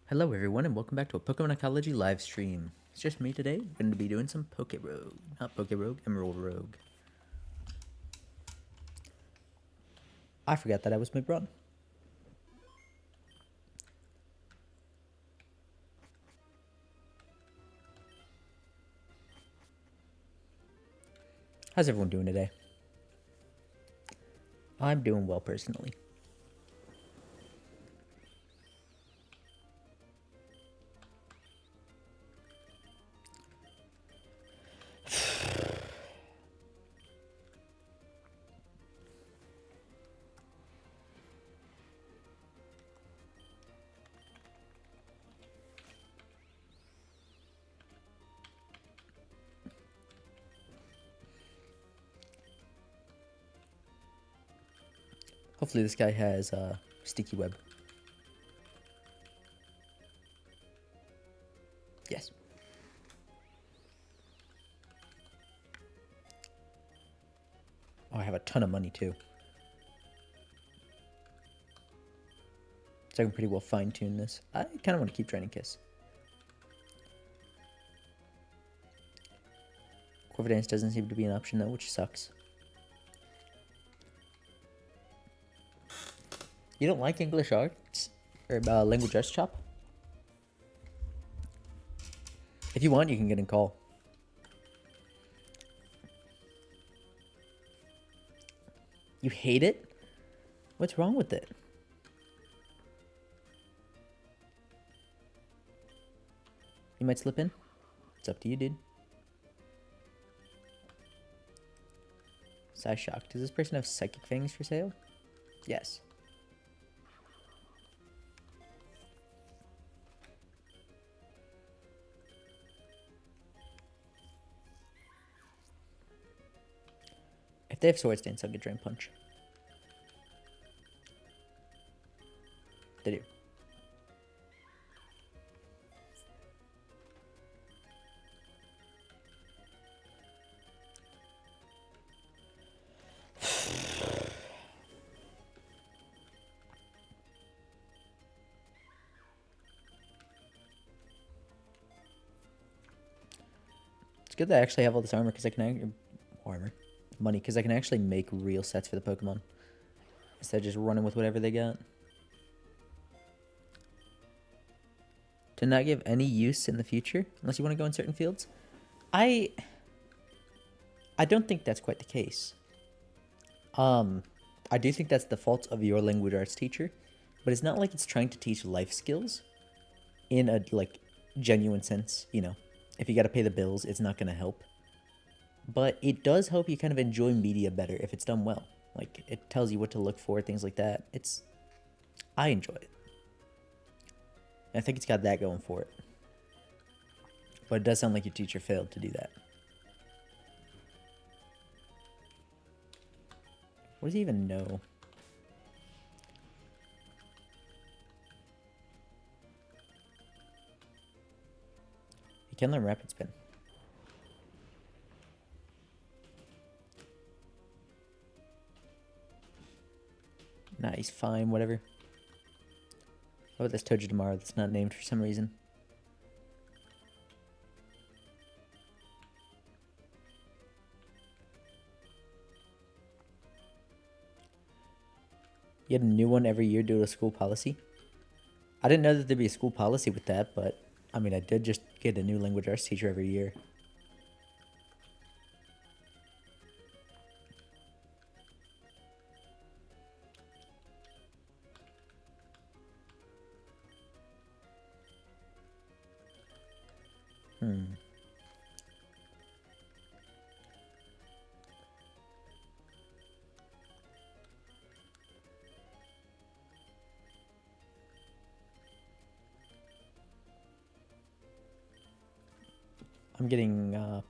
Hello everyone and welcome back to a Pokemon Ecology live stream. It's just me today. I'm going to be doing some Pokerogue. Not Pokerogue, Emerald Rogue. I forgot that I was mid-run. How's everyone doing today? I'm doing well personally. Hopefully this guy has sticky web. Yes. Oh, I have a ton of money too. So I can pretty well fine-tune this. I kind of want to keep Training Kiss. Corvidance doesn't seem to be an option though, which sucks. You don't like English arts? Or language arts, Chop? If you want, you can get in call. You hate it? What's wrong with it? You might slip in. It's up to you, dude. Psyshock. Does this person have psychic fangs for sale? Yes. If they have Swords Dance, I'll get Drain Punch. They do. It's good that I actually have all this armor because I can money because I can actually make real sets for the Pokemon instead of just running with whatever they got. To not give any use in the future unless you want to go in certain fields. I don't think that's quite the case. I do think that's the fault of your language arts teacher, but it's not like it's trying to teach life skills in a like genuine sense. You know, if you got to pay the bills, it's not going to help. But it does help you kind of enjoy media better if it's done well. Like, it tells you what to look for, things like that. I enjoy it. I think it's got that going for it. But it does sound like your teacher failed to do that. What does he even know? He can learn Rapid Spin. Nice, fine, whatever. What about this Togedemaru that's not named for some reason? You had a new one every year due to school policy? I didn't know that there'd be a school policy with that, but I mean, I did just get a new language arts teacher every year. I'm getting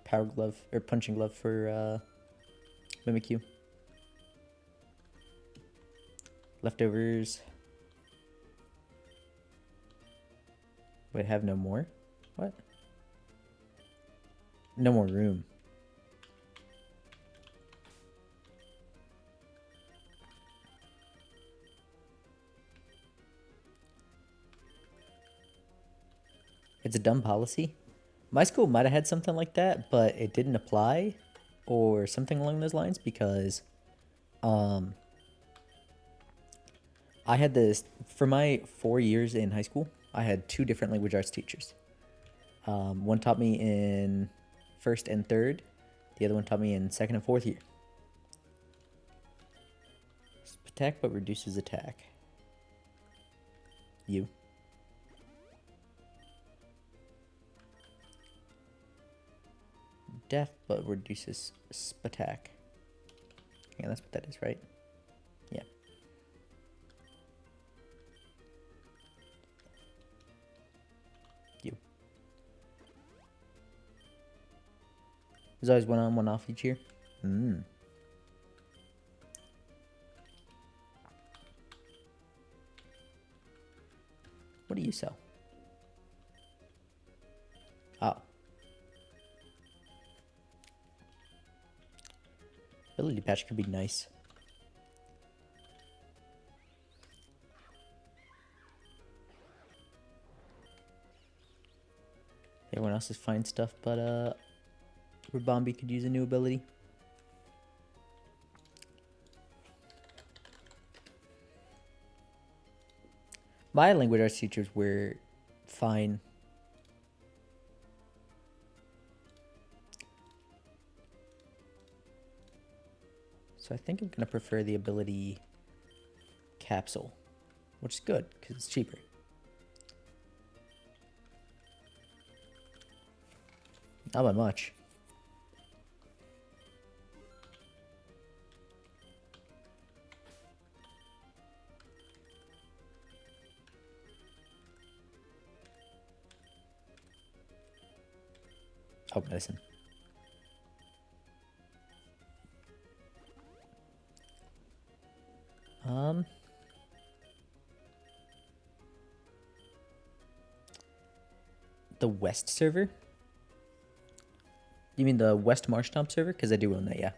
Power Glove, or Punching Glove for Mimikyu. Leftovers. Wait, I have no more? What? No more room. It's a dumb policy. My school might have had something like that, but it didn't apply or something along those lines because um, I had this for my 4 years in high school. I had two different language arts teachers. One taught me in first and third. The other one taught me in second and fourth year. Attack but reduces attack. You. Death but reduces attack. Yeah, that's what that is, right? Yeah. You. There's always one on, one off each year. What do you sell? Oh. Ability patch could be nice. Everyone else is fine stuff, but Rubambi could use a new ability. My language arts teachers were fine. So I think I'm going to prefer the ability capsule, which is good because it's cheaper. Not by much. Oh, medicine. The West server? You mean the West Marshtomp server? Because I do own that, yeah.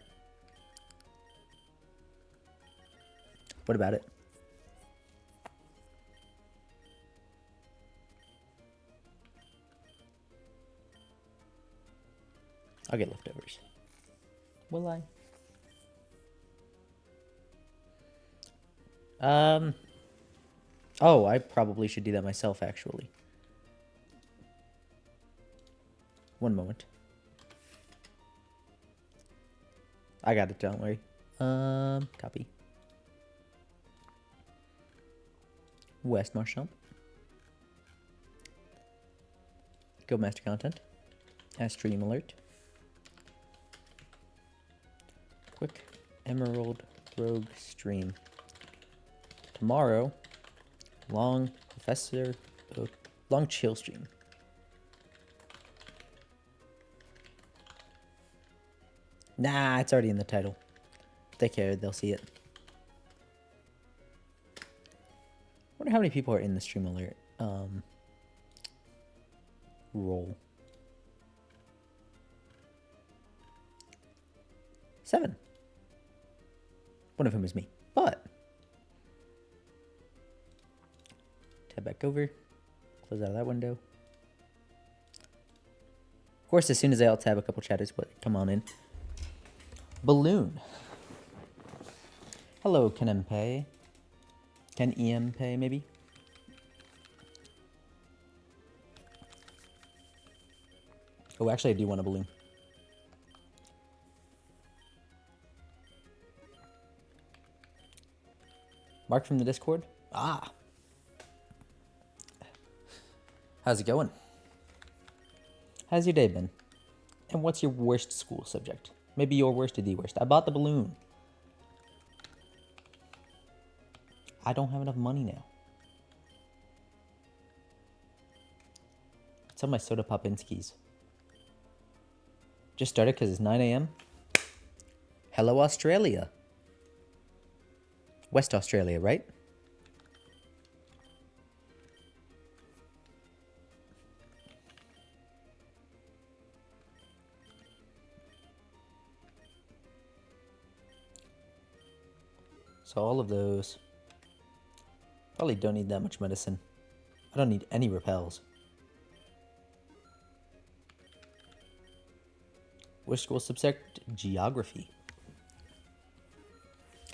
What about it? I'll get leftovers. Will I? Oh, I probably should do that myself, actually. One moment. I got it, don't worry. Copy. West Marshtomp. Go master content. As stream alert. Quick Emerald Rogue stream. Tomorrow, long chill stream. Nah, it's already in the title. They care, they'll see it. Wonder how many people are in the stream alert role. 7. One of whom is me. But tab back over. Close out of that window. Of course, as soon as I alt tab, a couple chatters come on in. Balloon. Hello, Ken Pay. Ken EM Pay, maybe? Oh, actually, I do want a balloon. Mark from the Discord? Ah. How's it going? How's your day been? And what's your worst school subject? Maybe your worst or the worst. I bought the balloon. I don't have enough money now. It's on my Soda Popinskis. Just started because it's 9 a.m. Hello, Australia. West Australia, right? So all of those probably don't need that much medicine. I don't need any repels. Which school subject? Geography.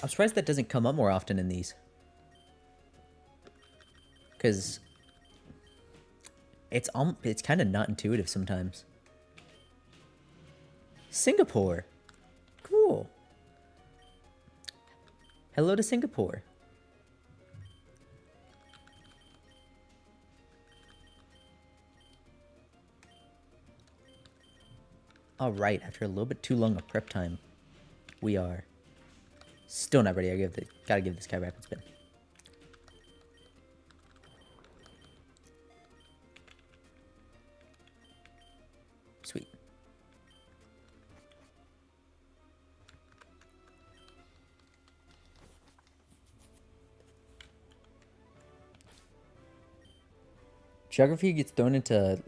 I'm surprised that doesn't come up more often in these. Because it's kind of not intuitive sometimes. Singapore. Cool. Hello to Singapore. Alright, after a little bit too long of prep time, we are still not ready. Gotta give this guy a rapid spin. Sweet. Geography gets thrown into...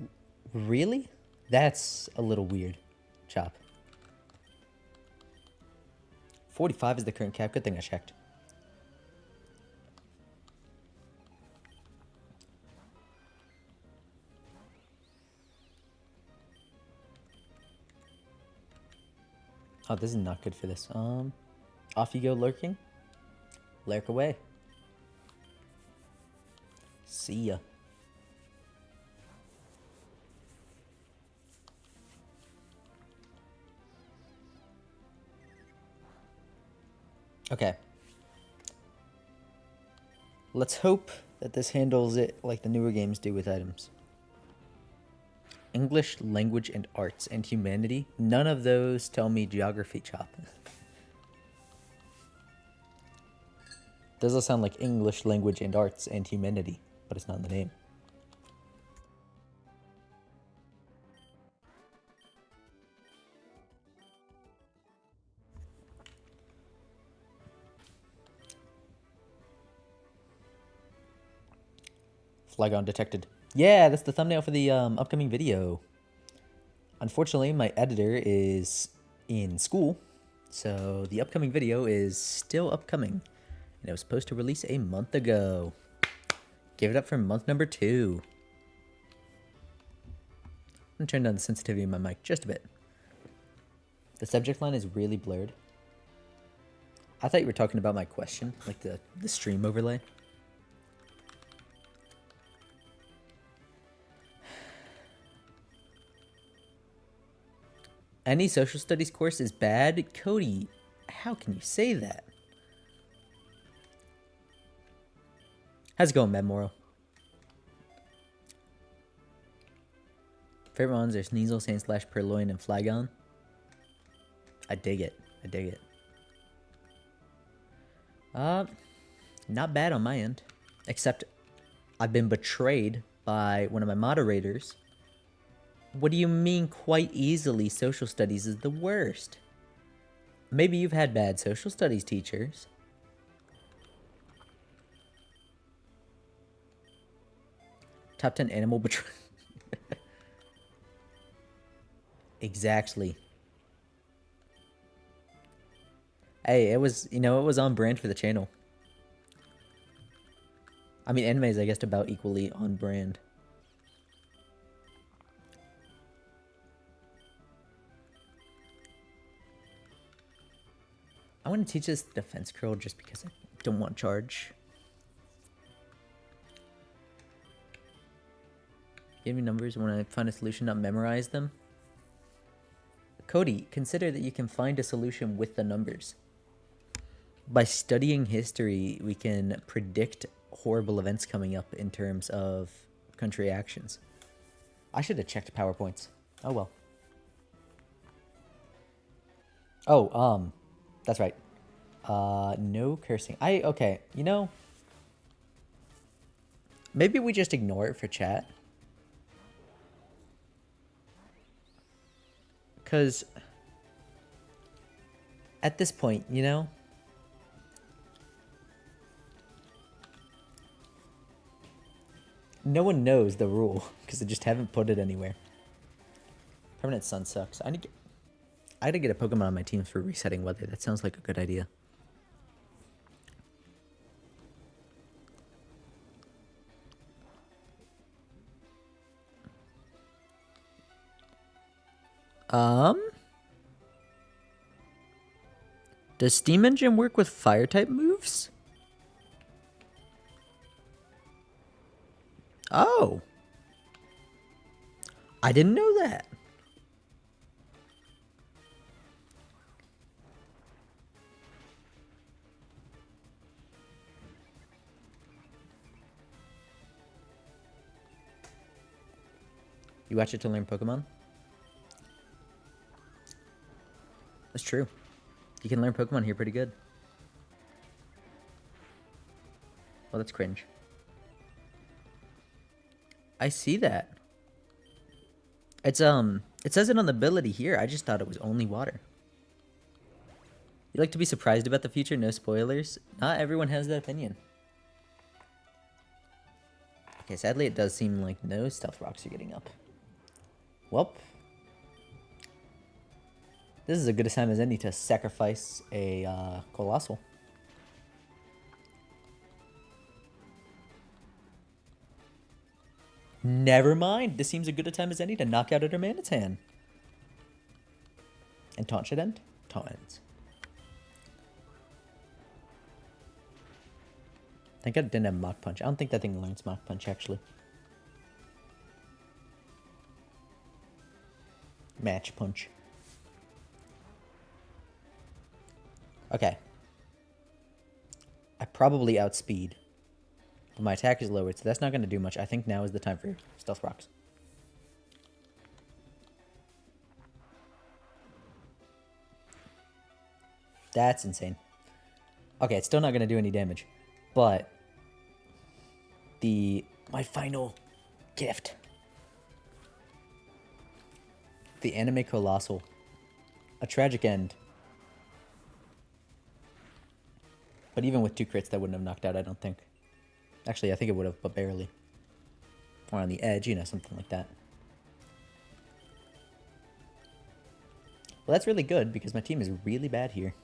Really? That's a little weird. Chop. 45 is the current cap. Good thing I checked. Oh, this is not good for this. Off you go, lurking. Lurk away. See ya. Okay. Let's hope that this handles it like the newer games do with items. English, language, and arts, and humanity. None of those tell me geography, Chop. Does all sound like English, language, and arts, and humanity, but it's not in the name. Flygon detected. Yeah, that's the thumbnail for the upcoming video. Unfortunately, my editor is in school, so the upcoming video is still upcoming. And it was supposed to release a month ago. Give it up for month number 2. I'm gonna turn down the sensitivity of my mic just a bit. The subject line is really blurred. I thought you were talking about my question, like the stream overlay. Any social studies course is bad? Cody, how can you say that? How's it going, Memoro? Favorite ones are Sneasel, Sandslash, Purloin, and Flygon. I dig it. I dig it. Not bad on my end. Except I've been betrayed by one of my moderators. What do you mean quite easily social studies is the worst? Maybe you've had bad social studies teachers. Top 10 animal betrayal. Exactly. Hey, it was, it was on brand for the channel. I mean, anime is, I guess, about equally on brand. I want to teach this defense curl just because I don't want charge. Give me numbers when I find a solution, not memorize them. Cody, consider that you can find a solution with the numbers. By studying history, we can predict horrible events coming up in terms of country actions. I should have checked PowerPoints. Oh well. Oh, that's right. No cursing. Okay, maybe we just ignore it for chat. Because at this point, no one knows the rule because they just haven't put it anywhere. Permanent sun sucks. I gotta get a Pokemon on my team for resetting weather. That sounds like a good idea. Does Steam Engine work with fire type moves? Oh. I didn't know that. You watch it to learn Pokemon? That's true. You can learn Pokemon here pretty good. Well, that's cringe. I see that. It's it says it on the ability here. I just thought it was only water. You like to be surprised about the future, no spoilers. Not everyone has that opinion. Okay, sadly it does seem like no stealth rocks are getting up. Welp. This is as good a time as any to sacrifice a Colossal. Never mind. This seems as good a time as any to knock out a Darmanitan. And taunt should end? Taunt ends. I think I didn't have Mach Punch. I don't think that thing learns Mach Punch, actually. Match Punch. Okay. I probably outspeed. But my attack is lowered, so that's not going to do much. I think now is the time for Stealth Rocks. That's insane. Okay, it's still not going to do any damage. But my final gift. The Anime Colossal. A tragic end. But even with 2 crits, that wouldn't have knocked out, I don't think. Actually, I think it would have, but barely. Or on the edge, you know, something like that. Well, that's really good, because my team is really bad here.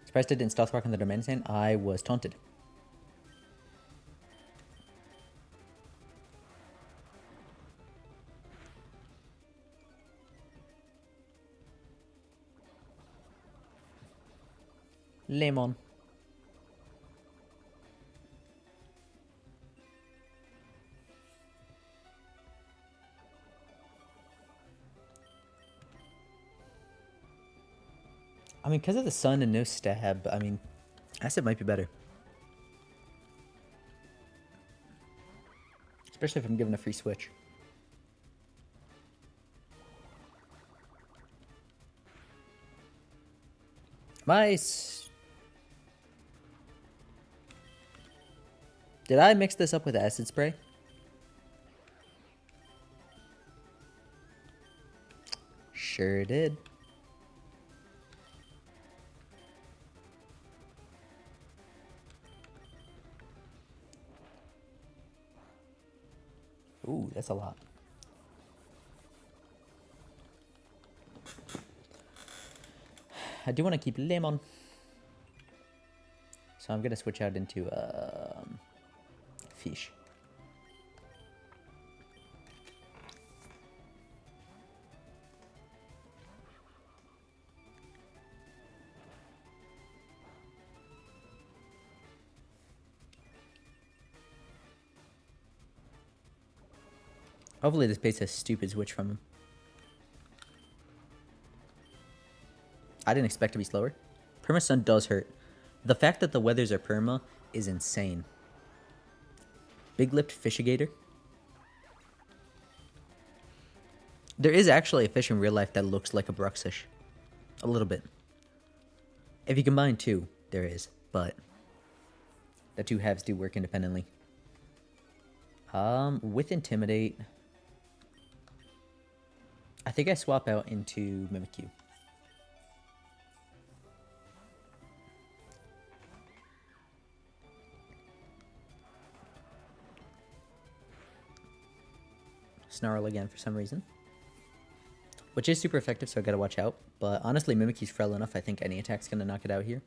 Surprised I didn't Stealth Rock on the Darmanitan. I was taunted. Lemon. I mean, because of the sun and no stab, I mean, Acid might be better. Especially if I'm given a free switch. Mice! Did I mix this up with Acid Spray? Sure did. Ooh, that's a lot. I do want to keep Lemon. So I'm going to switch out into Fish. Hopefully this base has stupid switch from him. I didn't expect to be slower. Perma Sun does hurt. The fact that the weathers are perma is insane. Big lipped Fishigator. There is actually a fish in real life that looks like a Bruxish. A little bit. If you combine 2, there is, but the 2 halves do work independently. With Intimidate, I think I swap out into Mimikyu. Snarl again for some reason. Which is super effective, so I gotta watch out. But honestly, Mimikyu's frail enough, I think any attack's gonna knock it out here.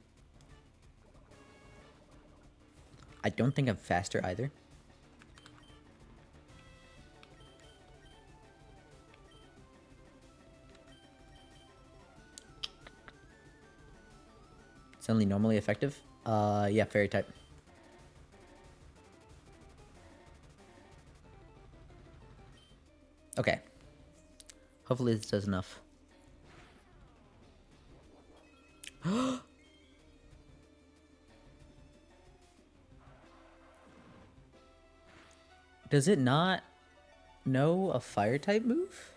I don't think I'm faster either. only normally effective? Yeah, fairy type. Okay. Hopefully this does enough. Does it not know a fire type move?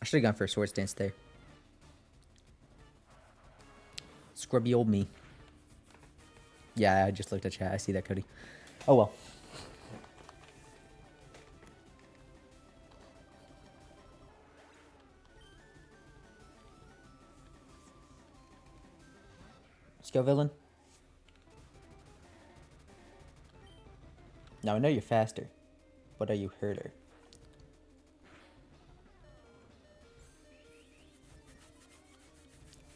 I should have gone for a Swords Dance there. Scrubby old me. Yeah, I just looked at chat. I see that, Cody. Oh well. Let's go, villain. Now I know you're faster, but are you herder?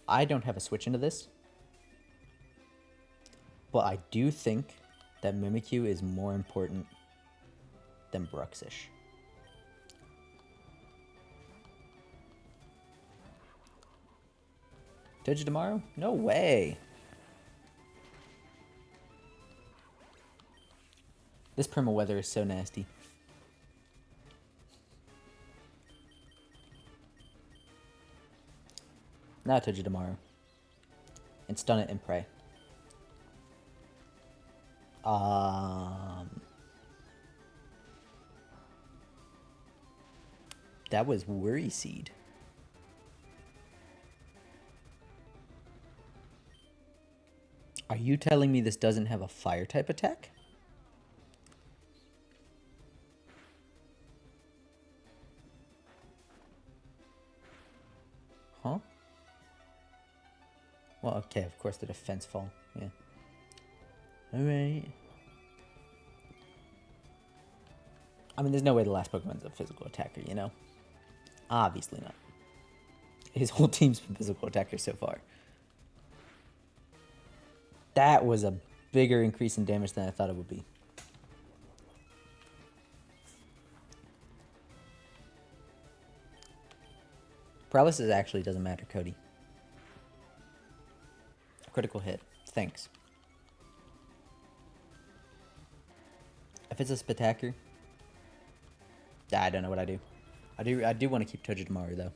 I don't have a switch into this, but I do think that Mimikyu is more important than Bruxish. Togedemaru? No way. This perma weather is so nasty. Now Togedemaru. And stun it and pray. That was Worry Seed. Are you telling me this doesn't have a fire type attack? Huh? Well, okay, of course the defense fall. Yeah. Alright. I mean, there's no way the last Pokemon's a physical attacker, you know? Obviously not. His whole team's been physical attackers so far. That was a bigger increase in damage than I thought it would be. Paralysis actually doesn't matter, Cody. A critical hit. Thanks. If it's a Spitacker, I don't know what I do. I do want to keep Togedemaru though.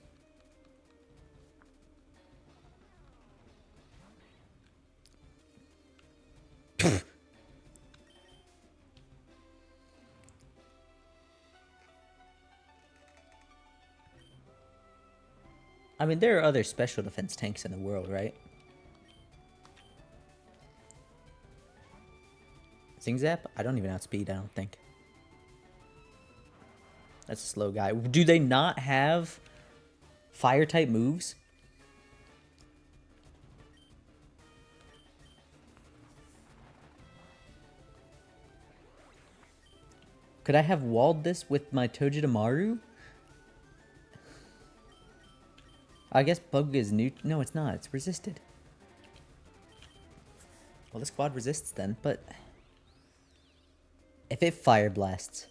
I mean, there are other special defense tanks in the world, right? Zing Zap? I don't even outspeed, I don't think. That's a slow guy. Do they not have fire type moves? Could I have walled this with my Togedemaru? I guess Bug is new. No, it's not. It's resisted. Well, the squad resists then, but if it fire blasts,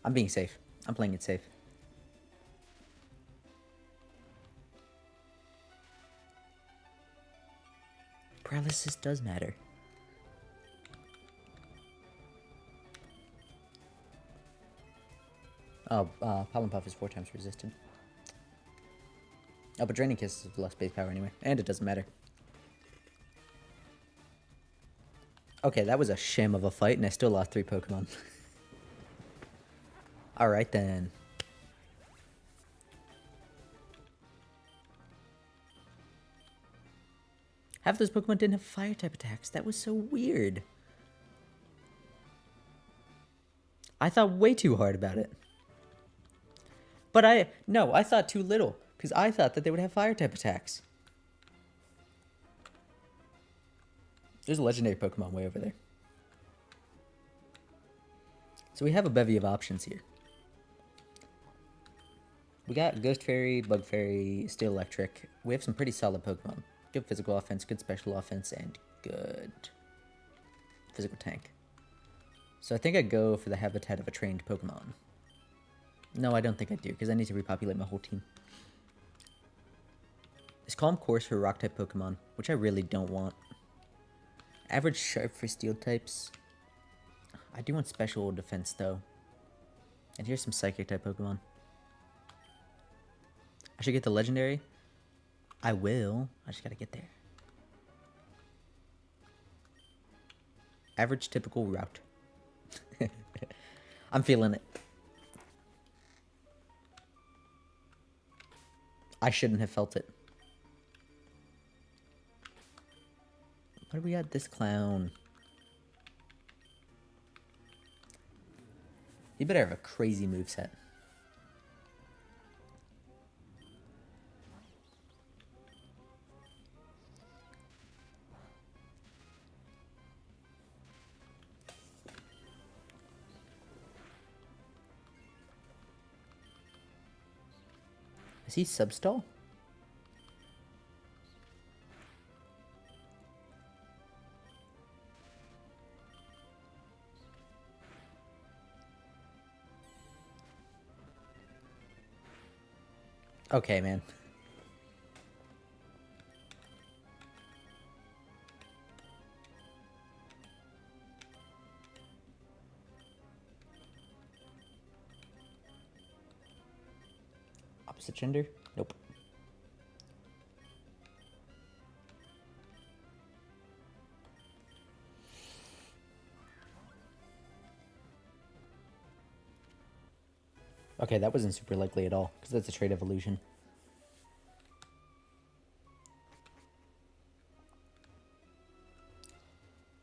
I'm being safe. I'm playing it safe. Paralysis does matter. Oh, Pollen Puff is 4 times resisted. Oh, but Draining Kiss is less base power anyway. And it doesn't matter. Okay, that was a sham of a fight, and I still lost 3 Pokemon. Alright then. Half those Pokemon didn't have fire type attacks. That was so weird. I thought way too hard about it. But I thought too little, because I thought that they would have fire type attacks. There's a legendary Pokemon way over there. So we have a bevy of options here. We got Ghost Fairy, Bug Fairy, Steel Electric. We have some pretty solid Pokemon. good physical offense, good special offense, and good physical tank. So I think I go for the habitat of a trained Pokemon. No, I don't think I do, because I need to repopulate my whole team. It's Calm Course for Rock-type Pokemon, which I really don't want. Average Sharp for Steel types. I do want Special Defense, though. And here's some Psychic-type Pokemon. I should get the Legendary. I will. I just gotta get there. Average Typical Route. I'm feeling it. I shouldn't have felt it. What do we got? This clown. You better have a crazy moveset. Is he substall? Okay, man. Opposite gender? Nope. Okay, that wasn't super likely at all, because that's a trait evolution.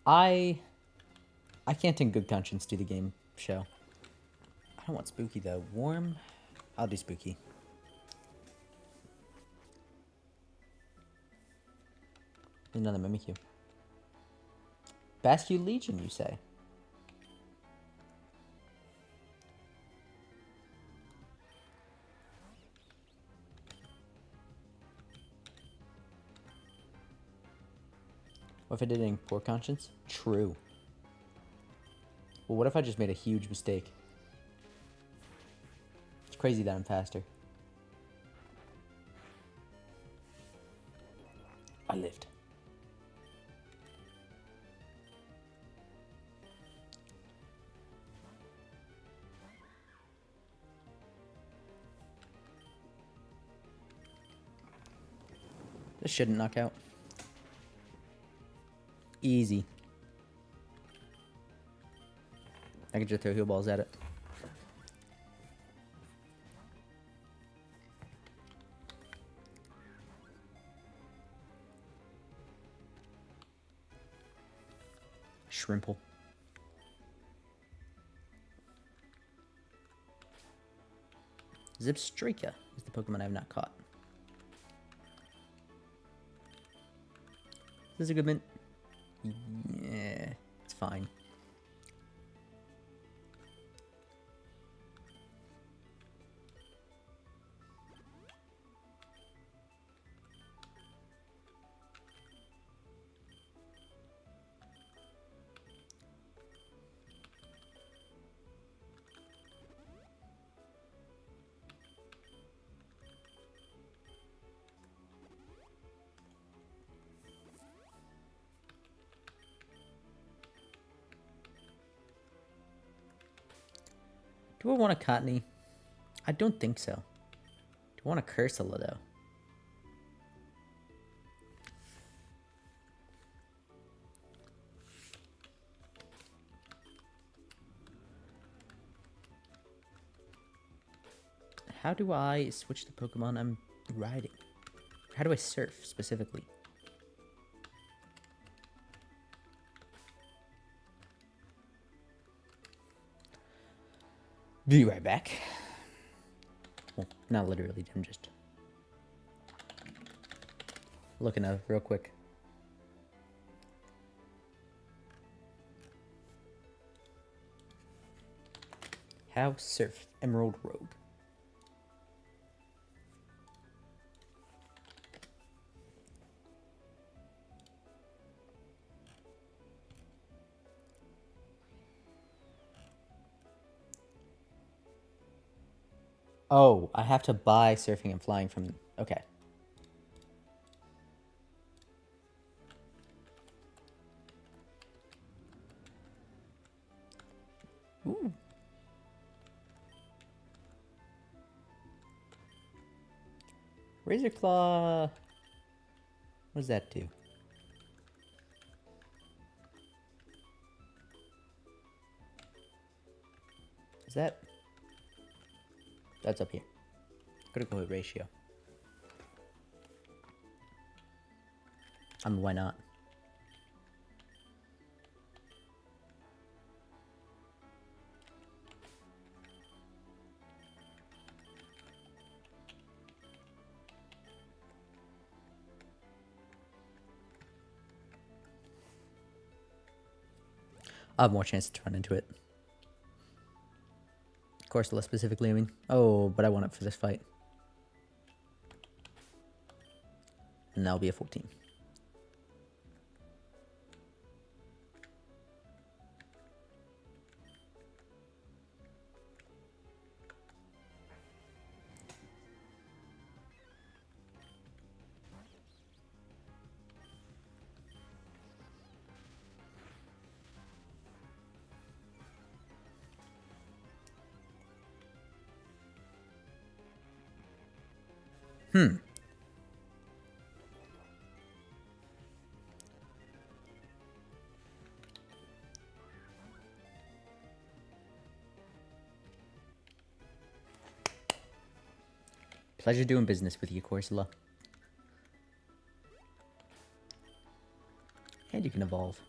I can't in good conscience do the game show. I don't want Spooky, though. Warm? I'll do Spooky. Another Mimikyu. Bascu Legion, you say? What if I did it in poor conscience? True. Well, what if I just made a huge mistake? It's crazy that I'm faster. I lived. This shouldn't knock out. Easy. I can just throw heal balls at it. Shrimple. Zipstrika is the Pokemon I have not caught. This is a good mint. Yeah, it's fine. Do I want a Cottonee? I don't think so. Do I want a Cursula, though? How do I switch the Pokemon I'm riding? How do I surf, specifically? Be right back. Well, not literally, I'm just looking at it real quick. How surf Emerald Rogue. Oh, I have to buy surfing and flying from... Okay. Ooh. Razor Claw... What does that do? Is that... That's up here. Critical hit ratio. I mean, why not? I'll have more chance to run into it. Of course, less specifically, I mean. Oh, but I want it for this fight. And that'll be a 14. Pleasure doing business with you, Corsola. And you can evolve.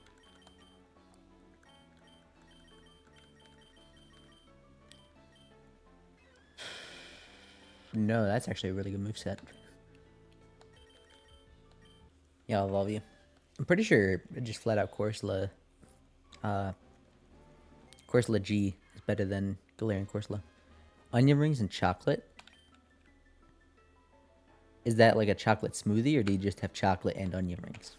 No, that's actually a really good moveset. Yeah, I'll evolve you. I'm pretty sure just flat out Corsola... Corsola G is better than Galarian Corsola. Onion rings and chocolate? Is that like a chocolate smoothie, or do you just have chocolate and onion rings?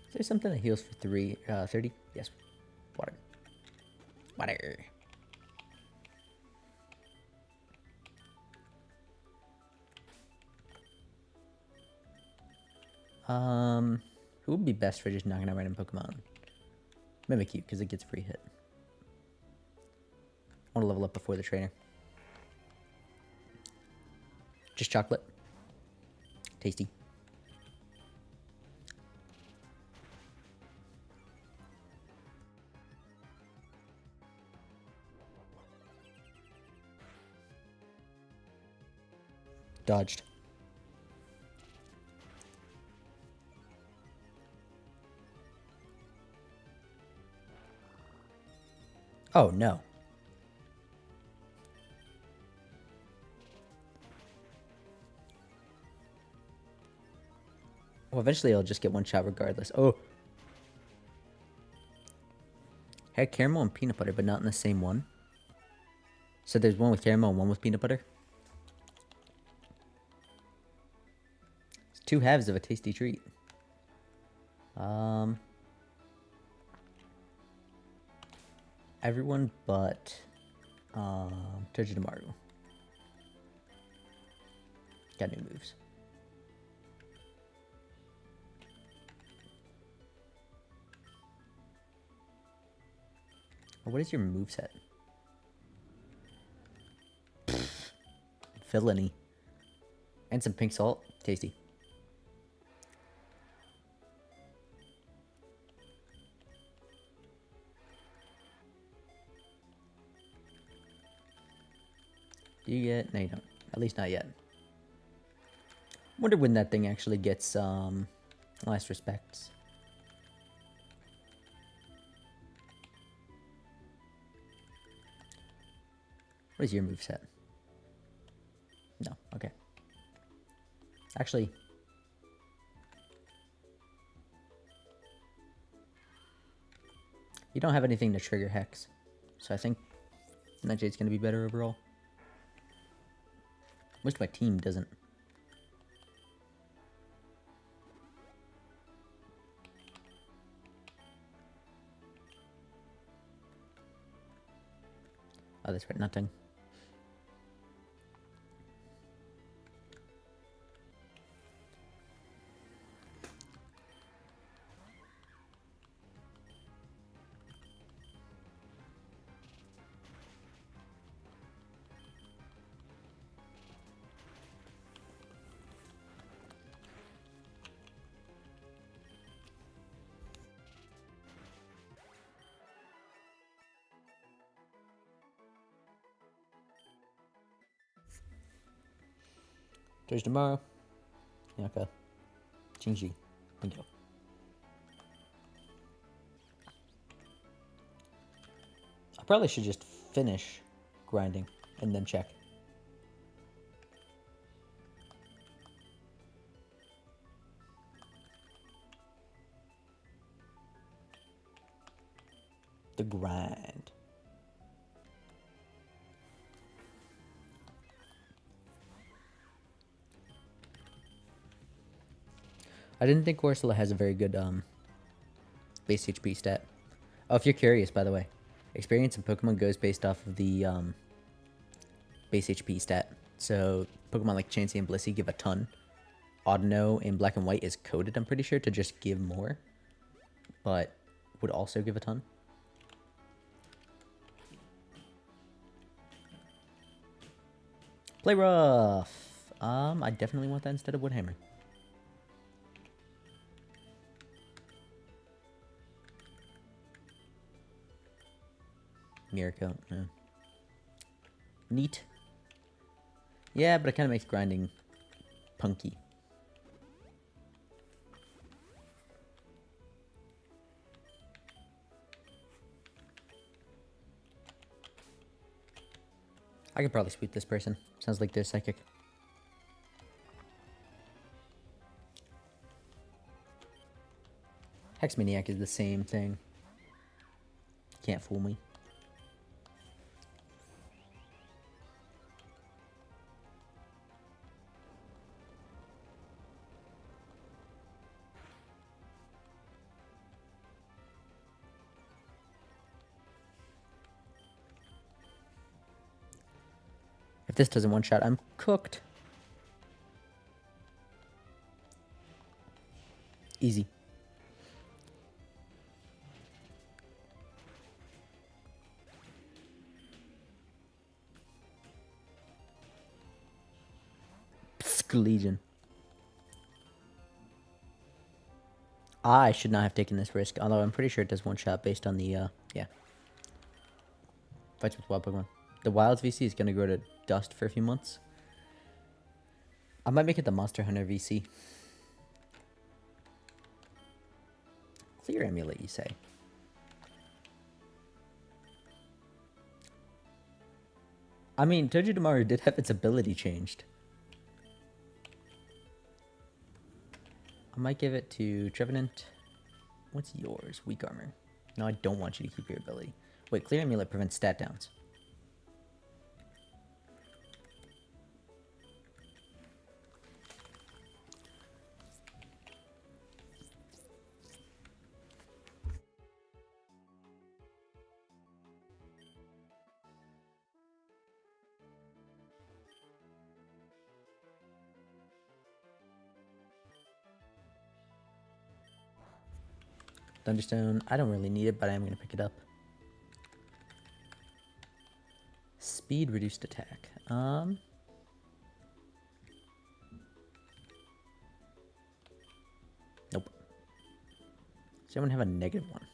Is there something that heals for 30? Yes. Water. Water. Who would be best for just knocking out random Pokemon? Mimikyu, because it gets free hit. I want to level up before the trainer. Just chocolate. Tasty. Dodged. Oh, no. Well, eventually I'll just get one shot regardless. Oh. Had caramel and peanut butter, but not in the same one. So there's one with caramel and one with peanut butter. It's two halves of a tasty treat. Everyone but Togedemaru. Got new moves. What is your moveset? Villainy. And some pink salt. Tasty. Do you get... No, you don't. At least not yet. Wonder when that thing actually gets last respects. What is your moveset? No, okay. Actually... You don't have anything to trigger Hex. So I think Nightjade's going to be better overall. Most of my team doesn't. Oh, that's right, nothing. There's tomorrow. Okay. Jingji. Thank you. I probably should just finish grinding and then check. The grind. I didn't think Corsola has a very good base HP stat. Oh, if you're curious, by the way, experience in Pokemon goes based off of the base HP stat. So Pokemon like Chansey and Blissey give a ton. Audino in Black and White is coded, I'm pretty sure, to just give more, but would also give a ton. Play rough. I definitely want that instead of Woodhammer. Mirko, yeah. Neat. Yeah, but it kind of makes grinding punky. I could probably sweep this person. Sounds like they're psychic. Hex Maniac is the same thing. Can't fool me. If this doesn't one-shot, I'm cooked. Easy. Psk, Legion. I should not have taken this risk, although I'm pretty sure it does one-shot based on the, yeah. Fights with wild Pokemon. The Wilds VC is going to go to dust for a few months. I might make it the Monster Hunter VC. Clear Amulet, you say? I mean, Togedemaru did have its ability changed. I might give it to Trevenant. What's yours? Weak Armor. No, I don't want you to keep your ability. Wait, Clear Amulet prevents stat downs. Thunderstone, I don't really need it, but I am going to pick it up. Speed reduced attack. Nope. Does anyone have a negative one?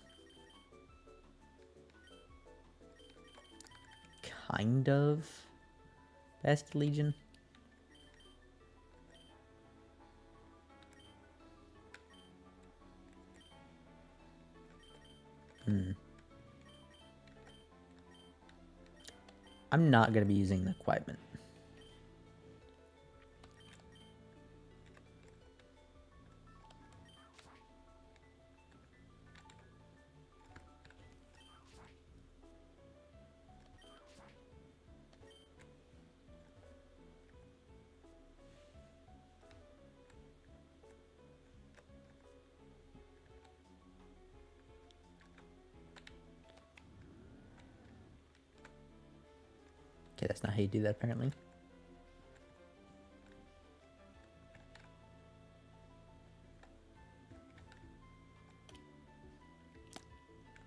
Kind of. Best Legion. I'm not going to be using the Quietment. Okay, that's not how you do that, apparently.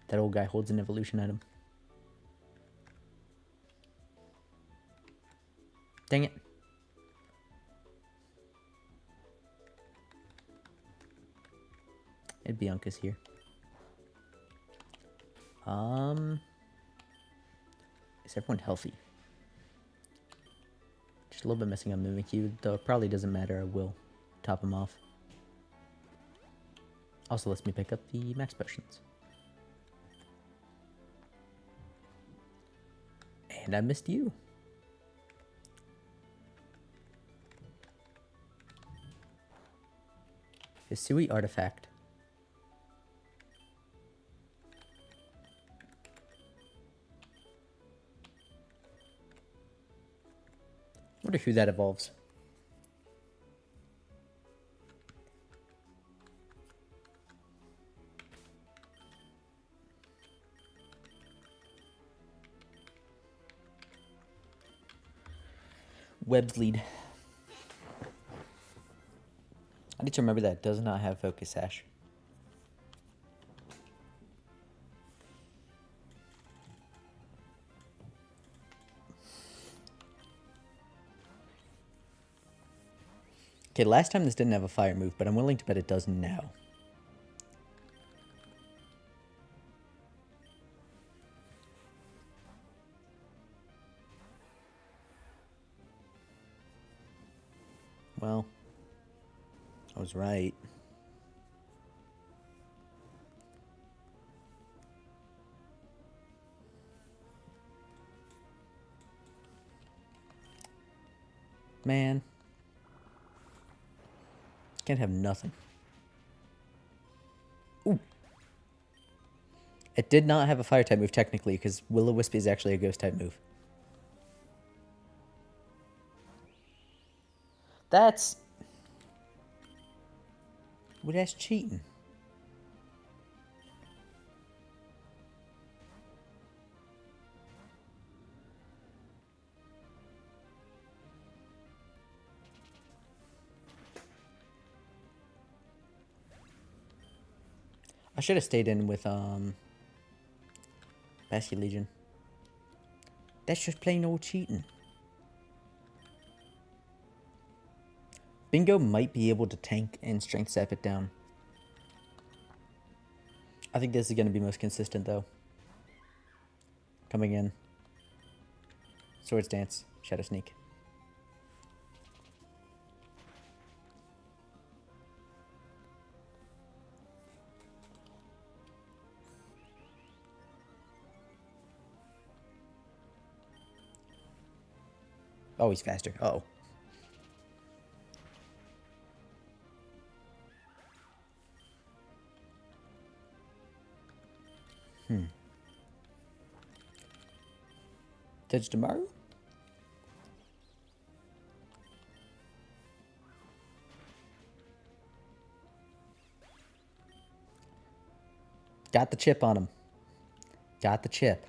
That old guy holds an evolution item. Dang it. And Bianca's here. Is everyone healthy? Just a little bit missing on Mimikyu, though it probably doesn't matter. I will top him off. Also lets me pick up the max potions. And I missed you. Hisui artifact. Wonder who that evolves. Web's lead. I need to remember that it does not have focus sash. Okay, last time this didn't have a fire move, but I'm willing to bet it does now. Well, I was right. Man. Can't have nothing. Ooh. It did not have a fire type move technically, because Will-O-Wisp is actually a ghost type move. That's... Well, that's cheating. I should have stayed in with Basket Legion. That's just plain old cheating. Bingo might be able to tank and strength step it down. I think this is going to be most consistent though. Coming in. Swords Dance, Shadow Sneak. Oh, he's faster. Uh-oh. Touch tomorrow? Got the chip on him. Got the chip.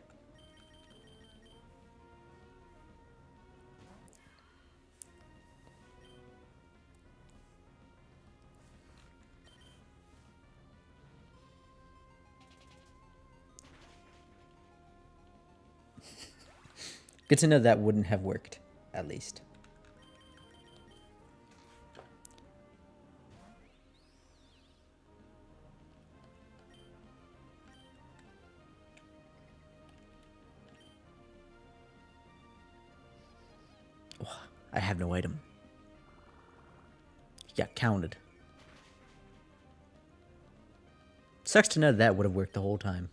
Good to know that wouldn't have worked, at least. Oh, I have no item. He got counted. Sucks to know that would have worked the whole time.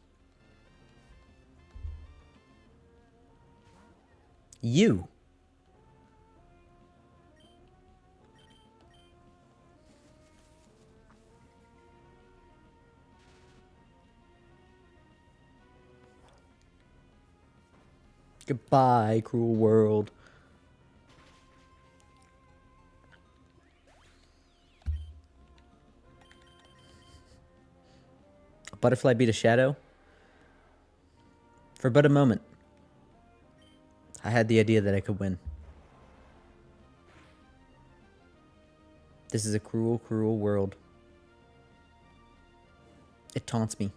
You. Goodbye, cruel world. A butterfly beat a shadow? For but a moment. I had the idea that I could win. This is a cruel, cruel world. It taunts me.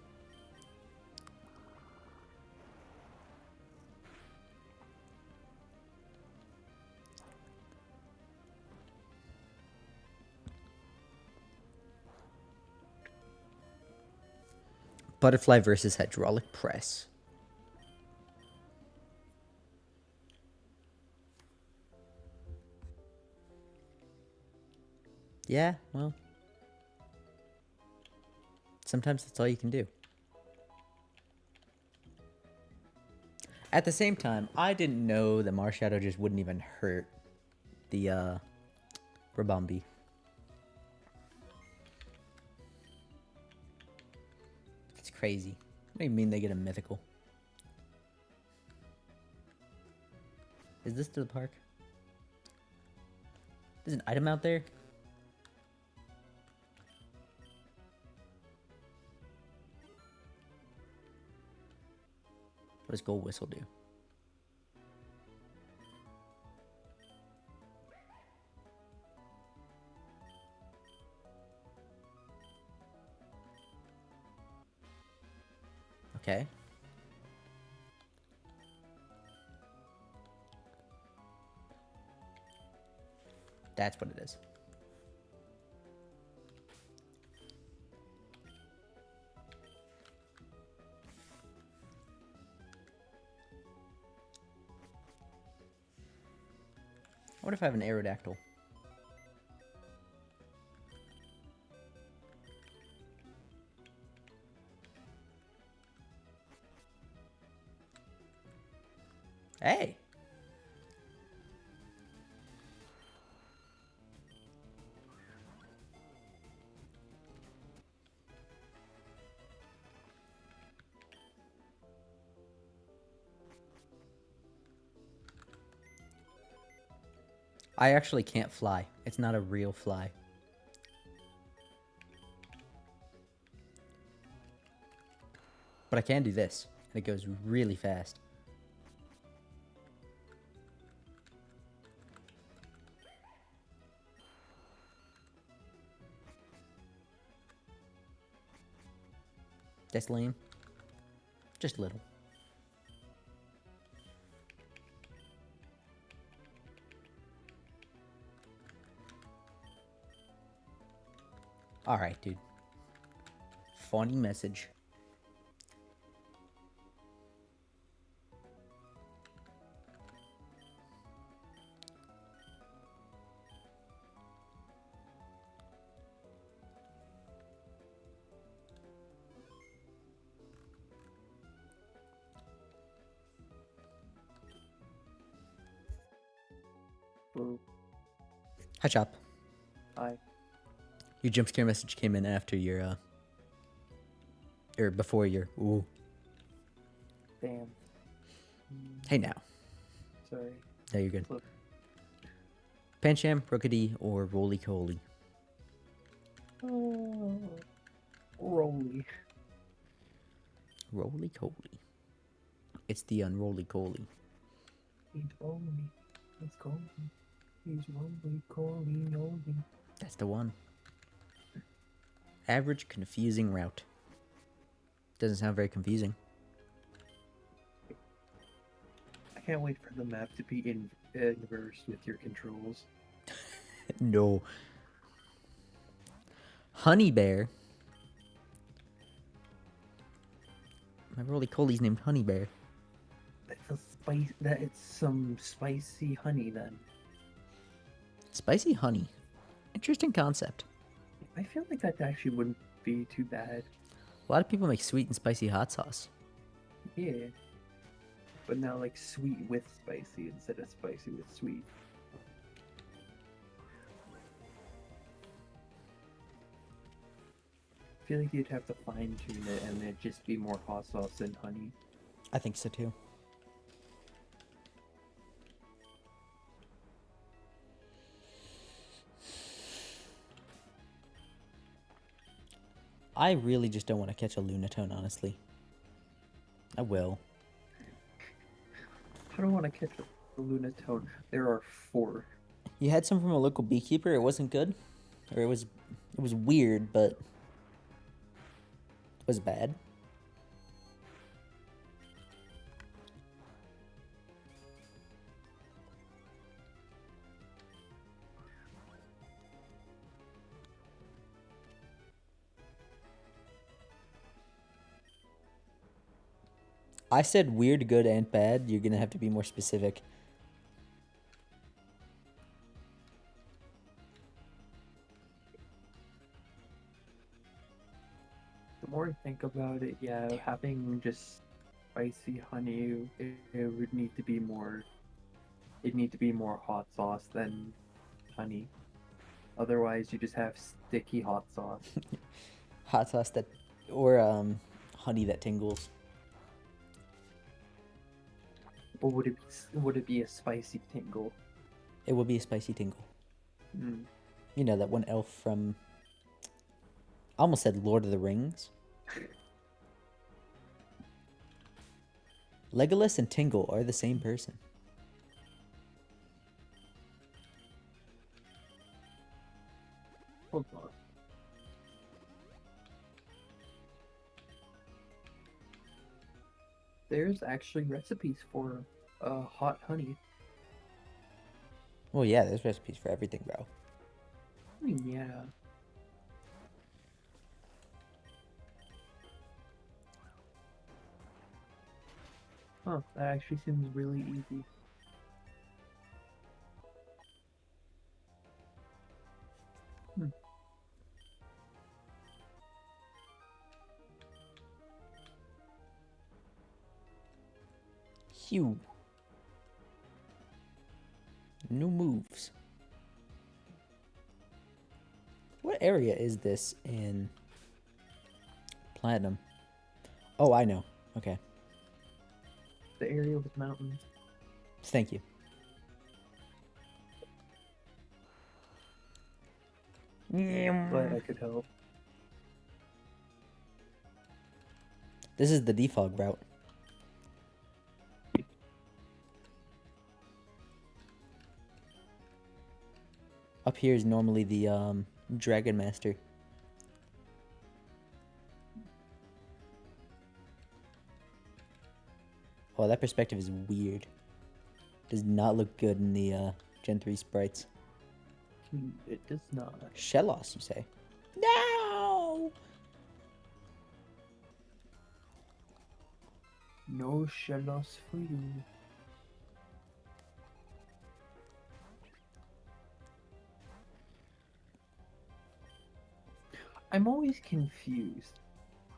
Butterfly versus hydraulic press. Yeah, well. Sometimes that's all you can do. At the same time, I didn't know that Marshadow just wouldn't even hurt the Rabombi. It's crazy. What do you mean they get a mythical? Is this to the park? There's an item out there? What does Gold Whistle do? Okay. That's what it is. What if I have an Aerodactyl? Hey! I actually can't fly. It's not a real fly. But I can do this, and it goes really fast. That's lame. Just a little. Alright, dude. Funny message. Ooh. Hi, Chop. Hi. Your jump scare message came in after your, or before your, ooh. Damn. Hey now. Sorry. No, you're good. Look. Pancham, Rookity, or Roly Coly? Oh. Roly. Roly Coly. It's the unroly Coly. He's Roly. He's Coly. He's Roly, Coly, Roly. That's the one. Average confusing route. Doesn't sound very confusing. I can't wait for the map to be inverse with your controls. No. Honey Bear. My Roly Coly's named Honey Bear. That's a spice. That it's some spicy honey then. Spicy honey. Interesting concept. I feel like that actually wouldn't be too bad. A lot of people make sweet and spicy hot sauce. Yeah. But now like sweet with spicy instead of spicy with sweet. I feel like you'd have to fine tune it and it'd just be more hot sauce than honey. I think so too. I really just don't want to catch a Lunatone, honestly. I will. I don't want to catch Lunatone. There are 4. You had some from a local beekeeper. It wasn't good, or it was weird, but it was bad. I said weird, good, and bad. You're gonna have to be more specific. The more I think about it, yeah, having just spicy honey, it would need to be more. It'd need to be more hot sauce than honey. Otherwise, you just have sticky hot sauce. Hot sauce that, or honey that tingles. Or would it be? Would it be a spicy tingle? It will be a spicy tingle. Mm. You know that one elf from. I almost said Lord of the Rings. Legolas and Tingle are the same person. Hold on. There's actually recipes for hot honey. Well, yeah, there's recipes for everything, bro. I mean, yeah. Huh, that actually seems really easy. Hmm. Hugh. New moves. What area is this in Platinum? Oh, I know. Okay. The area with mountains. Thank you. Glad I could help. This is the defog route. Up here is normally the Dragon Master. Oh, that perspective is weird. Does not look good in the Gen 3 sprites. It does not. Shellos, you say? No! No shellos for you. I'm always confused.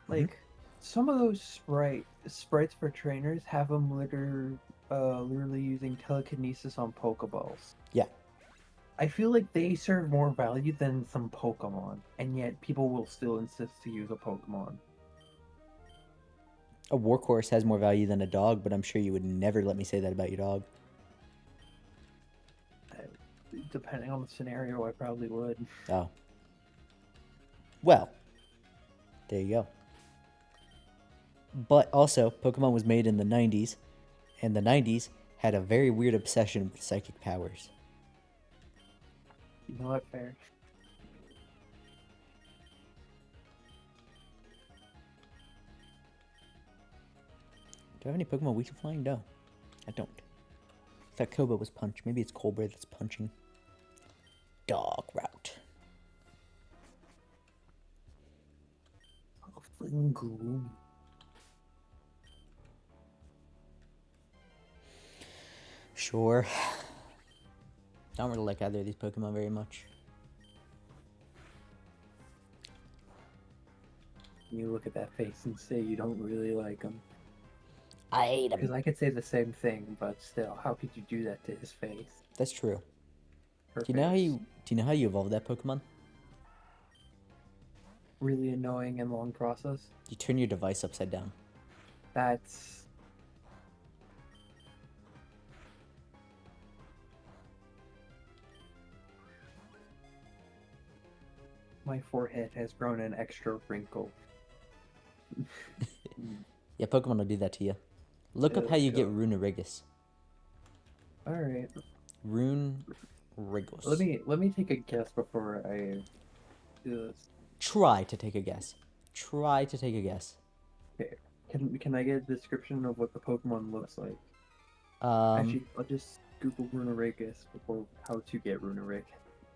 Like, some of those sprites for trainers have them literally using telekinesis on Pokeballs. Yeah. I feel like they serve more value than some Pokemon, and yet people will still insist to use a Pokemon. A Warhorse has more value than a dog, but I'm sure you would never let me say that about your dog. Depending on the scenario, I probably would. Oh. Well, there you go. But also, Pokemon was made in the 90s, and the 90s had a very weird obsession with psychic powers. You know what? Fair. Do I have any Pokemon weak to flying? No, I don't. I thought Koba was punch. Maybe it's Colbert that's punching. Dog route. Gloom. Sure. I don't really like either of these Pokemon very much. You look at that face and say you don't really like him. I hate him. Because I could say the same thing, but still, how could you do that to his face? That's true. Her Do you know how face. you evolve that Pokemon? Really annoying and long process. You turn your device upside down. That's my forehead has grown an extra wrinkle. Yeah, Pokemon will do that to you. Look up how you get Go. Runerigus. All right. Rune Rigos. Let me take a guess before I do this. Try to take a guess. Try to take a guess. Okay. Can I get a description of what the Pokemon looks like? Um, Actually, I'll just Google Runerigus before how to get Runerig.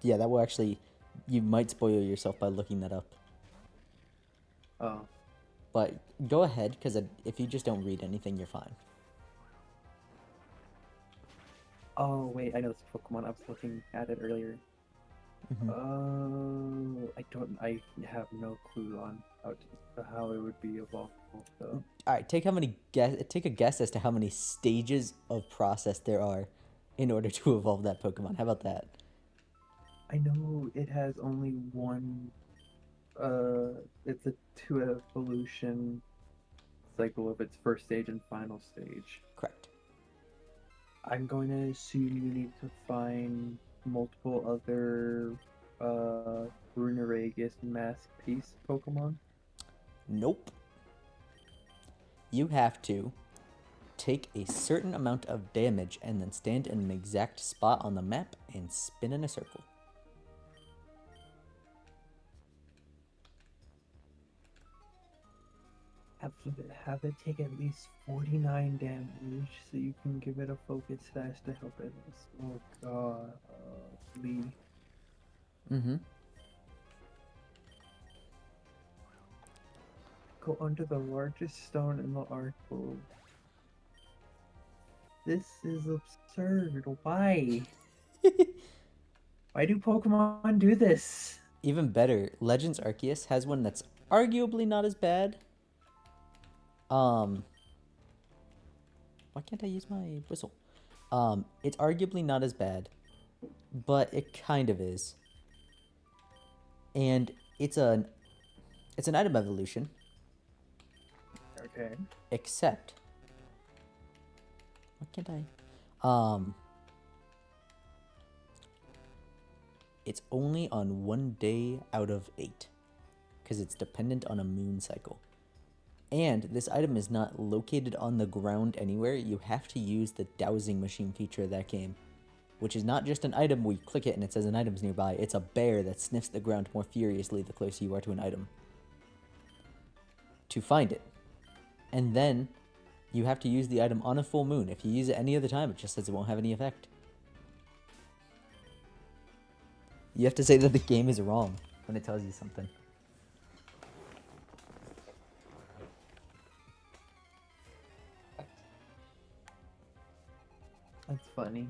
yeah, that will actually. You might spoil yourself by looking that up. Oh. But go ahead, because if you just don't read anything, you're fine. Oh wait, I know this Pokemon. I was looking at it earlier. Mhm. I have no clue on how it would be evolved though. All right, take a guess as to how many stages of process there are in order to evolve that Pokemon. How about that? I know it has only one. It's a two evolution cycle of its first stage and final stage. Correct. I'm going to assume you need to find multiple other Runeragus Mask Piece Pokemon. Nope. You have to take a certain amount of damage and then stand in an exact spot on the map and spin in a circle. Have it take at least 49 damage so you can give it a focus dash to help it. Oh god, Lee. Mm-hmm. Go under the largest stone in the Arcbowl. This is absurd. Why? Why do Pokemon do this? Even better, Legends Arceus has one that's arguably not as bad. Why can't I use my whistle? It's arguably not as bad, but it kind of is. And it's an item evolution, Okay. except why can't I? It's only on 1 day out of 8, because it's dependent on a moon cycle. And this item is not located on the ground anywhere. You have to use the dowsing machine feature of that game, which is not just an item where you click it and it says an item's nearby. It's a bear that sniffs the ground more furiously the closer you are to an item to find it. And then you have to use the item on a full moon. If you use it any other time, it just says it won't have any effect. You have to say that the game is wrong when it tells you something. That's funny.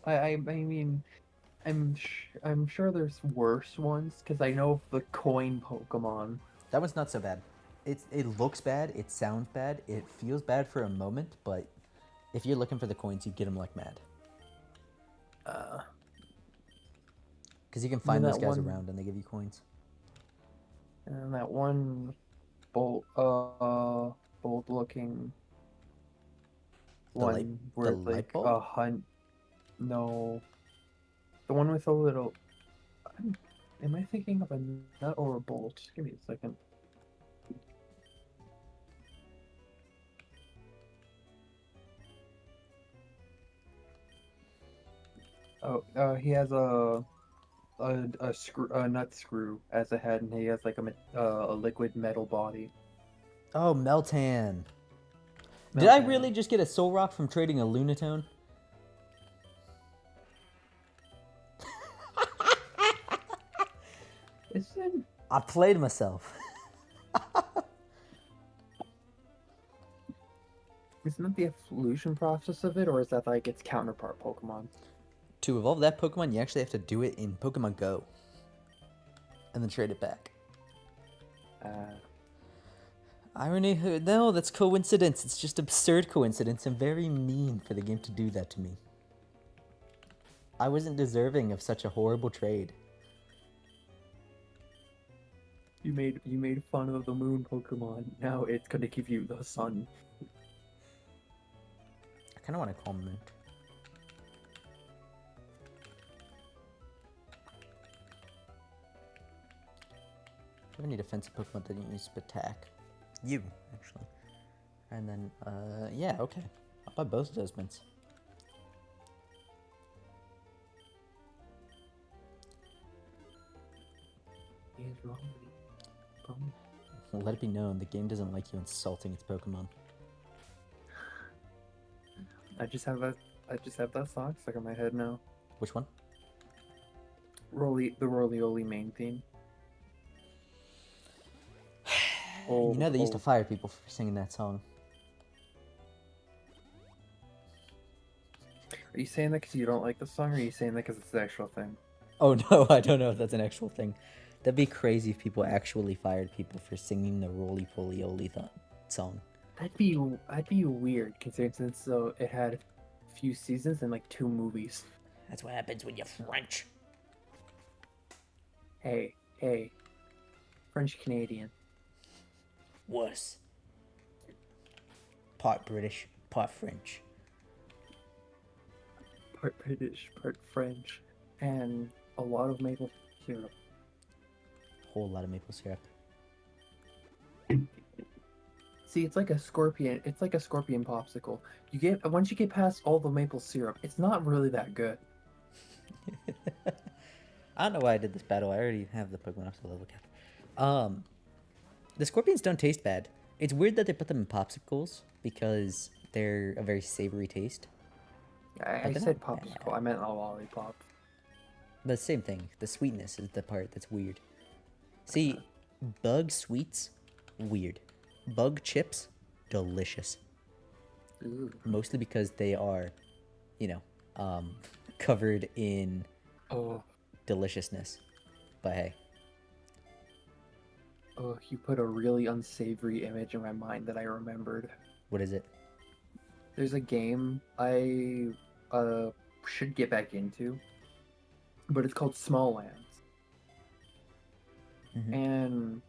I mean, I'm sure there's worse ones because I know of the coin Pokemon. That one's not so bad. It looks bad, it sounds bad, it feels bad for a moment, but if you're looking for the coins, you get them like mad. Because you can find those guys around and they give you coins. And that one bold looking one where the it's light like bulb? a hunt. No, the one with a little. Am I thinking of a nut or a bolt? Give me a second. Oh, he has a nut screw as a head, and he has like a liquid metal body. Oh, Meltan. Did I really just get a soul rock from trading a Lunatone? Isn't I played myself. that the evolution process of it, or is that like its counterpart Pokemon? To evolve that Pokemon, you actually have to do it in Pokemon Go. And then trade it back. Irony? No, that's coincidence. It's just absurd coincidence and very mean for the game to do that to me. I wasn't deserving of such a horrible trade. You made fun of the moon Pokemon. Now it's gonna give you the sun. I kind of want to comment. Do I have any defensive Pokemon that didn't use attack? You, actually. And then, yeah, okay. I'll buy both of those mints. is wrong with you? Bro? Let it be known, the game doesn't like you insulting its Pokemon. I just have that song stuck in my head now. Which one? The Roly main theme. You know they used to fire people for singing that song. Are you saying that because you don't like the song, or are you saying that because it's the actual thing? Oh no, I don't know if that's an actual thing. That'd be crazy if people actually fired people for singing the Roly Poly Oly song. That'd be weird, considering since though it had a few seasons and like 2 movies. That's what happens when you're French. Hey, French Canadian. Worse. Part British, part French. Part British, part French, and a lot of maple syrup. Whole lot of maple syrup. See, it's like a scorpion. It's like a scorpion popsicle. Once you get past all the maple syrup, it's not really that good. I don't know why I did this battle. I already have the Pokemon up to level cap. The scorpions don't taste bad. It's weird that they put them in popsicles because they're a very savory taste. I said popsicle. I meant a lollipop. The same thing. The sweetness is the part that's weird. See, bug sweets, weird. Bug chips, delicious. Ooh. Mostly because they are, covered in deliciousness. But hey. Oh, you put a really unsavory image in my mind that I remembered. What is it? There's a game I should get back into, but it's called Small Lands. Mm-hmm. And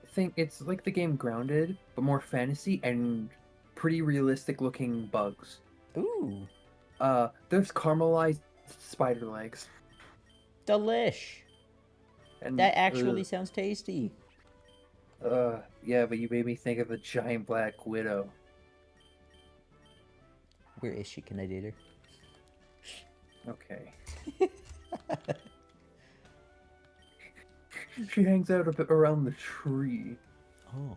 I think it's like the game Grounded, but more fantasy and pretty realistic looking bugs. Ooh. There's caramelized spider legs. Delish. And, That actually sounds tasty. yeah, but you made me think of the giant black widow. Where is she? Can I date her? Okay. She hangs out a bit around the tree. Oh.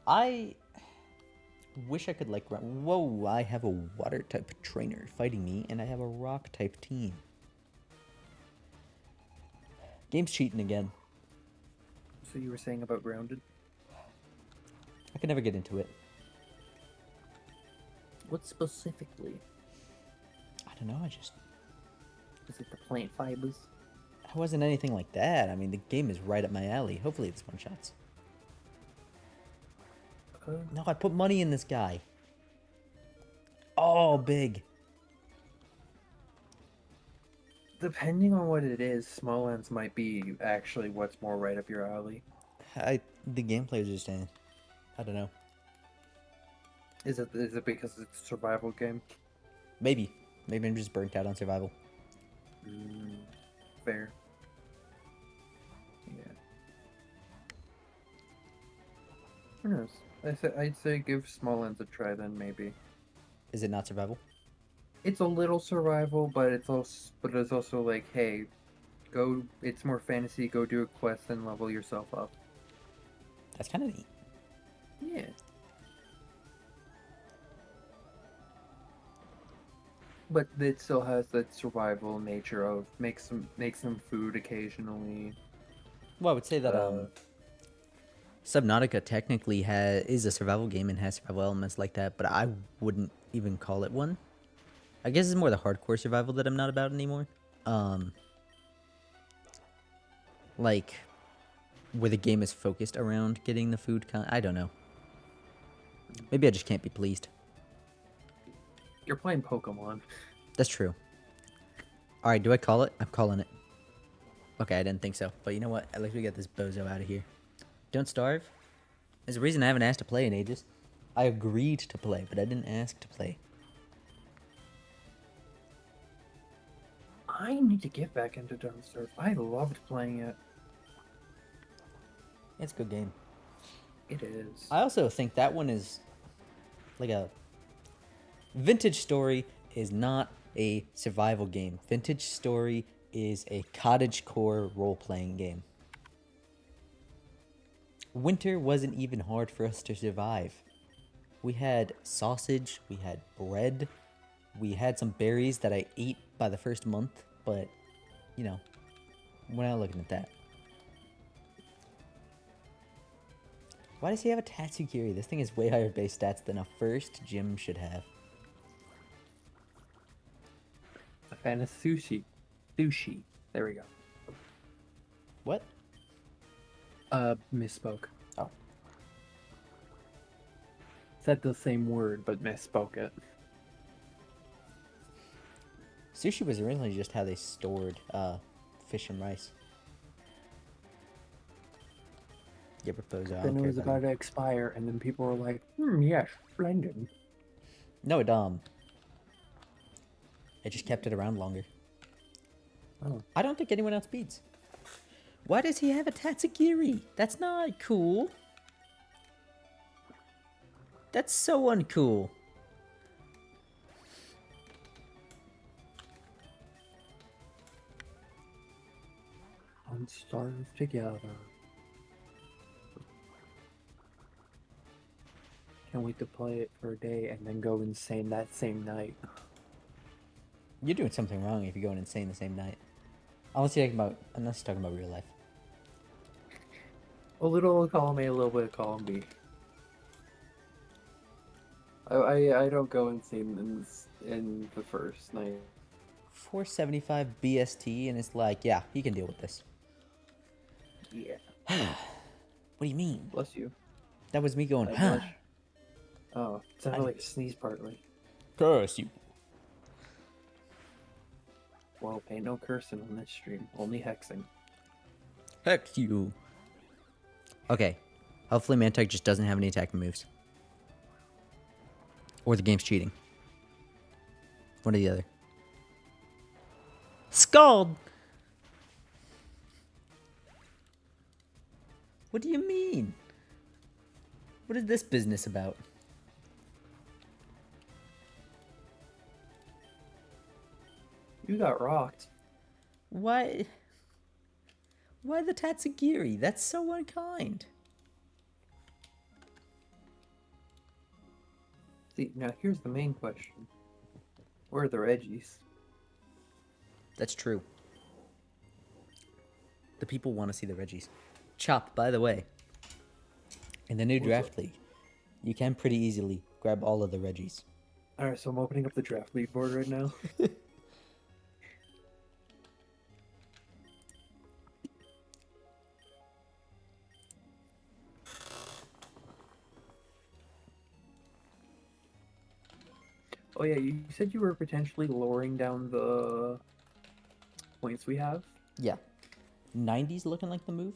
I wish I could like... Whoa, I have a water type trainer fighting me, and I have a rock type team. Game's cheating again. So you were saying about Grounded? I can never get into it. What specifically? I don't know, Is it the plant fibers? I wasn't anything like that. I mean, the game is right up my alley. Hopefully it's one-shots. No, I put money in this guy. Oh, big. Depending on what it is, Small Lands might be actually what's more right up your alley. The gameplay is just... I don't know. Is it because it's a survival game? Maybe. Maybe I'm just burnt out on survival. Fair. Yeah. Who knows? I'd say give Small Lands a try then, maybe. Is it not survival? It's a little survival, but it's also like, hey, go. It's more fantasy. Go do a quest and level yourself up. That's kind of neat. Yeah. But it still has that survival nature of make some food occasionally. Well, I would say that Subnautica technically is a survival game and has survival elements like that, but I wouldn't even call it one. I guess it's more the hardcore survival that I'm not about anymore. Like, where the game is focused around getting the food. I don't know. Maybe I just can't be pleased. You're playing Pokemon. That's true. Alright, do I call it? I'm calling it. Okay, I didn't think so. But you know what? At least we get this bozo out of here. Don't starve. There's a reason I haven't asked to play in ages. I agreed to play, but I didn't ask to play. I need to get back into Don't Starve. I loved playing it. It's a good game. It is. I also think that one is like a... Vintage Story is not a survival game. Vintage Story is a cottagecore role-playing game. Winter wasn't even hard for us to survive. We had sausage, we had bread, we had some berries that I ate by the first month, but, you know, we're not looking at that. Why does he have a Tatsugiri? This thing is way higher base stats than a first gym should have. A fan of sushi. Sushi. There we go. What? Misspoke. Oh. Said the same word, but misspoke it. Sushi was originally just how they stored fish and rice. Yeah, propose. Then it was about to expire, and then people were like, yes, splendid. No, it just kept it around longer. Oh. I don't think anyone else beats. Why does he have a Tatsugiri? That's not cool. That's so uncool. On Stars Together. Can't wait to play it for a day and then go insane that same night. You're doing something wrong if you're going insane the same night. Unless you're talking about real life. A little column A, a little bit of column B. I don't go insane in the first night. 475 BST, and it's like, yeah, he can deal with this. Yeah. What do you mean? Bless you. That was me going, I huh? blush. Oh, it sounded like a sneeze partly. Curse you. Well, ain't no cursing on this stream, only hexing. Heck you. Okay. Hopefully Mantic just doesn't have any attack moves. Or the game's cheating. One or the other. Scald! What do you mean? What is this business about? You got rocked. Why? Why the Tatsugiri? That's so unkind. See, now here's the main question. Where are the Reggies? That's true. The people want to see the Reggies. Chop, by the way. In the new draft league, you can pretty easily grab all of the Reggies. Alright, so I'm opening up the draft league board right now. Oh yeah, you said you were potentially lowering down the points we have? Yeah. 90's looking like the move.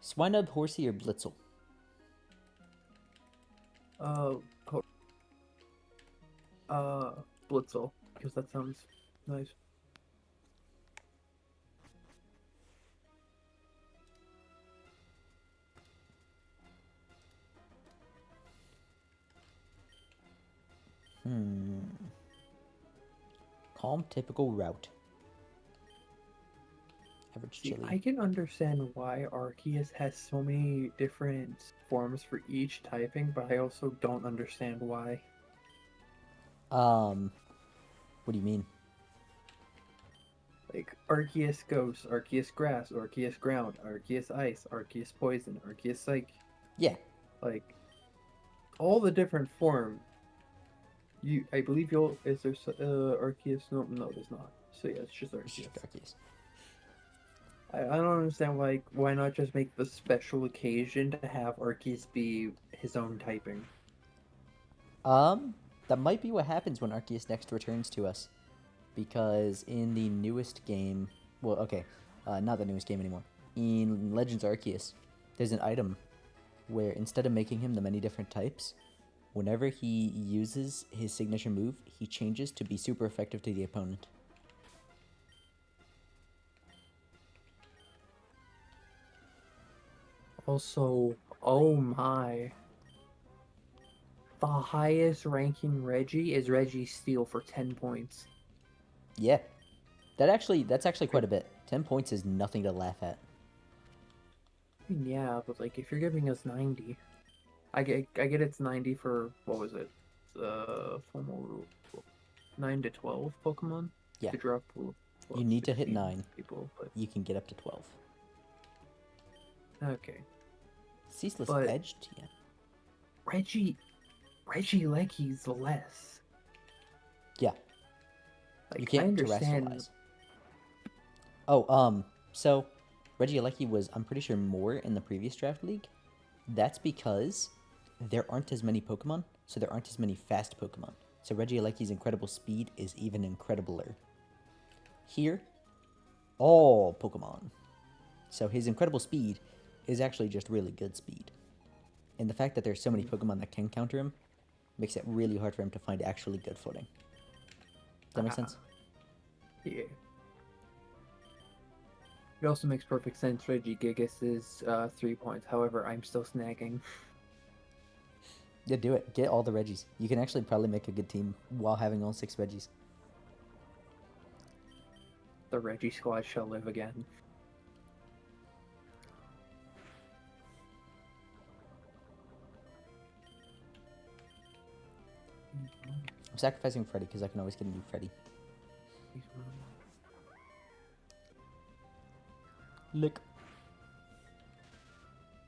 Swinub, Horsey, or Blitzel? Blitzel, because that sounds nice. Calm, typical route. Average See, chili. I can understand why Arceus has so many different forms for each typing, but I also don't understand why. What do you mean? Like, Arceus Ghost, Arceus Grass, Arceus Ground, Arceus Ice, Arceus Poison, Arceus Psych. Yeah. Like, all the different forms. I believe is there Arceus? No, there's not. So yeah, it's just Arceus. Arceus. I don't understand why not just make the special occasion to have Arceus be his own typing. That might be what happens when Arceus next returns to us. Because in the newest game... Well, okay. Not the newest game anymore. In Legends Arceus, there's an item where instead of making him the many different types, whenever he uses his signature move, he changes to be super effective to the opponent. Also, oh my. The highest ranking Reggie is Reggie Steel for 10 points. Yeah. That's actually quite a bit. 10 points is nothing to laugh at. Yeah, but like if you're giving us 90, I get it's 90 for what was it? Four more 9 to 12 Pokemon Yeah. to drop. You need to hit 16 9. people, but You can get up to 12. okay. Ceaseless But- Edged? Yeah. Reggie Lecky's less. Yeah. Like You can't I understand. terrestrialize. Oh, so Regieleki was, I'm pretty sure, more in the previous draft league. That's because there aren't as many Pokemon, so there aren't as many fast Pokemon. So Regieleki's incredible speed is even incredibler. Here, all Pokemon. So his incredible speed is actually just really good speed. And the fact that there's so many Pokemon that can counter him makes it really hard for him to find actually good footing. Does that make sense? Yeah. It also makes perfect sense. Regigigas is 3 points. However, I'm still snagging. Yeah, do it. Get all the Reggies. You can actually probably make a good team while having all 6 Reggies. The Reggie squad shall live again. I'm sacrificing Freddy because I can always get a new Freddy. Lick.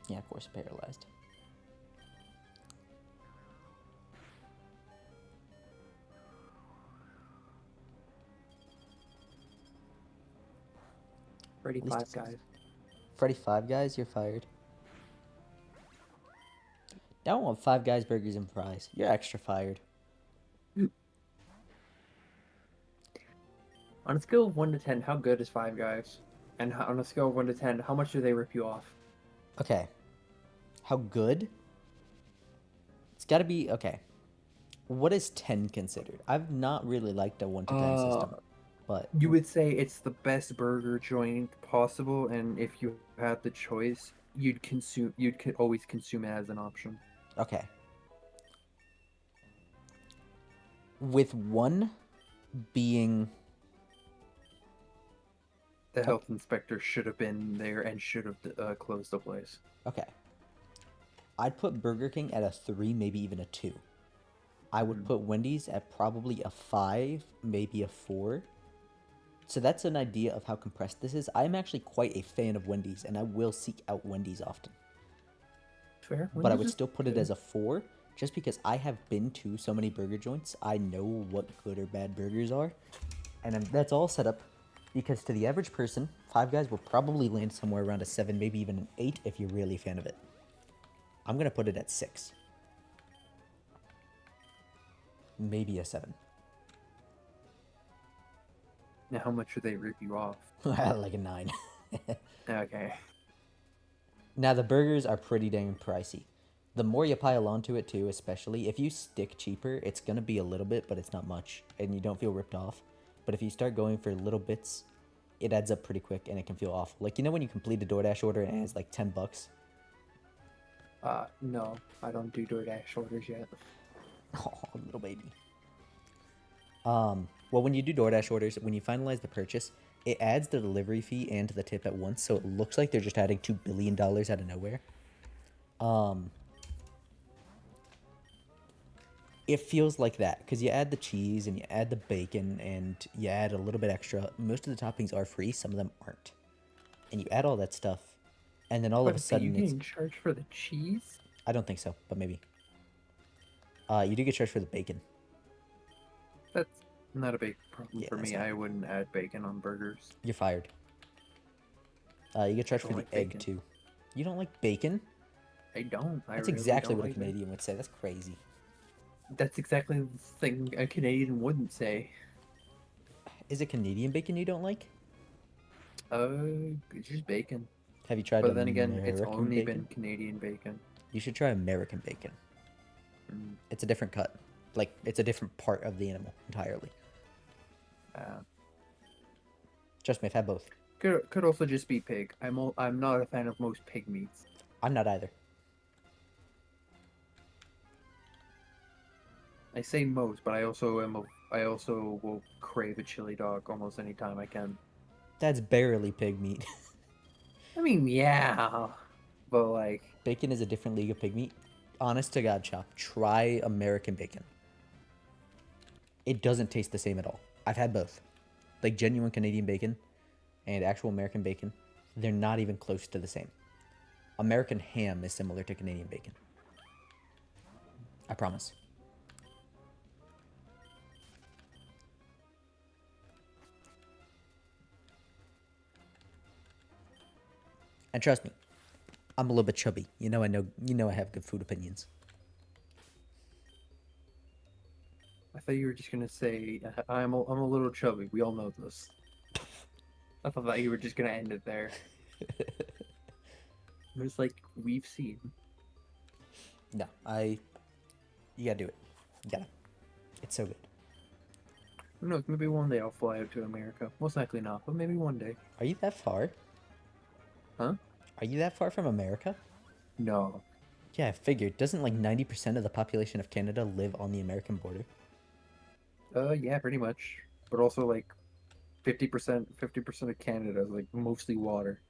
Yeah, of course, paralyzed. Freddy At least 5 it's- guys. Freddy 5 Guys, you're fired. I don't want 5 Guys, burgers, and fries. You're extra fired. On a scale of 1 to 10, how good is 5 guys? And on a scale of 1 to 10, how much do they rip you off? Okay. How good? It's gotta be, okay. What is 10 considered? I've not really liked a 1 to 10 system. But You would say it's the best burger joint possible, and if you had the choice, you'd always consume it as an option. okay. With 1 being The health inspector should have been there and should have closed the place. okay. I'd put Burger King at a 3, maybe even a 2. I would put Wendy's at probably a 5, maybe a 4. So that's an idea of how compressed this is. I'm actually quite a fan of Wendy's, and I will seek out Wendy's often. Fair. But I would still put it as a 4, just because I have been to so many burger joints. I know what good or bad burgers are. And that's all set up because to the average person, 5 Guys will probably land somewhere around a 7, maybe even an 8 if you're really a fan of it. I'm going to put it at 6. Maybe a 7. Now, how much would they rip you off? Like a 9. Okay. Now, the burgers are pretty dang pricey. The more you pile onto it, too, especially, if you stick cheaper, it's going to be a little bit, but it's not much, and you don't feel ripped off. But if you start going for little bits, it adds up pretty quick, and it can feel awful. Like, you know when you complete a DoorDash order and it's like $10? No, I don't do DoorDash orders yet. Oh, little baby. Well, when you do DoorDash orders, when you finalize the purchase, it adds the delivery fee and the tip at once, so it looks like they're just adding $2 billion out of nowhere. It feels like that, because you add the cheese, and you add the bacon, and you add a little bit extra. Most of the toppings are free, some of them aren't. And you add all that stuff, and then all of a sudden you getting charged for the cheese? I don't think so, but maybe. You do get charged for the bacon. That's not a big problem Yeah, for that's me. not- I wouldn't add bacon on burgers. You're fired. You get charged I for don't the like egg, bacon. too. You don't like bacon? I don't. That's really exactly don't what a like Canadian would say. That's crazy. That's exactly the thing a Canadian wouldn't say. Is it Canadian bacon you don't like? It's just bacon. Have you tried But then again, it's American only bacon? been Canadian bacon. You should try American bacon. Mm, It's a different cut. Like, it's a different part of the animal entirely. Trust me, I've had both. could also just be pig. I'm not a fan of most pig meats. I'm not either. I say most, but I also will crave a chili dog almost any time I can. That's barely pig meat. I mean, yeah, but like, Bacon is a different league of pig meat. Honest to God, Chop, try American bacon. It doesn't taste the same at all. I've had both. Like genuine Canadian bacon and actual American bacon, they're not even close to the same. American ham is similar to Canadian bacon. I promise. And trust me, I'm a little bit chubby. You know I have good food opinions. I thought you were just gonna say I'm a little chubby. We all know this. I thought that you were just gonna end it there. It was like we've seen. No, you gotta do it. You gotta. It's so good. Who knows? Maybe one day I'll fly out to America. Most likely not, but maybe one day. Are you that far? Huh? Are you that far from America? No. Yeah, I figured. Doesn't like 90% of the population of Canada live on the American border? Yeah, pretty much. But also like 50% of Canada is like mostly water.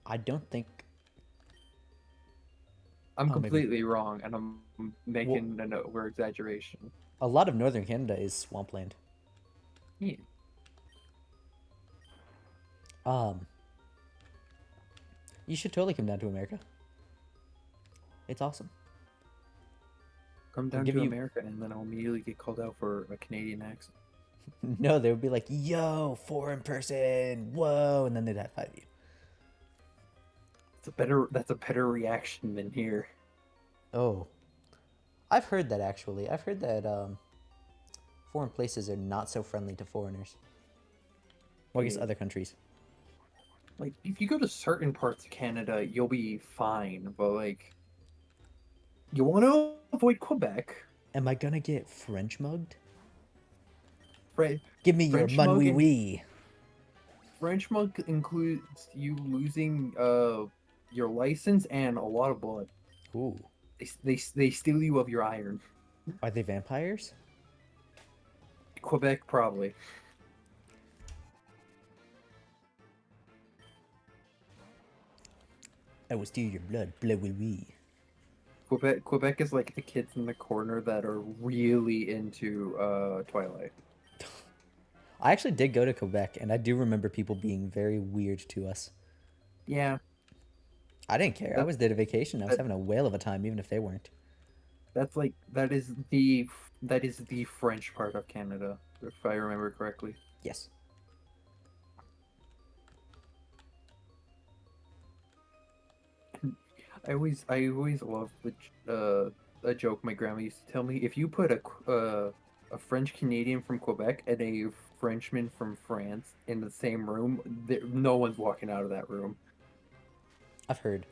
I don't think. I'm Oh, maybe. completely wrong, and I'm Well, making an over exaggeration. a lot of northern Canada is swampland. Yeah. Um, you should totally come down to America. It's awesome. Come I'll down give to you. America, and then I'll immediately get called out for a Canadian accent. No, they would be like, "Yo, foreign person, whoa," and then they'd high five you. That's a better reaction than here. Oh, I've heard that actually. I've heard that foreign places are not so friendly to foreigners. Well, I guess Yeah. other countries. Like if you go to certain parts of Canada, you'll be fine, but like you want to avoid Quebec. Am I gonna get French mugged? Fre- Give me your French mun mug wee and wee. French mug includes you losing your license and a lot of blood. Ooh, They steal you of your iron. are they vampires? Quebec probably. I will steal your blood, blood wee wee. Quebec is like the kids in the corner that are really into Twilight. I actually did go to Quebec, and I do remember people being very weird to us. Yeah, I didn't care. I that, was there to vacation. I was that having a whale of a time, even if they weren't. that's like that is the French part of Canada, if I remember correctly. Yes. I always loved a joke my grandma used to tell me. If you put a French Canadian from Quebec and a Frenchman from France in the same room, no one's walking out of that room. I've heard.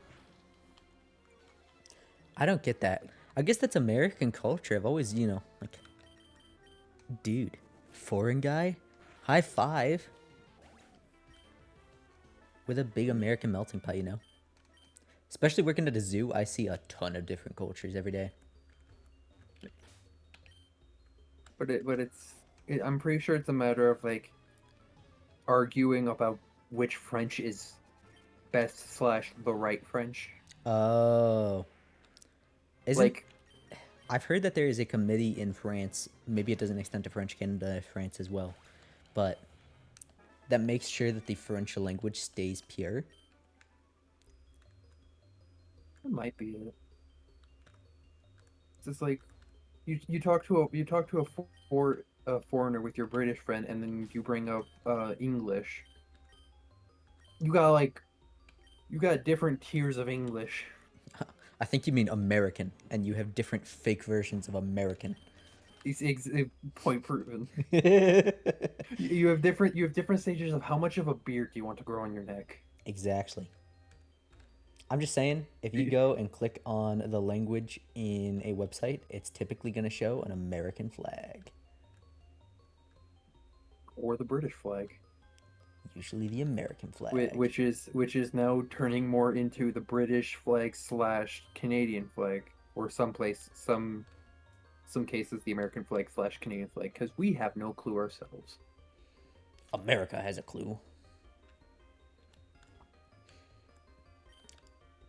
I don't get that. I guess that's American culture. I've always, like, dude, foreign guy, high five with a big American melting pot, Especially working at a zoo, I see a ton of different cultures every day. I'm pretty sure it's a matter of like arguing about which French is best slash the right French. Oh, isn't Like, I've heard that there is a committee in France. Maybe it doesn't extend to French Canada, France as well, but that makes sure that the French language stays pure. it might be it. It's just like you talk to a foreigner with your British friend, and then you bring up English. You got like you got different tiers of English. I think you mean American, and you have different fake versions of American. Point proven. You have different stages of how much of a beard you want to grow on your neck. Exactly. I'm just saying, if you go and click on the language in a website, it's typically going to show an American flag. Or the British flag, Usually the American flag. which is now turning more into the British flag slash Canadian flag, or some some cases the American flag / Canadian flag because we have no clue ourselves. America has a clue.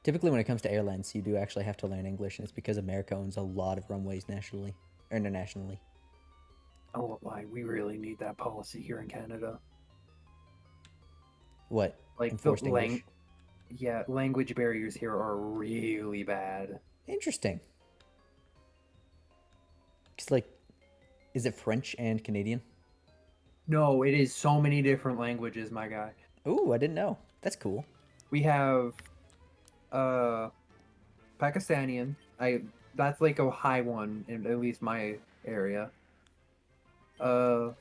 Typically, when it comes to airlines, you do actually have to learn English, and it's because America owns a lot of runways nationally or internationally. Oh my, we really need that policy here in Canada. What? Like Enforced English? Yeah, language barriers here are really bad. Interesting. It's like, is it French and Canadian? No, it is so many different languages, my guy. Ooh, I didn't know. That's cool. We have uh Pakistani. That's like a high one in at least my area. I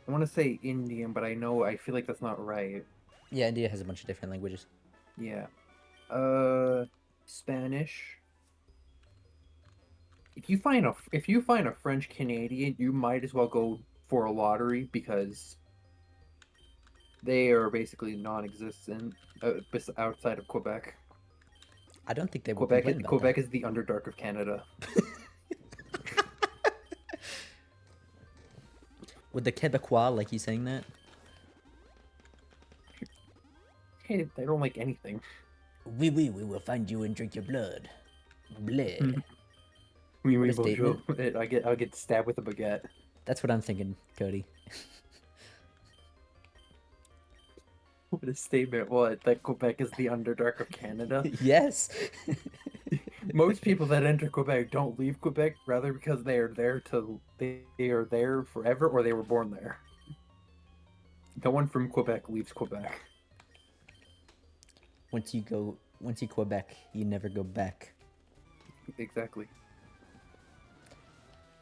want to say Indian, but I feel like that's not right. Yeah, India has a bunch of different languages. Yeah. Spanish. If you find a French Canadian, you might as well go for a lottery because they are basically non-existent outside of Quebec. I don't think they would complain about Quebec that. is the Underdark of Canada. With the Quebecois, like you saying that? Hey, they don't like anything. We will find you and drink your blood. Bleh. Oui, What oui, a bonjour. statement. I'll get stabbed with a baguette. That's what I'm thinking, Cody. What a statement! What, that Quebec is the Underdark of Canada? Yes. Most people that enter Quebec don't leave Quebec, rather because they are there forever, or they were born there. No one from Quebec leaves Quebec. Once you Quebec, you never go back. Exactly.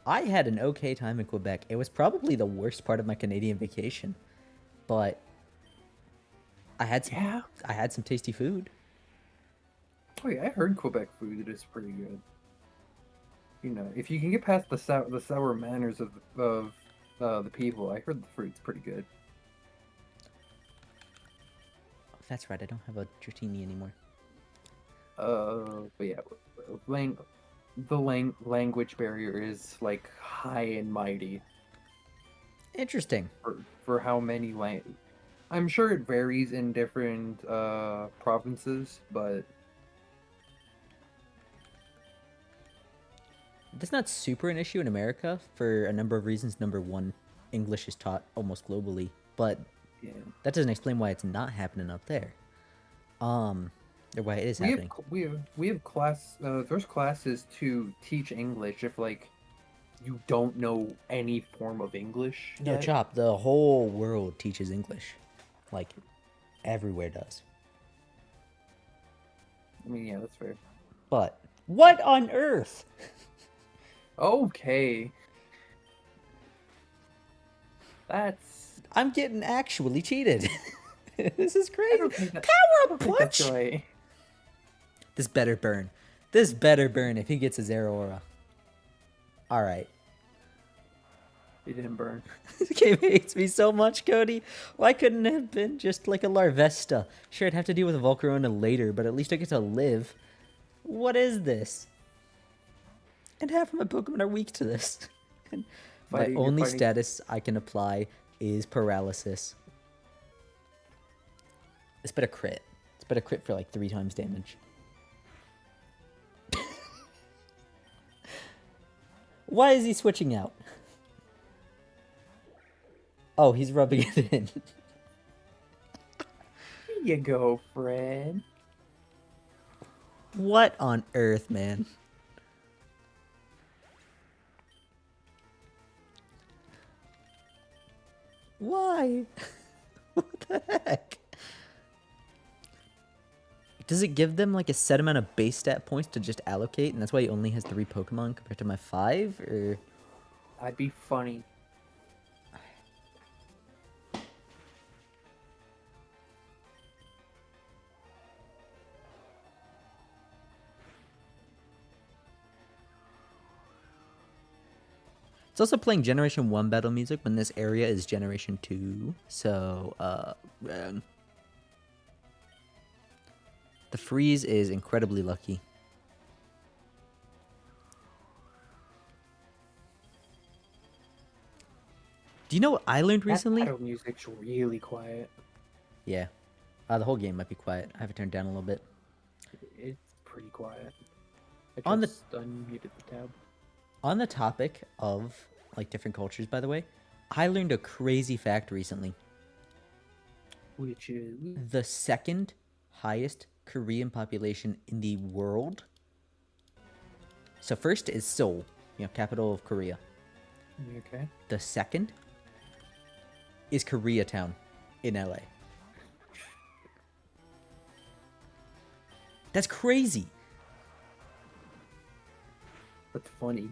I had an okay time in Quebec. It was probably the worst part of my Canadian vacation, but I had some tasty food. Oh yeah, I heard Quebec food is pretty good. You know, if you can get past the sour manners of the people, I heard the food's pretty good. Oh, that's right. I don't have a Dratini anymore. But yeah, language barrier is like high and mighty Interesting. for how many I'm sure it varies in different provinces, but That's not super an issue in America for a number of reasons. Number one, English is taught almost globally, but yeah. that doesn't explain why it's not happening up there. Or why it is happening. We have class. There's classes to teach English if like you don't know any form of English. No, yet. Chop, the whole world teaches English. Like, everywhere does. I mean, yeah, that's fair. But, what on earth? Okay. That's... I'm getting actually cheated. This is crazy. Power punch! That's right. This better burn. This better burn if he gets a Zero Aura. Alright. He didn't burn. This game hates me so much, Cody. Why couldn't it have been just like a Larvesta? Sure, I'd have to deal with a Volcarona later, but at least I get to live. What is this? And half of my Pokemon are weak to this. My only status I can apply is paralysis. It's better crit. It's better crit for like 3 times damage. Why is he switching out? Oh, he's rubbing it in. Here you go, Fred. What on earth, man? Why? What the heck? Does it give them like a set amount of base stat points to just allocate, and that's why he only has 3 Pokemon compared to my 5? Or That'd be funny. it's also playing Generation 1 battle music when this area is Generation 2. So, the freeze is incredibly lucky. Do you know what I learned That recently? battle music's really quiet. Yeah. The whole game might be quiet. I have it turned down a little bit. It's pretty quiet. I On the just unmuted the tab. on the topic of like different cultures, by the way, I learned a crazy fact recently. Which is The second highest Korean population in the world. So first is Seoul, capital of Korea. okay. The second is Koreatown in LA. That's crazy. That's funny.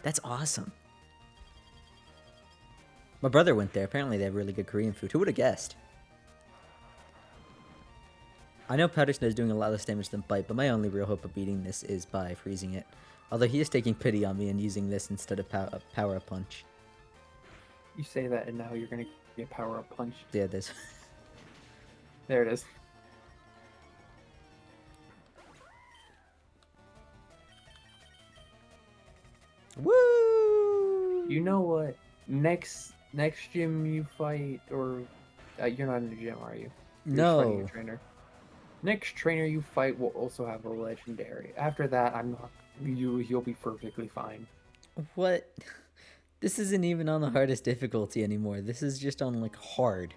That's awesome. My brother went there. Apparently they have really good Korean food. Who would have guessed? I know powder snow is doing a lot less damage than bite, but my only real hope of beating this is by freezing it. Although he is taking pity on me and using this instead of power up punch. You say that, and now you're gonna get power up punch. Yeah, there's. There it is. Woo! You know what? Next gym you fight, or you're not in the gym, are you? You're just fighting No. a trainer. Next trainer you fight will also have a legendary. After that, I'm not. You'll be perfectly fine. What? This isn't even on the hardest difficulty anymore. This is just on like hard.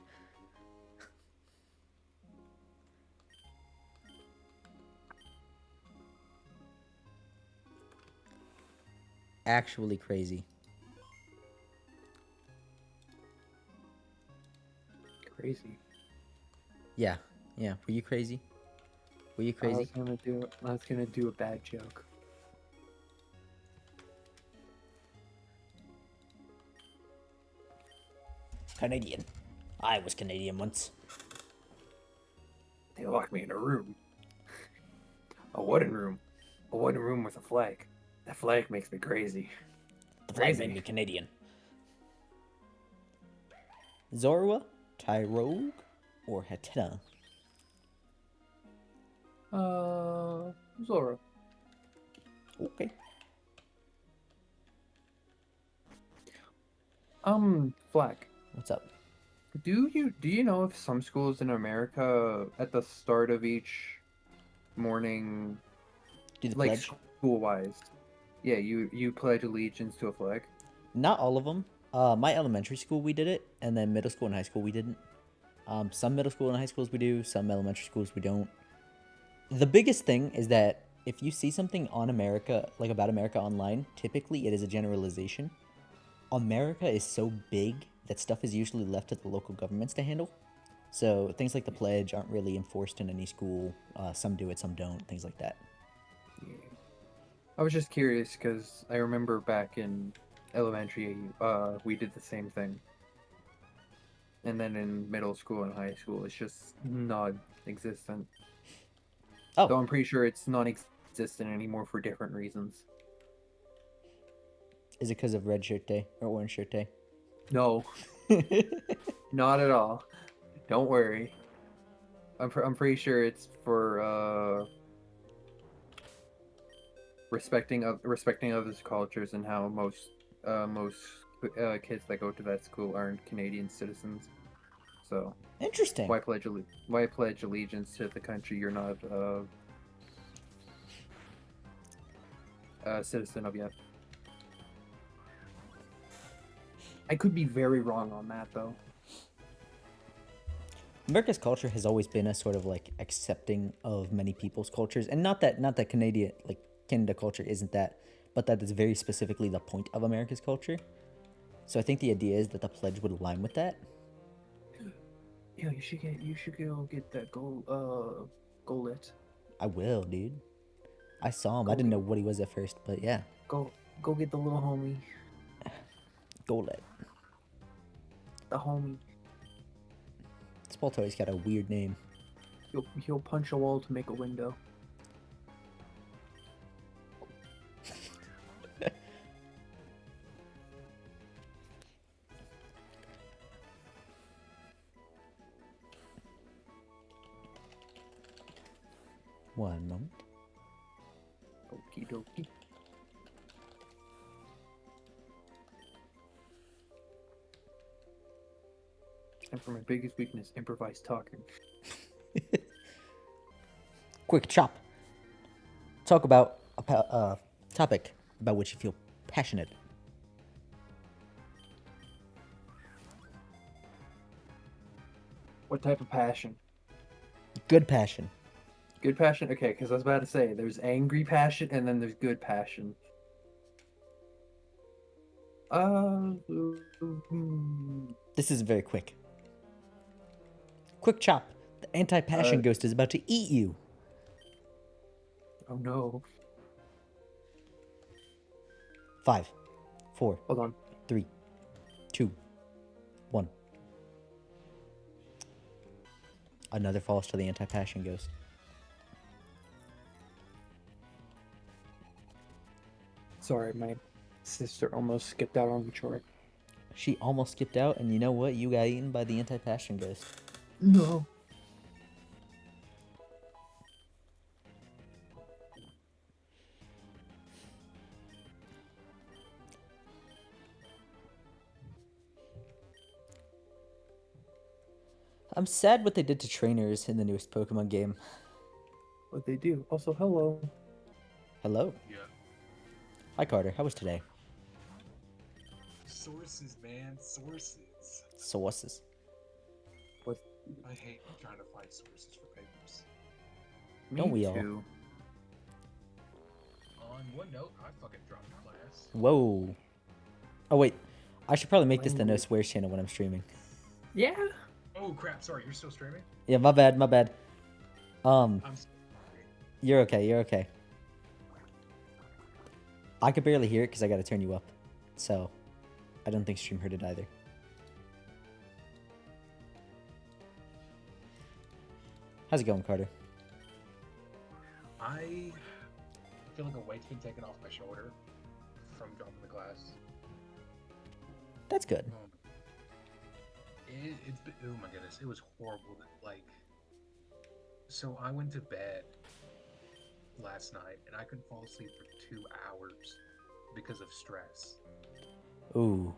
Actually crazy. Crazy. Yeah. Yeah. Were you crazy? Were you I crazy? was gonna do a bad joke. Canadian. I was Canadian once. They locked me in a room. A wooden room. A wooden room with a flag. That flag makes me crazy. The flag Crazy. made me Canadian. Zorua, Tyrogue, or Hatena? Zora. Okay. Flag. What's up? Do you know if some schools in America at the start of each morning, Do the like pledge? school wise, yeah, you pledge allegiance to a flag? Not all of them. My elementary school we did it, and then middle school and high school we didn't. Some middle school and high schools we do, some elementary schools we don't. The biggest thing is that if you see something on America, like about America online, typically it is a generalization. America is so big that stuff is usually left to the local governments to handle. So things like the pledge aren't really enforced in any school. Some do it, some don't. Things like that. Yeah. I was just curious because I remember back in elementary, we did the same thing. And then in middle school and high school, it's just non-existent. Oh, Though I'm pretty sure it's non-existent anymore for different reasons. is it because of red shirt day or orange shirt day? No, not at all. Don't worry. I'm pretty sure it's for respecting others' cultures and how most kids that go to that school aren't Canadian citizens. So Interesting. why pledge allegiance to the country you're not a citizen of yet? I could be very wrong on that though. America's culture has always been a sort of like accepting of many people's cultures, and not that Canada culture isn't that, but that is very specifically the point of America's culture. So I think the idea is that the pledge would align with that. Yeah, you should go get that goalet. I will, dude. I saw him. I Go didn't get- know what he was at first, but yeah, Go get the little homie. Golet. The homie. Spaltoy's got a weird name. He'll punch a wall to make a window. One moment. Okie dokie. time for my biggest weakness, improvised talking. Quick chop. Talk about a topic about which you feel passionate. What type of passion? Good passion. Good passion? Okay, because I was about to say, there's angry passion and then there's good passion. Hmm. This is very quick. Quick chop. The anti-passion ghost is about to eat you. Oh no. 5, 4, Hold on. 3, 2, 1. Another falls to the anti-passion ghost. Sorry, my sister almost skipped out on the chore. She almost skipped out, and you know what? You got eaten by the anti-passion ghost. No. I'm sad what they did to trainers in the newest Pokemon game. What they do. Also, hello. Hello. Yeah. Hi, Carter. How was today? Sources, man. Sources. Sources. I hate trying to find sources for papers. Don't we all? Too. On one note, I fucking dropped a class. Whoa. Oh, wait. I should probably make this the no Language. swears channel when I'm streaming. Yeah. Oh crap! Sorry, you're still streaming? Yeah, my bad, my bad. I'm sorry. You're okay, you're okay. I could barely hear it because I gotta turn you up. So, I don't think stream heard it either. How's it going, Carter? I feel like a weight's been taken off my shoulder from dropping the class. That's good. It's been, oh my goodness, it was horrible. Like, so I went to bed last night and I couldn't fall asleep for 2 hours because of stress. Ooh.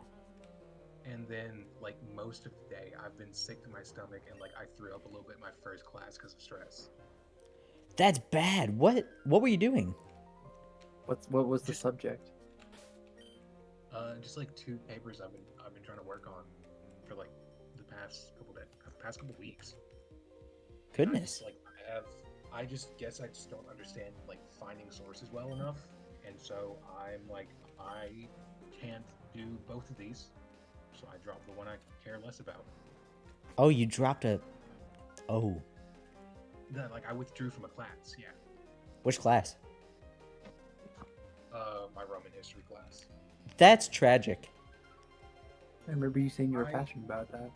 And then, like, most of the day, I've been sick to my stomach and, like, I threw up a little bit in my first class because of stress. That's bad. What were you doing? What was the subject? Just like 2 papers I've been trying to work on for like the past couple weeks. Goodness. I just guess I just don't understand like finding sources well enough, and so I'm like I can't do both of these, so I dropped the one I care less about. Oh, you dropped a... Oh. Then like I withdrew from a class. Yeah. Which class? My Roman history class. That's tragic. I remember you saying you were passionate about that.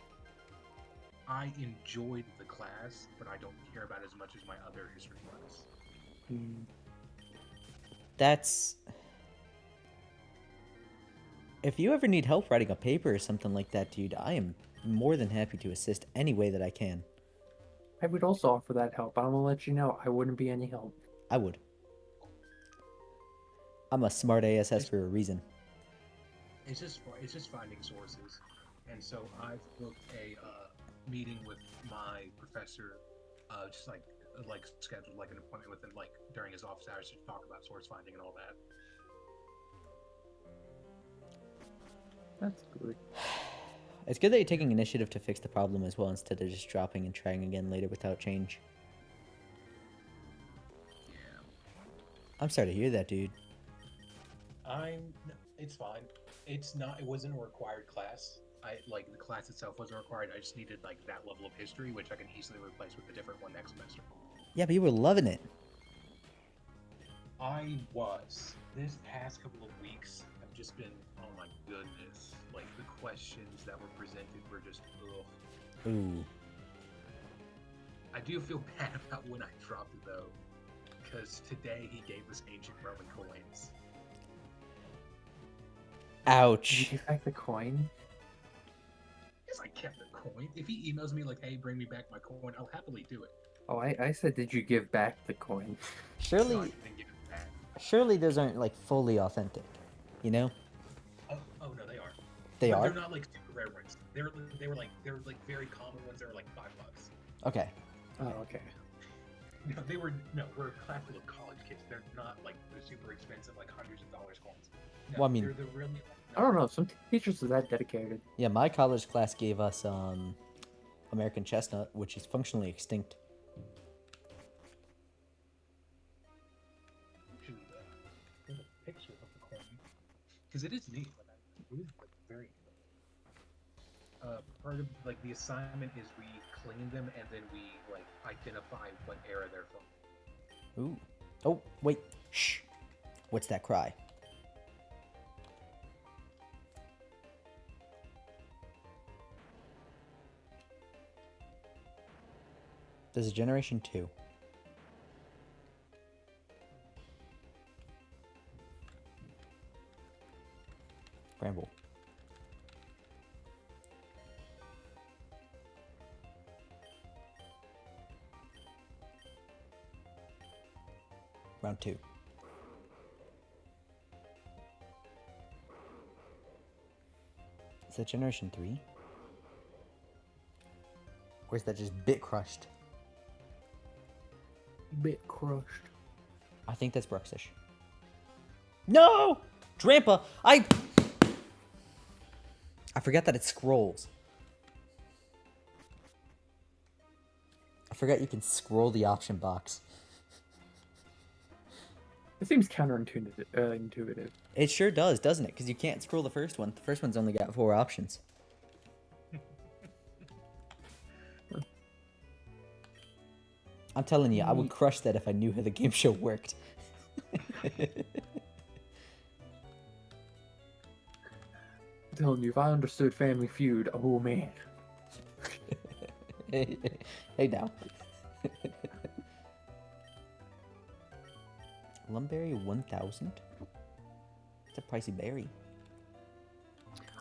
I enjoyed the class, but I don't care about it as much as my other history class. Hmm. That's... If you ever need help writing a paper or something like that, dude, I am more than happy to assist any way that I can. I would also offer that help. I'm gonna let you know I wouldn't be any help. I would. I'm a smart ASS for a reason. It's just finding sources, and so I've booked a meeting with my professor, just like scheduled like an appointment with him like during his office hours to talk about source finding and all that. That's good. It's good that you're taking initiative to fix the problem as well instead of just dropping and trying again later without change. Yeah, I'm sorry to hear that, dude. It's fine. It wasn't a required class. The class itself wasn't required. I just needed like that level of history, which I can easily replace with a different one next semester. Yeah, but you were loving it. I was. This past couple of weeks have just been, oh my goodness. Like, the questions that were presented were just, ugh. Ooh. I do feel bad about when I dropped it, though. Because today he gave us ancient Roman coins. Did Ouch. you give back the coin? Yes, I kept the coin. If he emails me like, hey, bring me back my coin, I'll happily do it. Oh, I said, did you give back the coin? No, I Surely, didn't give it back. surely those aren't like fully authentic, you know? Oh no, they are. They But are? They're not like super rare ones. They were like very common ones. They were like $5. Okay. Oh, okay. We're a class full of college kids. They're not like the super expensive, like hundreds of dollars coins. No, Well, I mean- they're really. I don't know. Some teachers are that dedicated. Yeah, my college class gave us American chestnut, which is functionally extinct. There's a picture of the coin because it is neat. It is like very. Part of like the assignment is we clean them and then we like identify what era they're from. Ooh. Oh, wait. Shh. What's that cry? This is Generation 2. Bramble. Round 2. Is that Generation 3? Or is that just bit crushed? Bit crushed. I think that's Bruxish. No! Drampa! I forgot that it scrolls. I forgot you can scroll the option box. It seems counterintuitive. Intuitive. It sure does, doesn't it? Because you can't scroll the first one. The first one's only got 4 options. I'm telling you, I would crush that if I knew how the game show worked. I'm telling you, if I understood Family Feud, oh man. Hey now. Lumberry 1000? It's a pricey berry.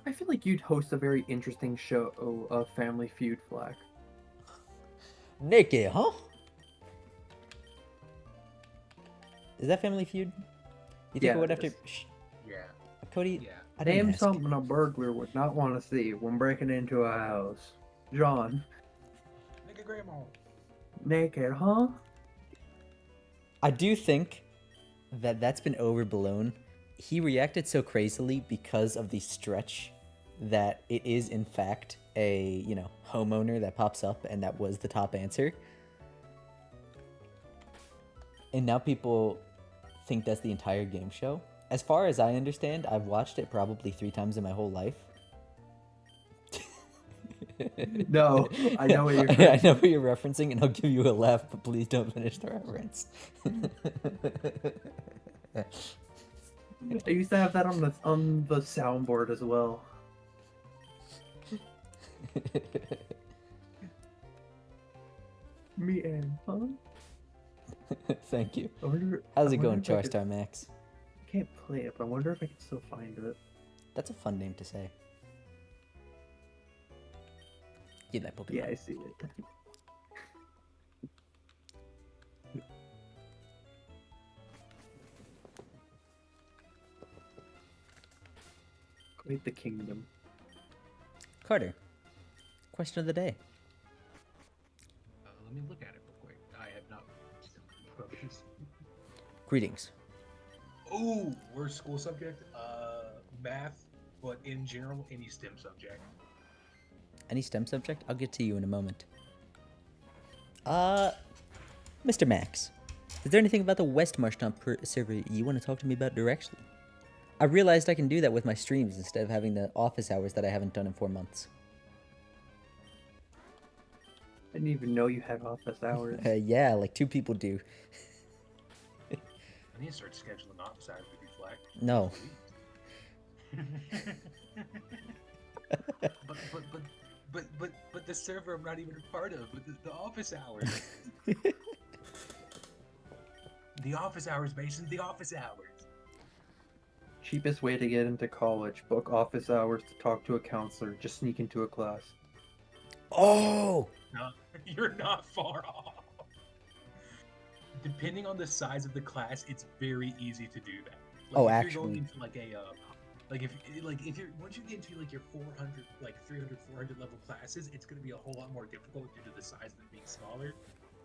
I feel like you'd host a very interesting show of Family Feud, Flack. Naked, huh? Is that Family Feud? You think Yeah, it would it have to? is. Shh. Yeah. Cody, Yeah. I didn't Name ask. something a burglar would not want to see when breaking into a house. John. Nigga grandma. Naked, huh? I do think that that's been overblown. He reacted so crazily because of the stretch that it is in fact a, homeowner that pops up and that was the top answer. And now people think that's the entire game show. As far as I understand, I've watched it probably 3 times in my whole life. No, I know what you're I know what you're referencing, and I'll give you a laugh, but please don't finish the reference. I used to have that on the soundboard as well. Me and huh? Thank you. I wonder, How's I it wonder going, if I could- Charstar Max? I can't play it, but I wonder if I can still find it. That's a fun name to say. Get that Pokemon. Yeah, I see it. Quite the kingdom. Carter, question of the day. Let me look at it real quick. I have not. Greetings. Oh, worst school subject? Math, but in general, any STEM subject. Any STEM subject? I'll get to you in a moment. Mr. Max, is there anything about the West Marshtomp server you want to talk to me about directly? I realized I can do that with my streams instead of having the office hours that I haven't done in 4 months. I didn't even know you had office hours. Yeah, like 2 people do. I need to start scheduling office hours with you, Flack. No. but the server I'm not even a part of, but the office hours. The office hours, Mason, the office hours. Cheapest way to get into college: book office hours to talk to a counselor. Just sneak into a class. Oh! No, you're not far off. Depending on the size of the class, it's very easy to do that. Like, Oh, if actually. you're going into like If you're once you get into like your 400, like 300, 400 level classes, it's gonna be a whole lot more difficult due to the size of them being smaller.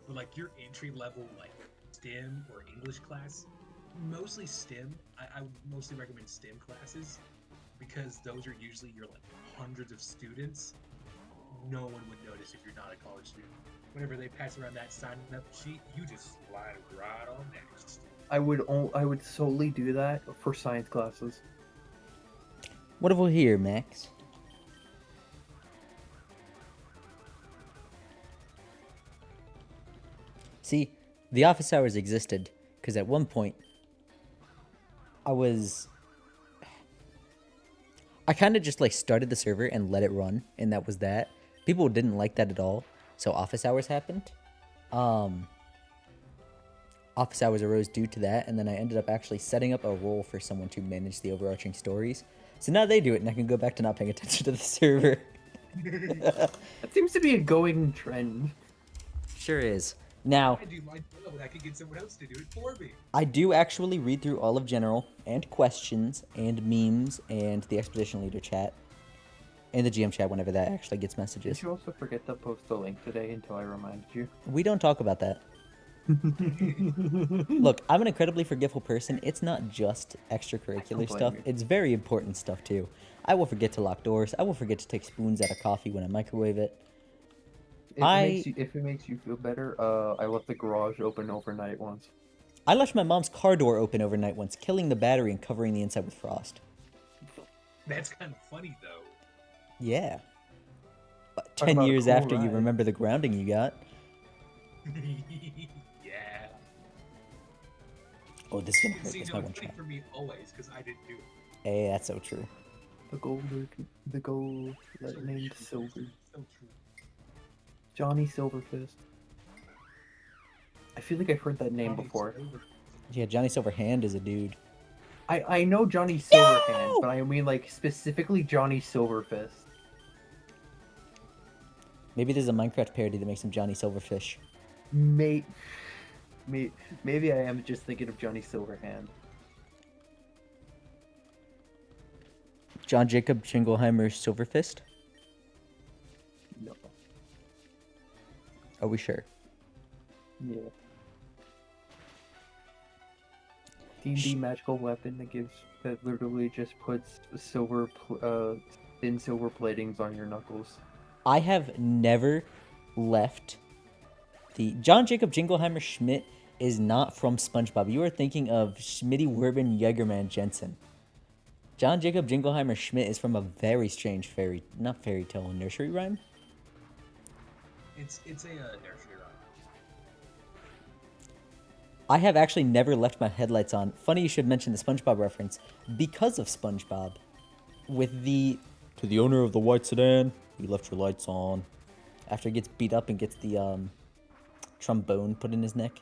But like your entry level like STEM or English class, mostly STEM. I would mostly recommend STEM classes because those are usually your like hundreds of students. No one would notice if you're not a college student. Whenever they pass around that sign up sheet, you just slide right on next. I would solely do that for science classes. What have we here, Max? See, the office hours existed because at one point I kind of just like started the server and let it run, and that was that. People didn't like that at all, so office hours happened. Office hours arose due to that, and then I ended up actually setting up a role for someone to manage the overarching stories. So now they do it, and I can go back to not paying attention to the server. That seems to be a going trend. Sure is. Now, I do my job, and I could get someone else to do it for me. I do actually read through all of General, and questions, and memes, and the Expedition Leader chat, and the GM chat whenever that actually gets messages. Did you also forget to post the link today until I reminded you? We don't talk about that. Look, I'm an incredibly forgetful person. It's not just extracurricular blame stuff. you. It's very important stuff, too. I will forget to lock doors. I will forget to take spoons out of coffee when I microwave it. If it makes you feel better, I left the garage open overnight once. I left my mom's car door open overnight once, killing the battery and covering the inside with frost. That's kind of funny, though. Yeah. But Talk 10 about a years cool after you ride. remember the grounding you got. Yeah. Oh, this is gonna hurt. See, That's no, my it's one funny shot. for me always because I didn't do it. Hey, that's so true. The gold named Silver. So true. Johnny Silverfist. I feel like I've heard that name Johnny before. Silver. Yeah, Johnny Silverhand is a dude. I know Johnny Silverhand, but I mean like specifically Johnny Silverfist. Maybe there's a Minecraft parody that makes him Johnny Silverfish. Maybe I am just thinking of Johnny Silverhand. John Jacob Jingleheimer Silverfist? No. Are we sure? Yeah. D&D magical weapon that literally just puts thin silver platings on your knuckles. I have never left the... John Jacob Jingleheimer Schmidt is not from SpongeBob. You are thinking of Schmitty Werben Jägerman Jensen. John Jacob Jingleheimer Schmidt is from a very strange not fairy tale, nursery rhyme? It's a nursery rhyme. I have actually never left my headlights on. Funny you should mention the SpongeBob reference. Because of SpongeBob, with the... To the owner of the white sedan, you left your lights on. After he gets beat up and gets the trombone put in his neck.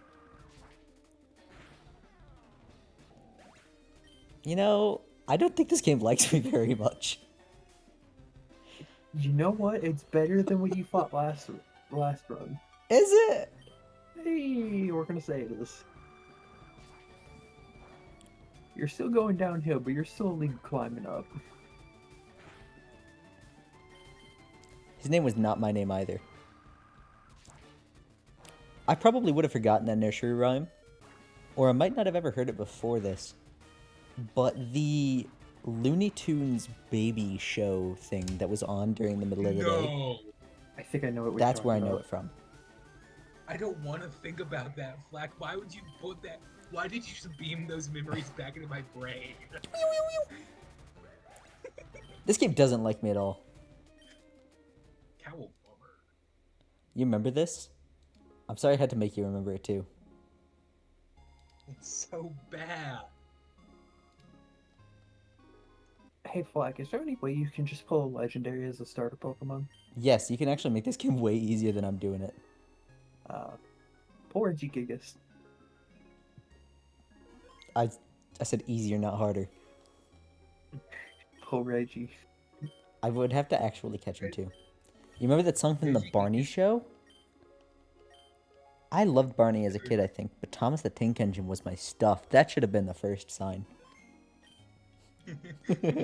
You know, I don't think this game likes me very much. You know what? It's better than what you fought last run. Is it? Hey, we're gonna say this. You're still going downhill, but you're slowly climbing up. His name was not my name either. I probably would have forgotten that nursery rhyme. Or I might not have ever heard it before this. But the Looney Tunes baby show thing that was on during the middle of the day. No, I think I know what we're That's where I talking know about. it from. I don't want to think about that, Flack. Why would you put that? Why did you beam those memories back into my brain? This game doesn't like me at all. Cowl bummer. You remember this? I'm sorry I had to make you remember it too. It's so bad. Hey, Flack, is there any way you can just pull a legendary as a starter Pokemon? Yes, you can actually make this game way easier than I'm doing it. Pull Regigigas. I said easier, not harder. Pull Reggie. I would have to actually catch him too. You remember that song from the Barney show? I loved Barney as a kid, I think, but Thomas the Tank Engine was my stuff. That should have been the first sign.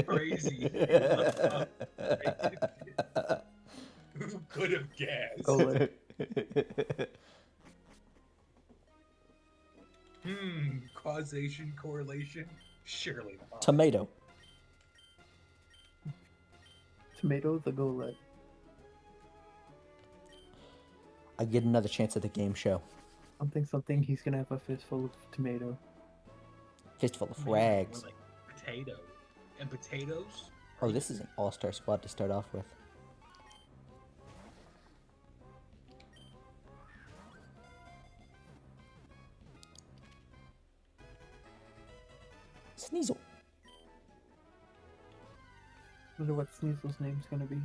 Crazy. Who could have guessed? Golem. Causation, correlation? Surely not. Tomato. Tomato the golem. I get another chance at the game show. Something. He's gonna have a fistful of tomato. Fistful of More rags. like potato. And potatoes? Oh, this is an all-star squad to start off with. Sneasel. Wonder what Sneasel's name's gonna be.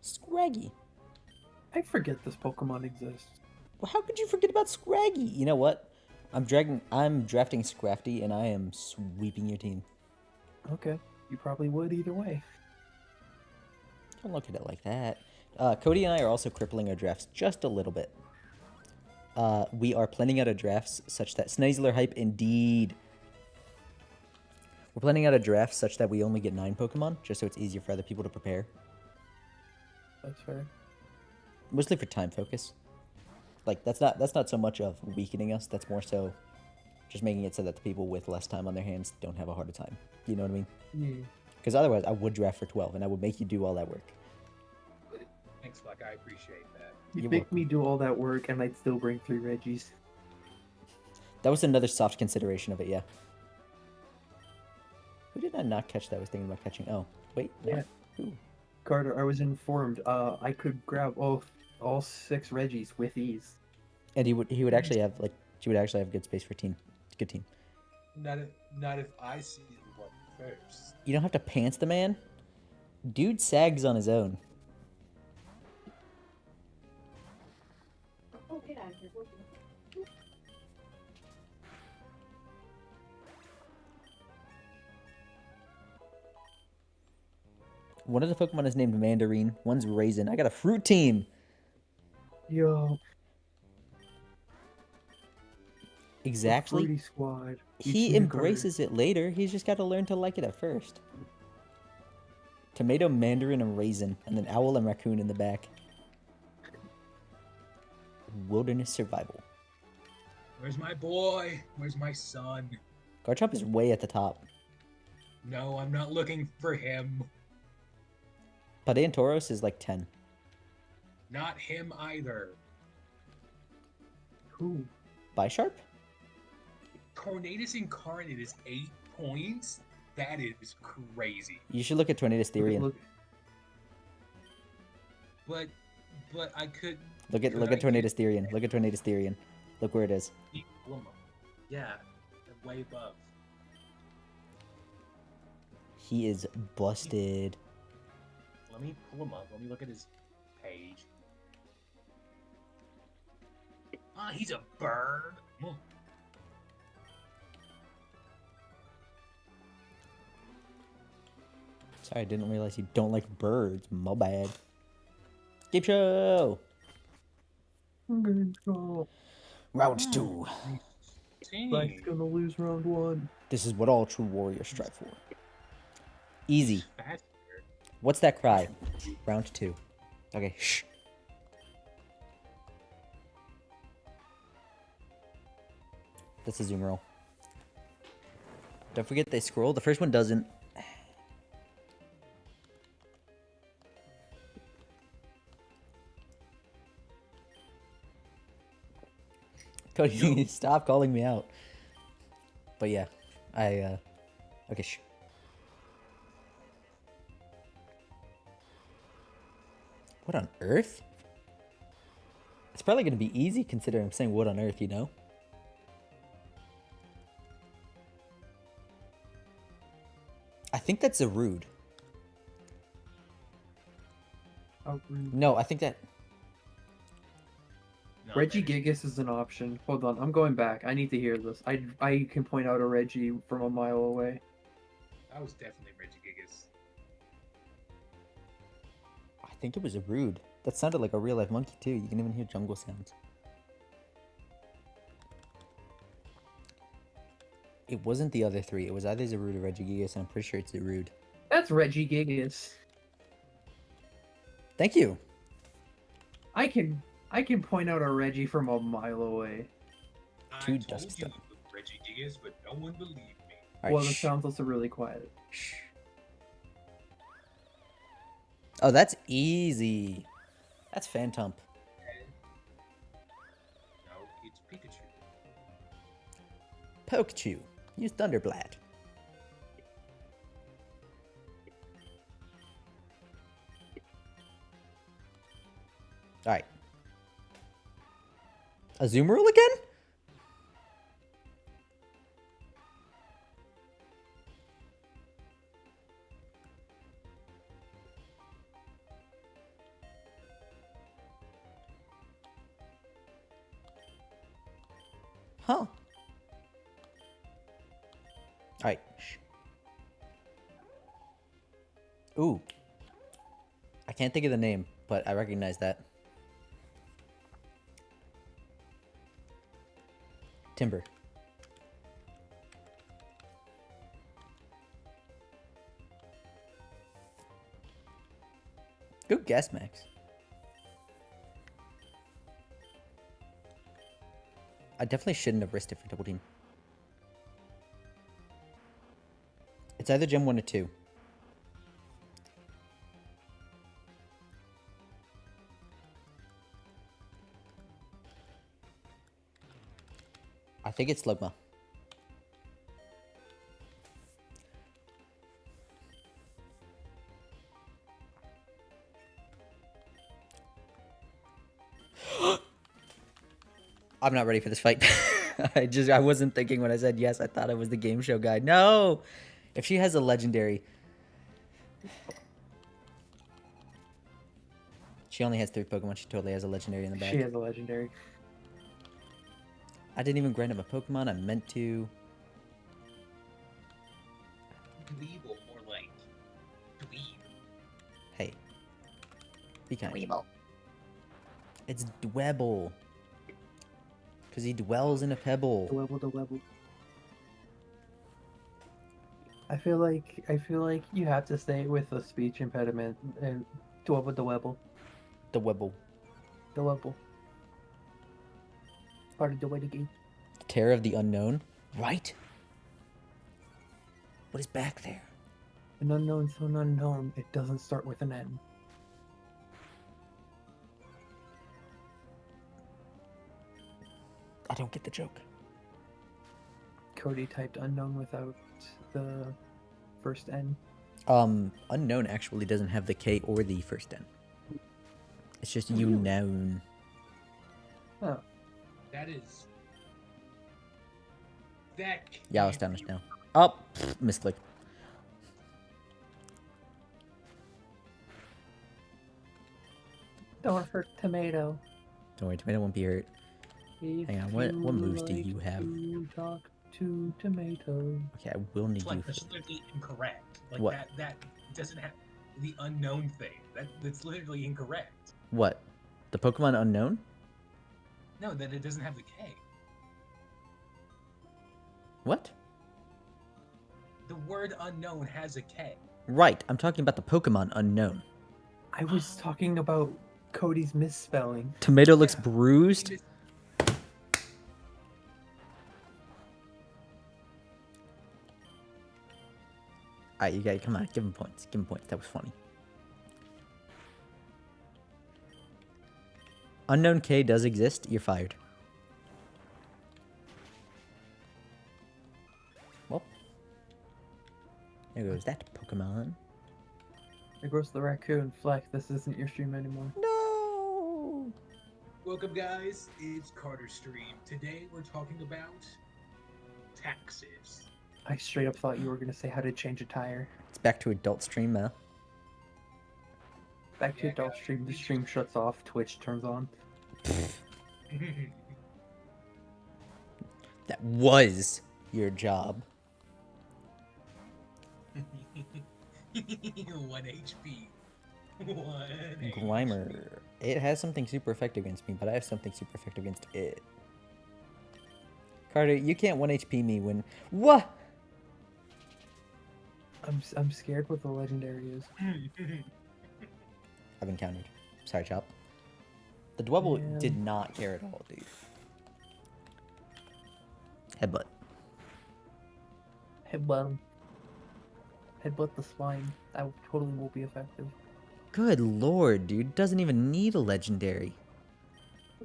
Scraggy. I forget this Pokemon exists. Well, how could you forget about Scraggy? You know what? I'm drafting Scrafty, and I am sweeping your team. Okay, you probably would either way. Don't look at it like that. Cody and I are also crippling our drafts just a little bit. We are planning out our drafts such that Sneasler hype indeed. We're planning out a draft such that we only get 9 Pokemon, just so it's easier for other people to prepare. That's fair. Mostly for time focus. Like that's not so much of weakening us. That's more so just making it so that the people with less time on their hands don't have a harder time. You know what I mean? Yeah. Because otherwise, I would draft for 12, and I would make you do all that work. Thanks, Fleck. I appreciate that. You'd You're make welcome. me do all that work, and I'd still bring 3 Reggies. That was another soft consideration of it, yeah. Who did I not catch that I was thinking about catching? Oh, wait. No. Yeah. Who? Carter, I was informed. I could grab all 6 Reggies with ease. And he would actually have good space for team. Good team. Not if I see one first. You don't have to pants the man. Dude sags on his own. One of the Pokemon is named Mandarin. One's Raisin. I got a fruit team. Yo, Exactly. Fruity Squad. He embraces it later. He's just got to learn to like it at first. Tomato, mandarin, and raisin, and then owl and raccoon in the back. Wilderness survival. Where's my boy? Where's my son? Garchomp is way at the top. No, I'm not looking for him. Padeantoros is like 10. Not him either. Who? Bisharp? Tornadus Incarnate is 8 points? That is crazy. You should look at Tornadus Therian. Look, But I could Look at Tornadus Therian. Look at Tornadus Therian. Look where it is. Yeah, way above. He is busted. Let me pull him up. Let me look at his page. Ah, he's a bird. Oh. Sorry, I didn't realize you don't like birds. My bad. Game show! Control. Round 2. Black's gonna lose round 1. This is what all true warriors strive for. Easy. Faster. What's that cry? Round 2. Okay, shh. That's a zoom roll. Don't forget they scroll. The first one doesn't. Cody, stop calling me out. But yeah, okay, shh. What on earth? It's probably gonna be easy considering I'm saying what on earth, you know? I think that's a rude. How rude. No, I think that. No, Regigigas is an option. Hold on, I'm going back. I need to hear this. I can point out a Reggie from a mile away. That was definitely Regigigas. I think it was a rude. That sounded like a real life monkey too. You can even hear jungle sounds. It wasn't the other three. It was either Zarude or Regigigas, and I'm pretty sure it's Zarude. That's Regigigas. Thank you. I can point out a Reggie from a mile away. Two I dust told you stone. who Reggie is, but no one believed me. All right, Well, the shh. sound's also really quiet. Shh. Oh, that's easy. That's Phantomp. No, it's Pikachu. Pokechew. Use Thunderblat. Alright. Azumarill again? Huh. Alright. Shh. Ooh. I can't think of the name, but I recognize that. Timber. Good guess, Max. I definitely shouldn't have risked it for double team. It's either Gem 1 or 2. I think it's Slugma. I'm not ready for this fight. I wasn't thinking when I said yes. I thought it was the game show guy. No! If she has a legendary... She only has 3 Pokemon. She totally has a legendary in the back. She has a legendary. I didn't even grant him a Pokemon. I meant to. Dweeb or more like Dweeb. Hey. Be kind. Weeble. It's Dwebble. Because he dwells in a pebble. The Webble. I feel like you have to stay with a speech impediment and Dwebble the Webble. The Webble. The Webble. Part of the way to game. Terror of the Unknown. Right? What is back there? An unknown so an unknown, it doesn't start with an N. I don't get the joke. Cody typed unknown without the first N. Unknown actually doesn't have the K or the first N. It's just Oh, really? unknown. Oh. That is. That. Yeah, it's damaged now. Oh, misclick. Don't hurt tomato. Don't worry, tomato won't be hurt. If Hang on, what moves do you have? to talk to tomato. Okay, I will need It's like you. that's literally incorrect. Like What? that doesn't have the unknown thing. That's literally incorrect. What? The Pokemon Unknown? No, that it doesn't have the K. What? The word unknown has a K. Right, I'm talking about the Pokemon Unknown. I was talking about Cody's misspelling. Tomato looks Yeah. bruised. It is- Alright, you guys, come on, give him points. Give him points. That was funny. Unknown K does exist. You're fired. Well, there goes that Pokemon. There goes the raccoon. Fleck, this isn't your stream anymore. No. Welcome, guys. It's Carter Stream. Today we're talking about taxes. I straight up thought you were gonna say how to change a tire. It's back to adult stream now. Back to Yeah, adult guys, stream. The we stream shuts off. Twitch turns on. That was your job. 1 HP. 1 Grimer. It has something super effective against me, but I have something super effective against it. Carter, you can't 1 HP me when... What? I'm scared what the legendary is. I've encountered. Sorry, Chop. The Dwebble Damn. did not care at all, dude. Headbutt. Headbutt him. Headbutt the spine. That totally will be effective. Good lord, dude. Doesn't even need a legendary.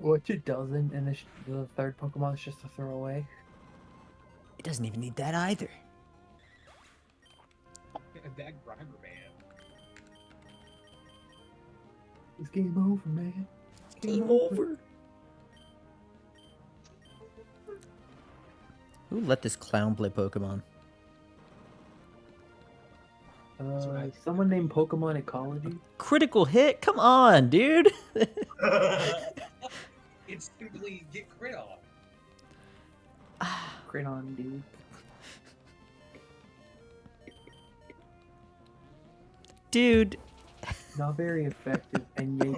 Which it doesn't, and the third Pokemon is just a throwaway. It doesn't even need that either. That Grimer man. It's game over, man. It's Game over. Who let this clown play Pokemon? Someone named Pokemon Ecology. Critical hit? Come on, dude. It's simply get crit off. Crit on, dude. Dude. Not very effective, and yet you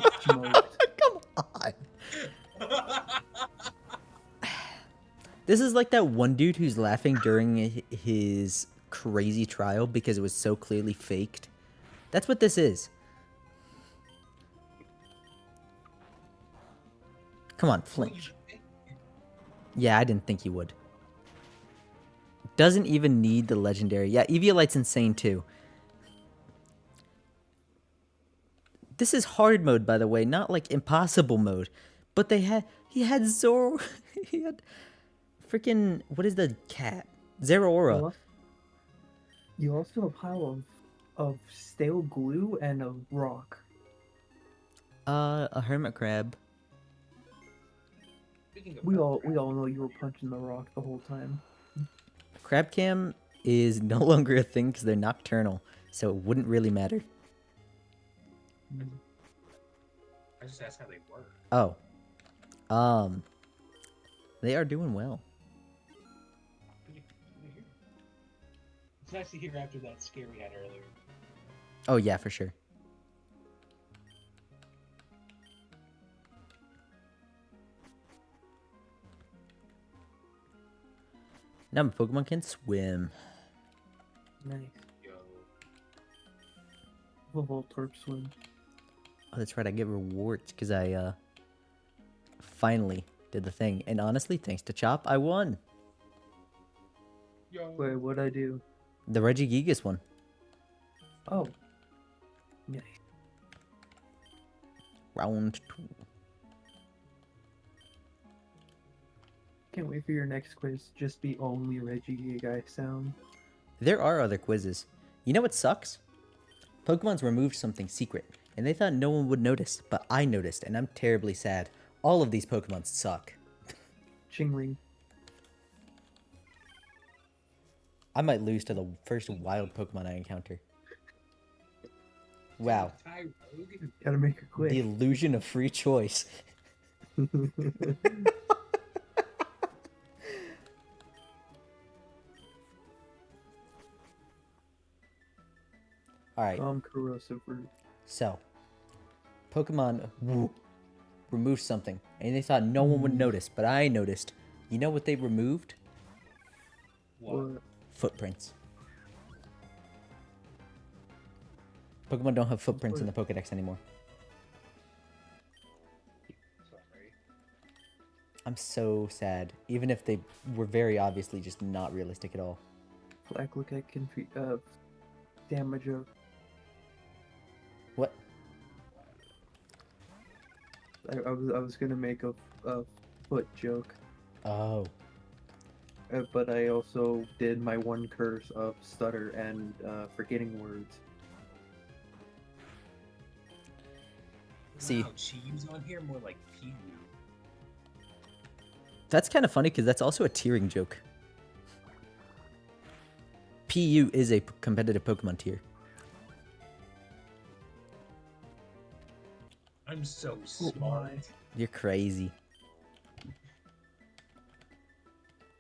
get smoked. Come on. This is like that one dude who's laughing during his crazy trial because it was so clearly faked. That's what this is. Come on, flinch. Yeah, I didn't think he would. Doesn't even need the legendary. Yeah, Eviolite's insane too. This is hard mode, by the way, not like impossible mode. But he had Zoro, he had freaking, what is the cat? Zeraora. You also have a pile of stale glue and a rock. A hermit crab. We all know you were punching the rock the whole time. Crab cam is no longer a thing because they're nocturnal, so it wouldn't really matter. I just asked how they work. Oh. They are doing well. It's nice to hear after that scare we had earlier. Oh, yeah, for sure. Now my Pokemon can swim. Nice. Yo. The Voltorb swim. Oh, that's right. I get rewards because I finally did the thing. And honestly, thanks to Chop, I won. Yo. Wait, what'd I do? The Regigigas one. Oh. Nice. Round 2. Can't wait for your next quiz. Just be only Regigigas sound. There are other quizzes. You know what sucks? Pokemon's removed something secret, and they thought no one would notice, but I noticed, and I'm terribly sad. All of these Pokemon suck. Chingling. I might lose to the first wild Pokemon I encounter. Wow. Tyrogue? Gotta make it quick. The illusion of free choice. Alright, Corrosive root. so. Pokemon removed something, and they thought no one would notice, but I noticed. You know what they removed? What? Footprints. Pokemon don't have footprints in the Pokedex anymore. Sorry. I'm so sad. Even if they were very obviously just not realistic at all. Black look at damage of. What? I was gonna make a foot joke, Oh. but I also did my one curse of stutter and forgetting words. See. Wow, cheese on here more like Pew. That's kind of funny because that's also a tiering joke. PU is a competitive Pokemon tier. I'm so Oh smart. my. You're crazy.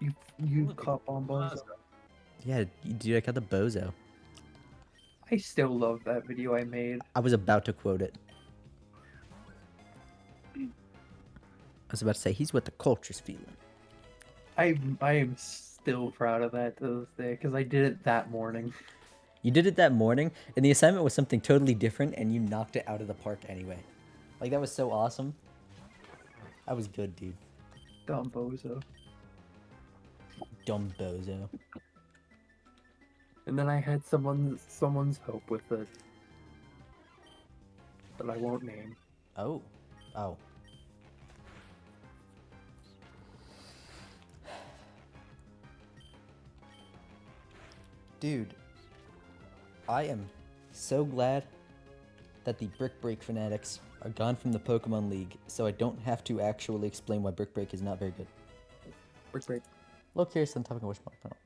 You Look at caught Bombos. Mazda. Yeah, dude, I got the Bozo. I still love that video I made. I was about to quote it. I was about to say, he's what the culture's feeling. I am still proud of that to this day because I did it that morning. You did it that morning, and the assignment was something totally different, and you knocked it out of the park anyway. Like, that was so awesome. That was good, dude. Dumb bozo. Dumb bozo. And then I had someone's hope with it that I won't name. Oh. Oh. Dude, I am so glad that the Brick Break fanatics are gone from the Pokemon League, so I don't have to actually explain why Brick Break is not very good. Brick break. A little curious on the topic of which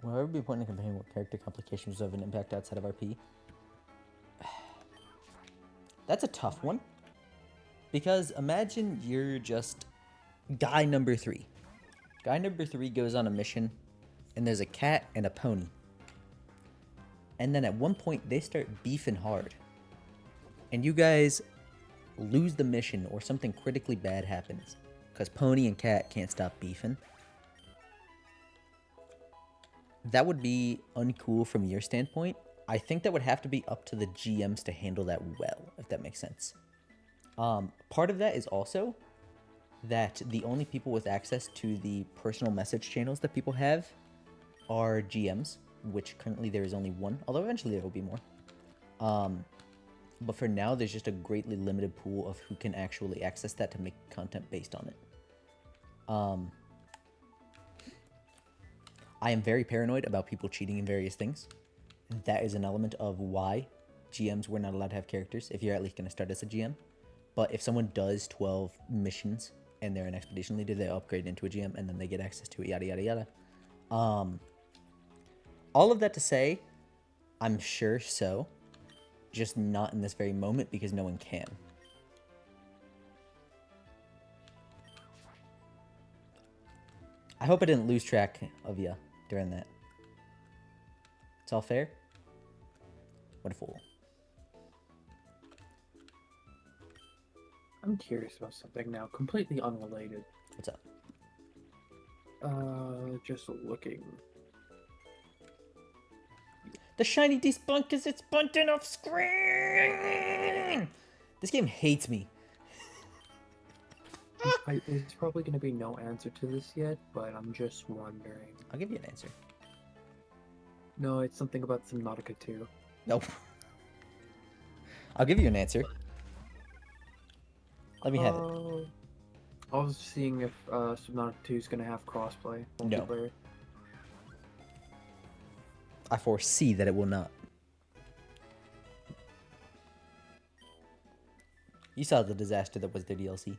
will ever be a point in comparing what character complications have an impact outside of RP? That's a tough one. Because imagine you're just guy number 3. Guy number 3 goes on a mission, and there's a cat and a pony. And then at one point, they start beefing hard. And you guys lose the mission, or something critically bad happens. Because pony and cat can't stop beefing. That would be uncool from your standpoint. I think that would have to be up to the GMs to handle that well, if that makes sense. Part of that is also that the only people with access to the personal message channels that people have are GMs, which currently there is only one, although eventually there will be more. But for now, there's just a greatly limited pool of who can actually access that to make content based on it. I am very paranoid about people cheating in various things. That is an element of why GMs were not allowed to have characters, if you're at least going to start as a GM. But if someone does 12 missions and they're an expedition leader, they upgrade into a GM and then they get access to it, yada, yada, yada. All of that to say, I'm sure so. Just not in this very moment because no one can. I hope I didn't lose track of you during that. It's all fair? What a fool. I'm curious about something now, completely unrelated. What's up? Just looking. The shiny despunk because it's bunting off screen! This game hates me. There's probably going to be no answer to this yet, but I'm just wondering. I'll give you an answer. No, it's something about Subnautica 2. Nope. I'll give you an answer. Let me have it. I was seeing if Subnautica 2 is going to have crossplay. No. Multiplayer. I foresee that it will not. You saw the disaster that was their DLC.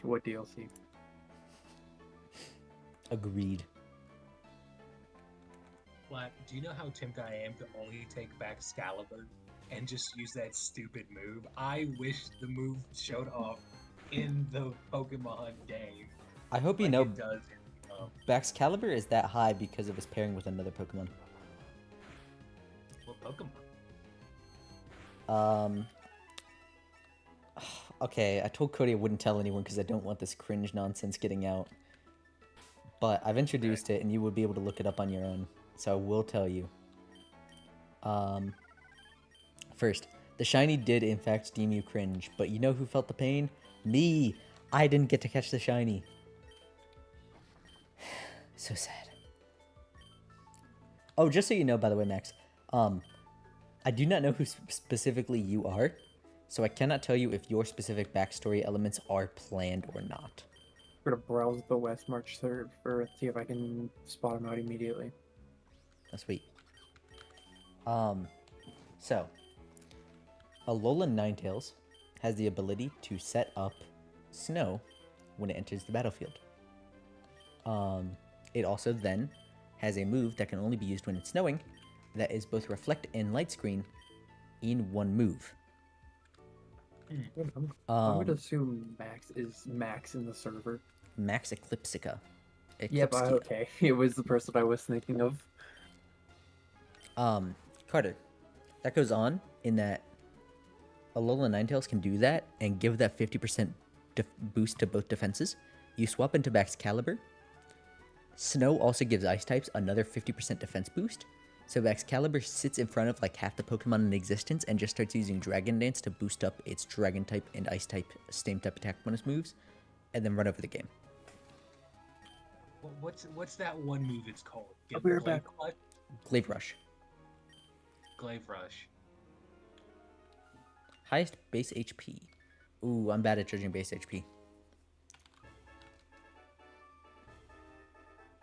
What DLC? Agreed. Black, do you know how tempted I am to only take back Excalibur and just use that stupid move? I wish the move showed up in the Pokemon game. I hope you like know it does. Baxcalibur is that high because of his pairing with another Pokemon. What Pokemon? Okay, I told Cody I wouldn't tell anyone because I don't want this cringe nonsense getting out. But I've introduced it and you would be able to look it up on your own. So I will tell you. First, the shiny did in fact deem you cringe, but you know who felt the pain? Me! I didn't get to catch the shiny. So sad. Oh, just so you know, by the way, Max, I do not know who specifically you are, so I cannot tell you if your specific backstory elements are planned or not. I'm gonna browse the West March server, see if I can spot him out immediately. That's sweet. So, Alolan Ninetales has the ability to set up snow when it enters the battlefield. It also then has a move that can only be used when it's snowing, that is both Reflect and Light Screen in one move. I'm gonna assume Max is Max in the server. Max Eclipsica. Yep, okay. It was the person I was thinking of. Carter, that goes on in that Alolan Ninetales can do that and give that 50% boost to both defenses. You swap into Excalibur. Snow also gives Ice types another 50% defense boost. So Excalibur sits in front of like half the Pokemon in existence and just starts using Dragon Dance to boost up its Dragon type and Ice type same type attack bonus moves, and then run over the game. What's that one move it's called? I'll be right back. Glaive Rush. Glaive Rush. Highest base HP. Ooh, I'm bad at judging base HP.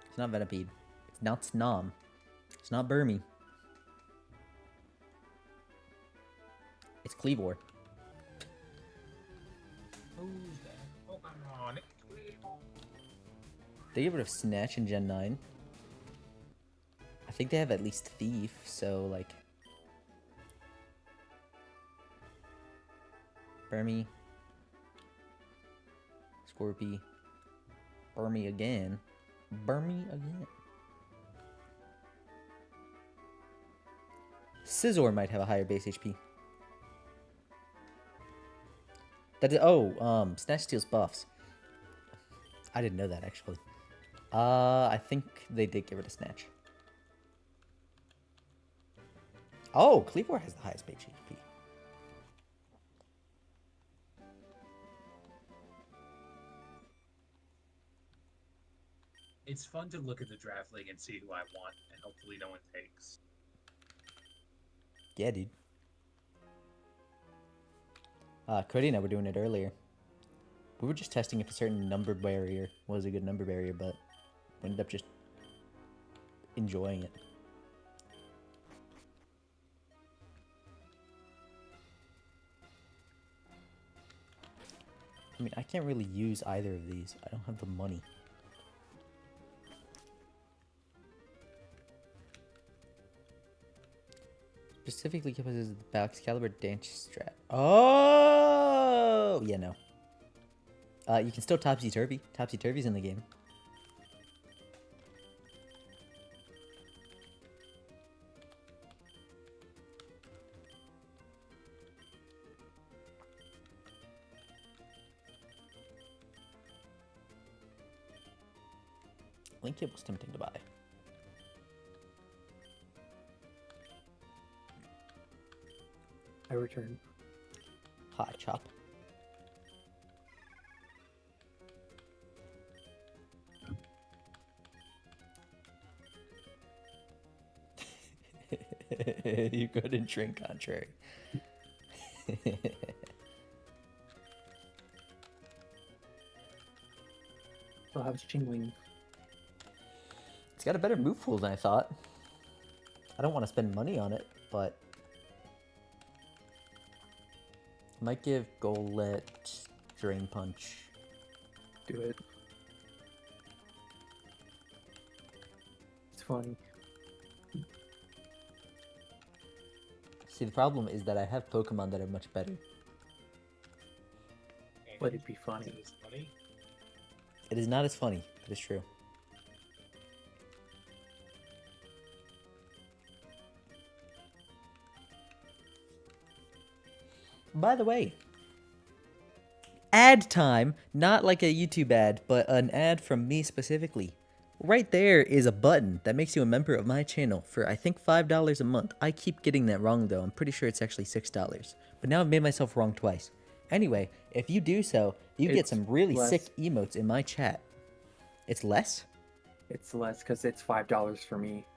It's not Venipede. It's not Snom. It's not Burmy. It's Cleavor. Who's that Pokemon? They get rid of Snatch in Gen 9. I think they have at least Thief, so like... Burmy. Scorpy. Burmy again. Burmy again. Scizor might have a higher base HP. That is, Snatch steals buffs. I didn't know that actually. I think they did get rid of Snatch. Oh, Cleavor has the highest base HP. It's fun to look at the draft league and see who I want, and hopefully no one takes. Yeah, dude. Cody and I were doing it earlier. We were just testing if a certain number barrier was a good number barrier, but we ended up just enjoying it. I mean, I can't really use either of these. I don't have the money. Specifically because of the Excalibur Dance strat. Oh! Yeah, no. You can still Topsy-Turvy. Topsy-Turvy's in the game. Link Kit was tempting to buy. I return. Hi, Chop. You couldn't drink contrary. So how's Chingling? It's got a better move pool than I thought. I don't want to spend money on it, but might give Golett Drain Punch. Do it. It's funny. See, the problem is that I have Pokemon that are much better. But it'd be funny. It's funny. It is not as funny, but it's true. By the way, ad time, not like a YouTube ad, but an ad from me specifically. Right there is a button that makes you a member of my channel for, I think, $5 a month. I keep getting that wrong, though. I'm pretty sure it's actually $6. But now I've made myself wrong twice. Anyway, if you do so, you get some really sick emotes in my chat. It's less? It's less because it's $5 for me.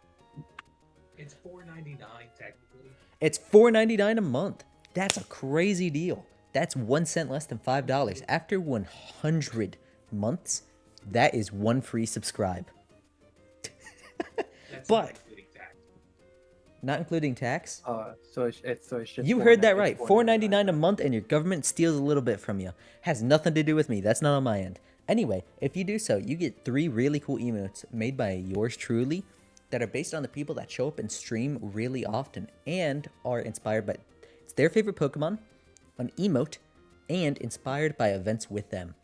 It's $4.99 technically. It's $4.99 a month. That's a crazy deal. That's 1 cent less than $5. After 100 months, that is one free subscribe. That's But- not including tax. Not including tax? So it's just. You heard that right. $4.99 a month and your government steals a little bit from you. Has nothing to do with me. That's not on my end. Anyway, if you do so, you get 3 really cool emotes made by yours truly that are based on the people that show up and stream really often and are inspired by it's their favorite Pokemon, an emote, and inspired by events with them.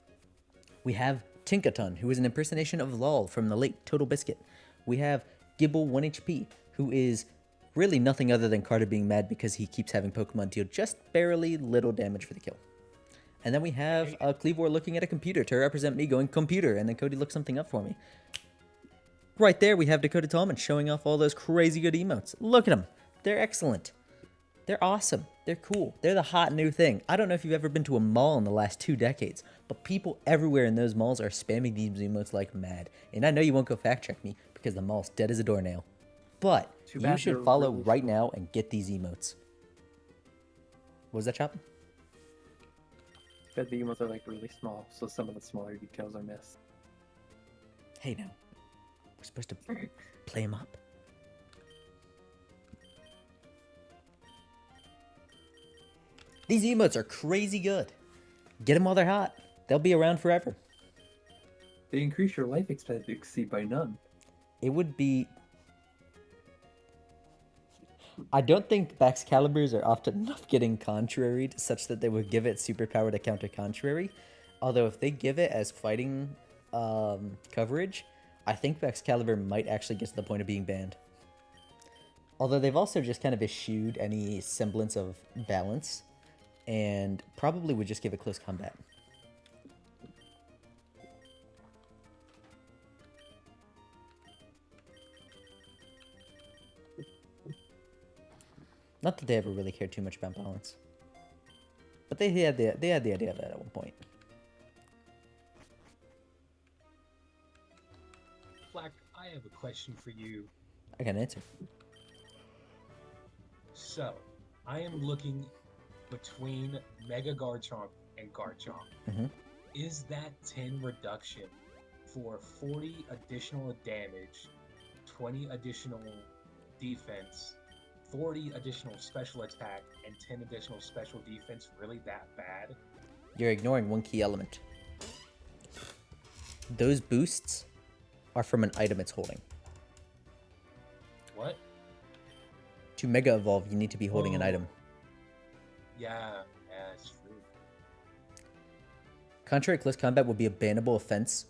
We have Tinkaton, who is an impersonation of Lol from the late Total Biscuit. We have Gibble 1HP, who is really nothing other than Carter being mad because he keeps having Pokemon deal just barely little damage for the kill. And then we have Cleavor looking at a computer to represent me going computer, and then Cody looks something up for me. Right there, we have Dakota Tallman showing off all those crazy good emotes. Look at them. They're excellent. They're awesome. They're cool. They're the hot new thing. I don't know if you've ever been to a mall in the last 2 decades, but people everywhere in those malls are spamming these emotes like mad. And I know you won't go fact check me because the mall's dead as a doornail. But Too you bad should they're follow really right small. now and get these emotes. What was that, Chop? But the emotes are like really small, so some of the smaller details are missed. Hey now. We're supposed to play them up. These emotes are crazy good. Get them while they're hot. They'll be around forever. They increase your life expectancy by none. It would be... I don't think Baxcaliburs are often enough getting contraried such that they would give it superpower to counter contrary. Although if they give it as fighting coverage, I think Baxcalibur might actually get to the point of being banned. Although they've also just kind of eschewed any semblance of balance and probably would just give it close combat. Not that they ever really cared too much about balance, but they had the idea of it at one point. Black, I have a question for you. I got an answer. So, I am looking between Mega Garchomp and Garchomp. Mhm. Is that 10 reduction for 40 additional damage, 20 additional defense, 40 additional special attack, and 10 additional special defense really that bad? You're ignoring one key element. Those boosts are from an item it's holding. What? To Mega Evolve, you need to be holding an Oh. item. Yeah, that's true. Contrary close combat will be a bannable offense.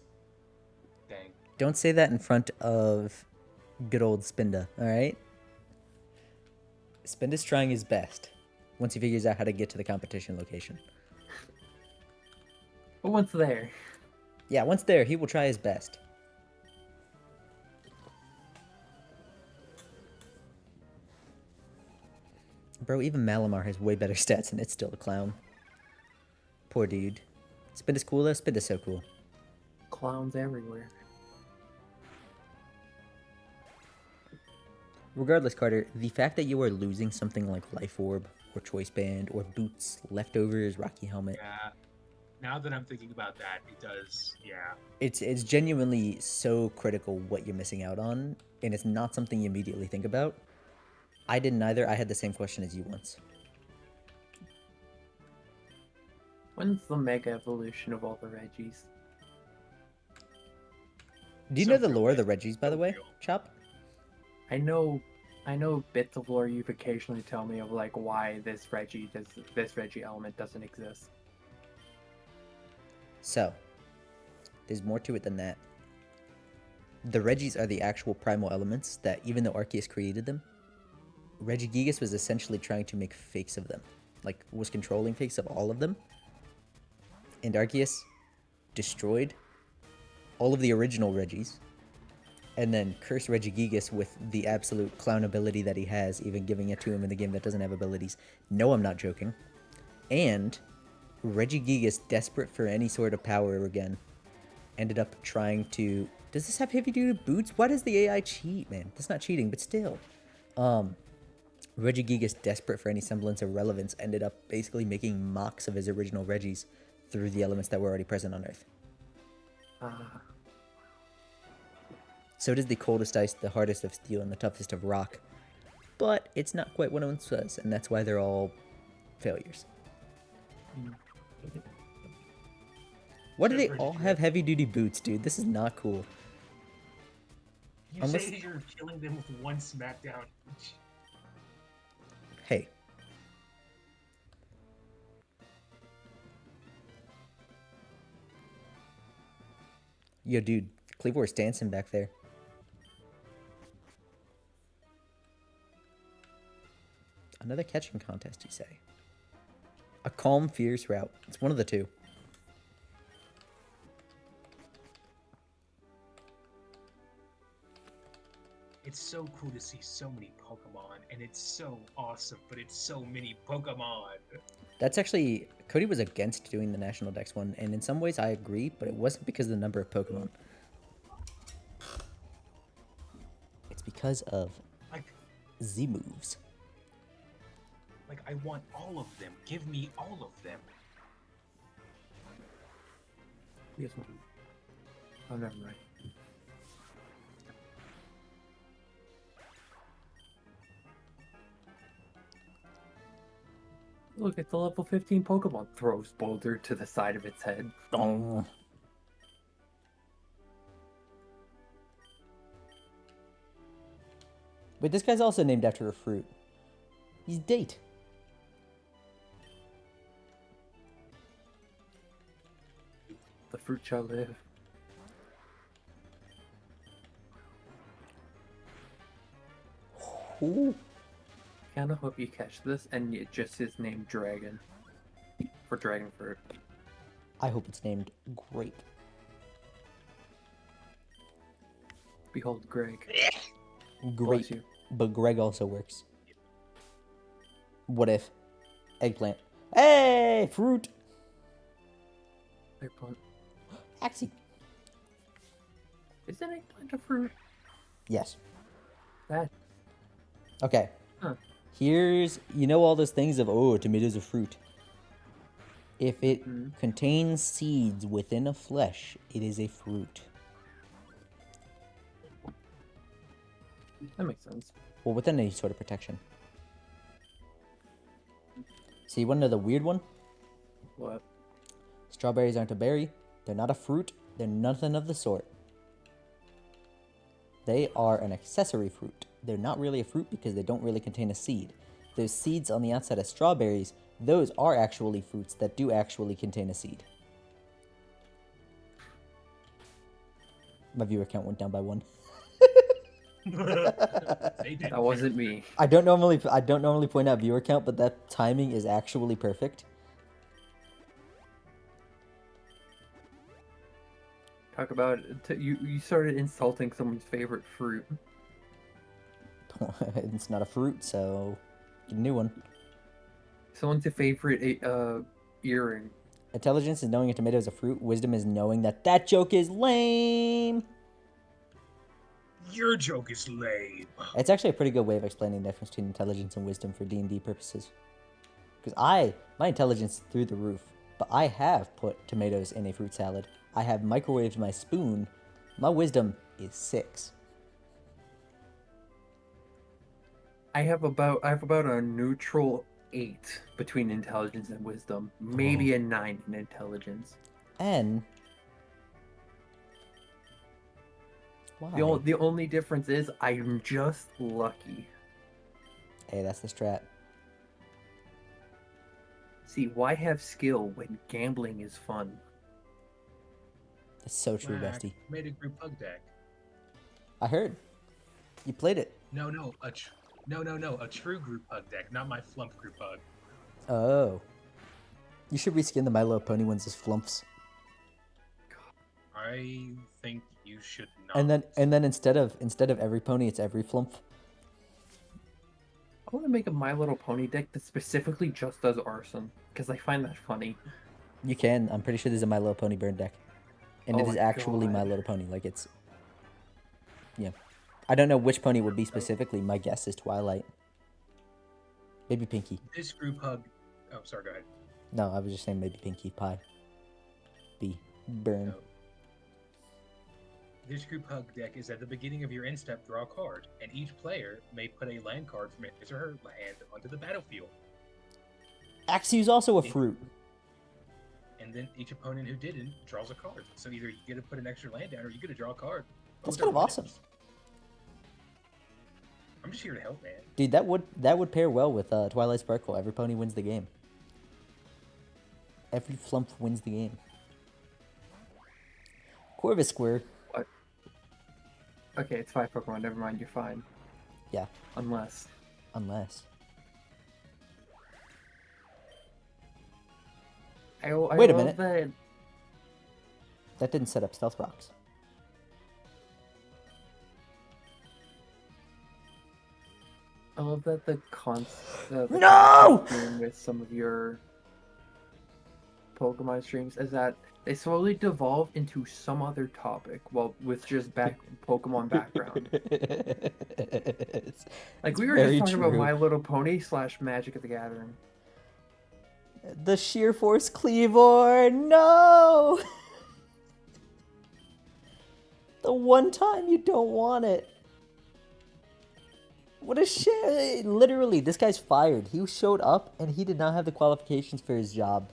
Dang. Don't say that in front of good old Spinda, alright? Spinda's trying his best once he figures out how to get to the competition location. But once there, Yeah, once there, he will try his best. Bro, even Malamar has way better stats and it's still a clown. Poor dude. Spinda's cool though? Spinda's so cool. clowns everywhere. Regardless, Carter, the fact that you are losing something like Life Orb, or Choice Band, or Boots, Leftovers, Rocky Helmet, Yeah. Now that I'm thinking about that, it does. Yeah. it's genuinely so critical what you're missing out on, and it's not something you immediately think about. I didn't either. I had the same question as you once. When's the mega evolution of all the Reggies? Do you So know the real, lore of the man. Reggies, by the So way, real. Chop? I know bits of lore you've occasionally tell me of like why this Reggie element doesn't exist. So, there's more to it than that. The Reggies are the actual primal elements that, even though Arceus created them, Regigigas was essentially trying to make fakes of them. Like, was controlling fakes of all of them. And Arceus destroyed all of the original Reggies, and then cursed Regigigas with the absolute clown ability that he has, even giving it to him in the game that doesn't have abilities. No, I'm not joking. And Regigigas, desperate for any sort of power again, ended up trying to... Does this have heavy-duty boots? Why does the AI cheat, man? That's not cheating, but still. Regigigas, desperate for any semblance of relevance, ended up basically making mocks of his original Reggies through the elements that were already present on Earth. So does the coldest ice, the hardest of steel, and the toughest of rock. But it's not quite what it once was, and that's why they're all failures. Why do they all have heavy-duty boots, dude? This is not cool. You Unless- say that you're killing them with one smackdown each. Hey. Yo, dude. Cleavor's dancing back there. Another catching contest, you say? A calm, fierce route. It's one of the two. It's so cool to see so many Pokemon, and it's so awesome, but it's so many Pokemon. That's actually Cody was against doing the National Dex one, and in some ways I agree, but it wasn't because of the number of Pokemon. It's because of Like, Z moves. I want all of them. Give me all of them. Yes, one. Oh, never mind. Look at the level 15 Pokemon. Throws Boulder to the side of its head. Oh. Wait, this guy's also named after a fruit. He's Date. The fruit shall live. Ooh. Kinda hope you catch this, and it just is named Dragon. For Dragon Fruit. I hope it's named Grape. Behold Greg. Grape. Bless you. But Greg also works. What if? Eggplant. Hey! Fruit! Eggplant. Axie. Is an eggplant a fruit? Yes. That. Okay. Huh. Here's, you know all those things of, oh, tomato's a fruit. If it Mhm. contains seeds within a flesh, it is a fruit. That makes sense. Well, within any sort of protection. So you want to know the weird one? What? Strawberries aren't a berry. They're not a fruit. They're nothing of the sort. They are an accessory fruit. They're not really a fruit because they don't really contain a seed. Those seeds on the outside of strawberries, those are actually fruits that do actually contain a seed. My viewer count went down by 1. They did. That wasn't me. I don't normally point out viewer count, but that timing is actually perfect. Talk about you started insulting someone's favorite fruit. It's not a fruit, so get a new one. Someone's favorite earring. Intelligence is knowing a tomato is a fruit. Wisdom is knowing that joke is lame. Your joke is lame. It's actually a pretty good way of explaining the difference between intelligence and wisdom for D&D purposes. Because my intelligence is through the roof, but I have put tomatoes in a fruit salad. I have microwaved my spoon. My wisdom is 6. I have about a neutral 8 between intelligence and wisdom. Maybe a 9 in intelligence. And why? The only difference is I'm just lucky. Hey, that's the strat. See, why have skill when gambling is fun? That's so true, Whack. Bestie. Made a group hug deck. I heard. You played it. No, a true group hug deck, not my flump group hug. Oh. You should reskin the My Little Pony ones as flumps. I think you should not. And then instead of every pony, it's every flump. I want to make a My Little Pony deck that specifically just does arson, because I find that funny. You can. I'm pretty sure there's a My Little Pony burn deck. And it Oh is my actually My God. Little Pony. Like, it's... Yeah. I don't know which pony would be specifically. My guess is Twilight. Maybe Pinky. This group hug. Oh, sorry, go ahead. No, I was just saying maybe Pinky Pie. B. Burn. No. This group hug deck is at the beginning of your end step, draw a card, and each player may put a land card from his or her hand onto the battlefield. Axew's also a fruit. And then each opponent who didn't draws a card. So either you get to put an extra land down or you get to draw a card. That's Whoever kind of awesome. wins. I'm just here to help, man. Dude, that would pair well with Twilight Sparkle. Every pony wins the game. Every flump wins the game. Corvus Square. Okay, it's 5 Pokemon. Never mind, you're fine. Yeah. Unless. Unless. I Wait a love minute. that. That didn't set up stealth rocks. I love that the No! theme with some of your Pokemon streams is that they slowly devolve into some other topic, well, with just Pokemon background. Like we were just talking about My Little Pony / Magic of the Gathering. The Sheer Force Cleavor, no! The one time you don't want it. What a shit! Literally, this guy's fired. He showed up and he did not have the qualifications for his job.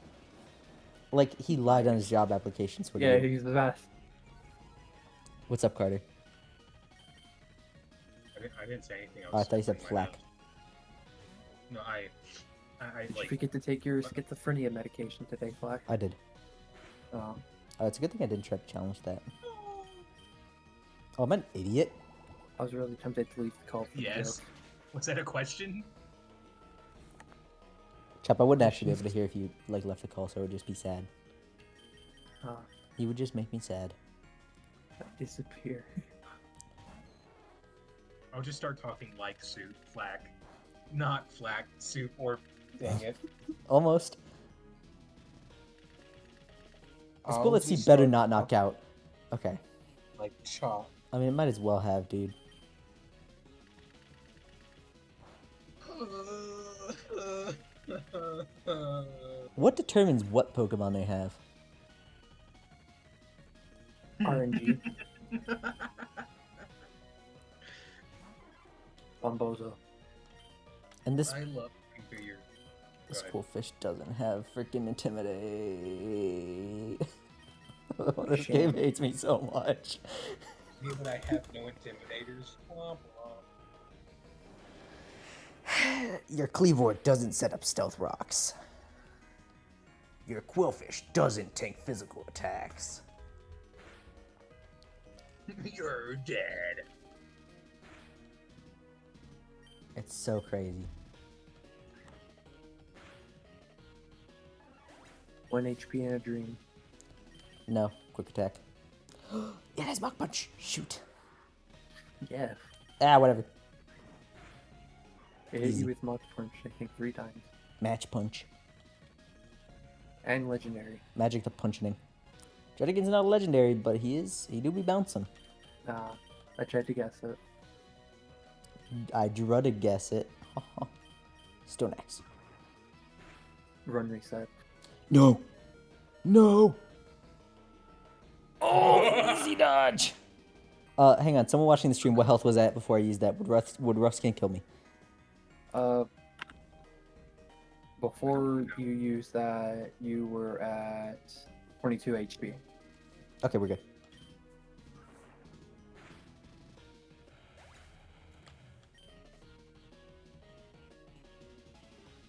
Like, he lied on his job applications. Yeah, he's the best. What's up, Carter? I didn't say anything. Oh, I thought you said opening my flack. nose. No, I Did like. you forget to take your schizophrenia medication today, Flack? I did. Oh. Oh, it's a good thing I didn't try to challenge that. Oh, I'm an idiot. I was really tempted to leave the call for the Yes. joke. Was that a question? Chop, I wouldn't actually be able to hear if you like left the call, so I would just be sad. You would just make me sad. Disappear. I'll just start talking like soup, flack, not flack, soup, or dang it. Almost. This I'll bullet C just better start not knock out. Okay. like chop. I mean, it might as well have, dude. What determines what Pokemon they have? RNG. Bombozo. And this I love looking through your. this Go ahead. cool fish doesn't have freaking intimidate. Oh, this game hates me so much. Me, but I have no intimidators. Womp womp. Your Cleavor doesn't set up stealth rocks. Your Quillfish doesn't tank physical attacks. You're dead. It's so crazy. 1 HP in a dream. No, quick attack. It has Mach Punch. Shoot. Yeah. Ah, whatever. It hit Easy. you with Mach Punch, I think 3 times. Match Punch. And Legendary. Magic the Punching. Dredigan's not a legendary, but he do be bouncing. Nah, I tried to guess it. I drew to guess it. Stone Axe. Run reset. No. No. Oh, easy dodge. Hang on. Someone watching the stream, what health was I at before I used that? Would rough skin kill me? Before you use that, you were at 22 HP. Okay, we're good.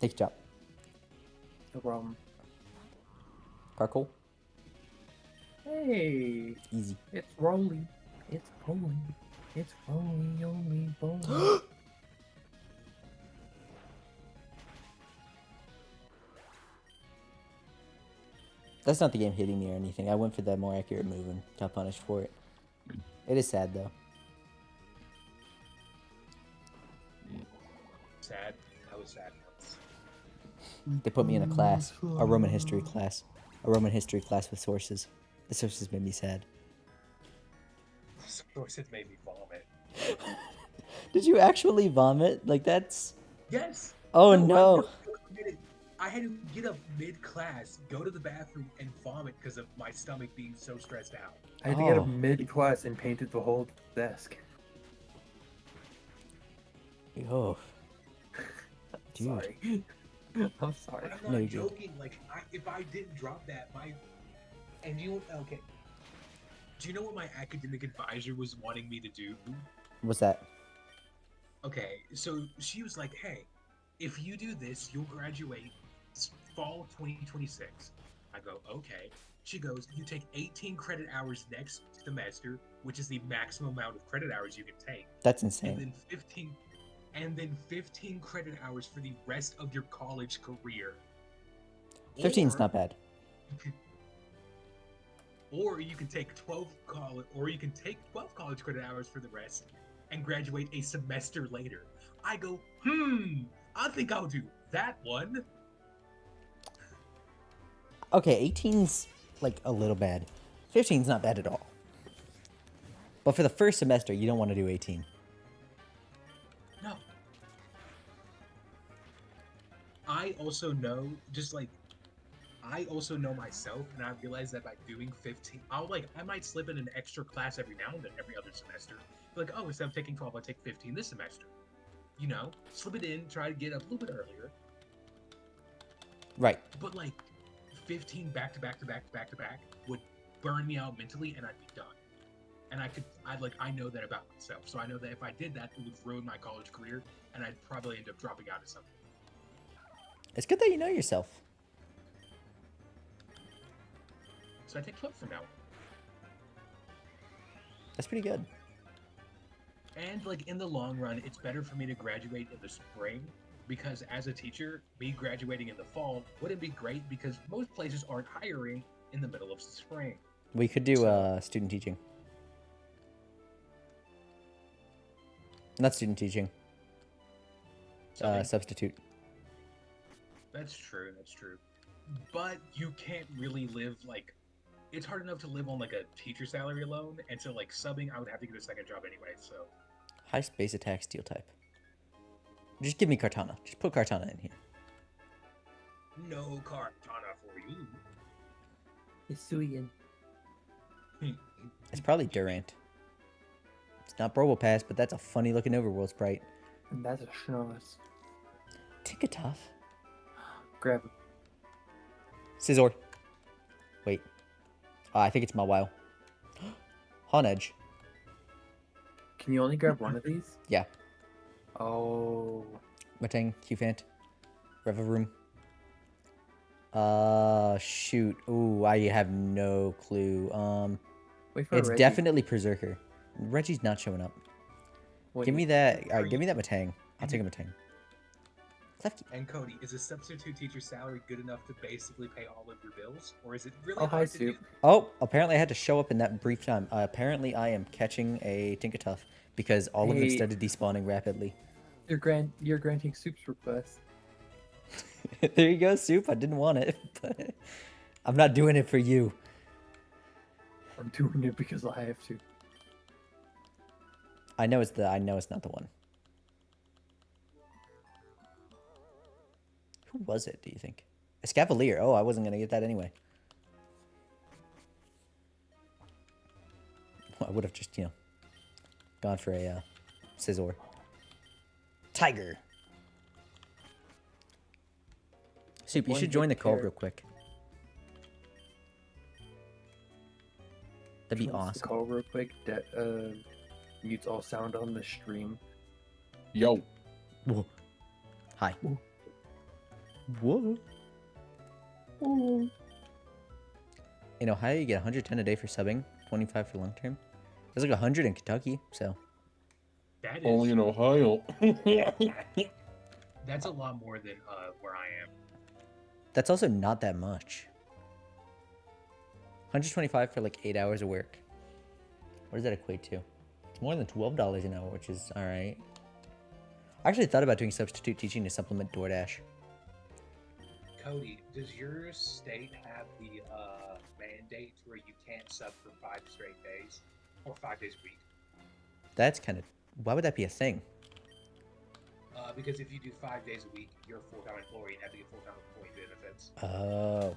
Take your job. No problem. Parkour. Hey, Easy. it's rolling. It's rolling. It's rolling, only rolling. That's not the game hitting me or anything. I went for the more accurate move and got punished for it. It is sad though. Sad. I was sad once. They put me in a class, a Roman history class, with sources. The sources made me sad. Sources made me vomit. Did you actually vomit? Like that's... Yes. Oh no. I had to get up mid-class, go to the bathroom, and vomit because of my stomach being so stressed out. I had to get Oh. up mid-class and painted the whole desk. Oh. Dude. Sorry. I'm sorry. But I'm No, not you're good. joking. Like, if I didn't drop that, and okay. Do you know what my academic advisor was wanting me to do? What's that? Okay, so she was like, "Hey, if you do this, you'll graduate fall 2026." I go, "Okay." She goes, "You take 18 credit hours next semester, which is the maximum amount of credit hours you can take, That's and insane. then 15 credit hours for the rest of your college career." 15's Or- not bad. Or you can take 12 college credit hours for the rest and graduate a semester later. I go, I think I'll do that one. Okay, 18's like a little bad. 15's not bad at all. But for the first semester, you don't want to do 18. No. I also know, I also know myself, and I realize that by doing 15, I might slip in an extra class every now and then, every other semester. Like, oh, instead of taking 12, I'll take 15 this semester. You know, slip it in, try to get up a little bit earlier. Right. But like, 15 back to back to back to back to back would burn me out mentally, and I'd be done. And I know that about myself. So I know that if I did that, it would ruin my college career, and I'd probably end up dropping out of something. It's good that you know yourself. So I take 12 from now on. That's pretty good. And like in the long run, it's better for me to graduate in the spring, because as a teacher, me graduating in the fall wouldn't be great because most places aren't hiring in the middle of the spring. We could do student teaching. Not student teaching. So Substitute. that's true. That's true. But you can't really live like. It's hard enough to live on like a teacher salary alone, and so like subbing, I would have to get a second job anyway. So High space attack, steel type. Just give me Kartana. Just put Kartana in here. no Kartana for you. Hisuian. It's probably Durant. It's not Probopass, but that's a funny looking overworld sprite. And that's a schnoz. Tickatuff. Grab him. Scizor. Wait. I think it's Mawile. Honedge. Can you only grab one of these? Yeah. Oh. Matang, Qfant, Reveroom. Shoot. Ooh, I have no clue. Wait for It's Reggie. definitely Berserker. Reggie's not showing up. Wait, Give me that. Are Give me you- that Matang. I'll take a Matang. Klefki. And Cody, is a substitute teacher salary good enough to basically pay all of your bills, or is it really Oh, hi, hard to do? Soup. Oh, apparently I had to show up in that brief time. Apparently I am catching a Tinkatuff because all of them Hey. started despawning rapidly. You're granting Soup's request. There you go, Soup. I didn't want it, but I'm not doing it for you. I'm doing it because I have to. I know it's not the one. Who was it, do you think? Escavalier. Oh, I wasn't going to get that anyway. Well, I would have just, gone for a Scizor. Tiger. Soup, you One should join the hit call care. real quick. That'd be Joins the awesome. Call real quick. Mutes all sound on the stream. Yo. Whoa. Hi. Whoa. In Ohio, you get 110 a day for subbing, 25 for long term. There's like 100 in Kentucky, so That is Only in Ohio. that's a lot more than where I am. that's also not that much. 125 for like 8 hours of work. What does that equate to? It's more than $12 an hour, which is all right. I actually thought about doing substitute teaching to supplement DoorDash. Cody, does your state have the mandate where you can't sub for 5 straight days or 5 days a week? That's kind of... Why would that be a thing? Because if you do 5 days a week, you're a full-time employee and have to get full-time employee benefits. Oh.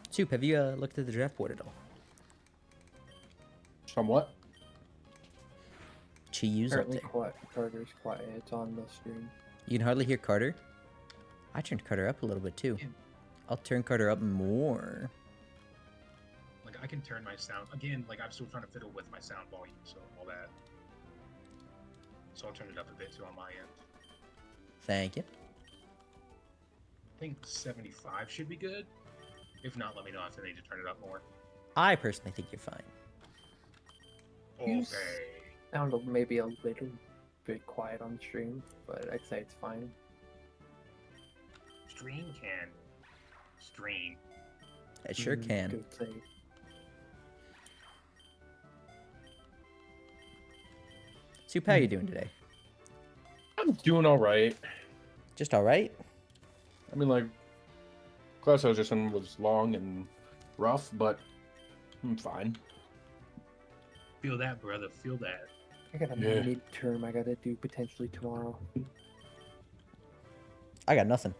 Soup, have you looked at the draft board at all? Somewhat. Chiyu's up Apparently, there. Carter's quiet on the stream. You can hardly hear Carter. I turned Carter up a little bit too. Yeah. I'll turn Carter up more. Like, I can turn my sound... Again, like, I'm still trying to fiddle with my sound volume, so all that. So I'll turn it up a bit too on my end. Thank you. I think 75 should be good. If not, let me know if I need to turn it up more. I personally think you're fine. You Okay. Sound maybe a little bit quiet on the stream, but I'd say it's fine. stream can stream. I sure can. Good save. Soup, how you doing today? I'm doing all right. Just all right? I mean, like, class I was just in was long and rough, but I'm fine. Feel that, brother. Feel that. I got a Yeah. midterm I gotta do potentially tomorrow. I got nothing.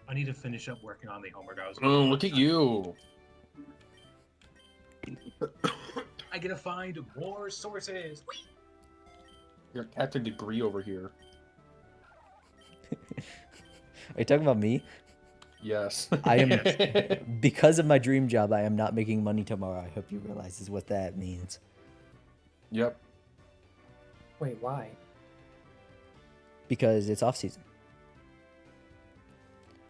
I need to finish up working on the homework I was. Oh, look at you. I gotta find more sources. You're Captain Degree over here. Are you talking about me? Yes. I am Yes. because of my dream job. I am not making money tomorrow. I hope you realize is what that means. Yep. Wait, why? Because it's off season.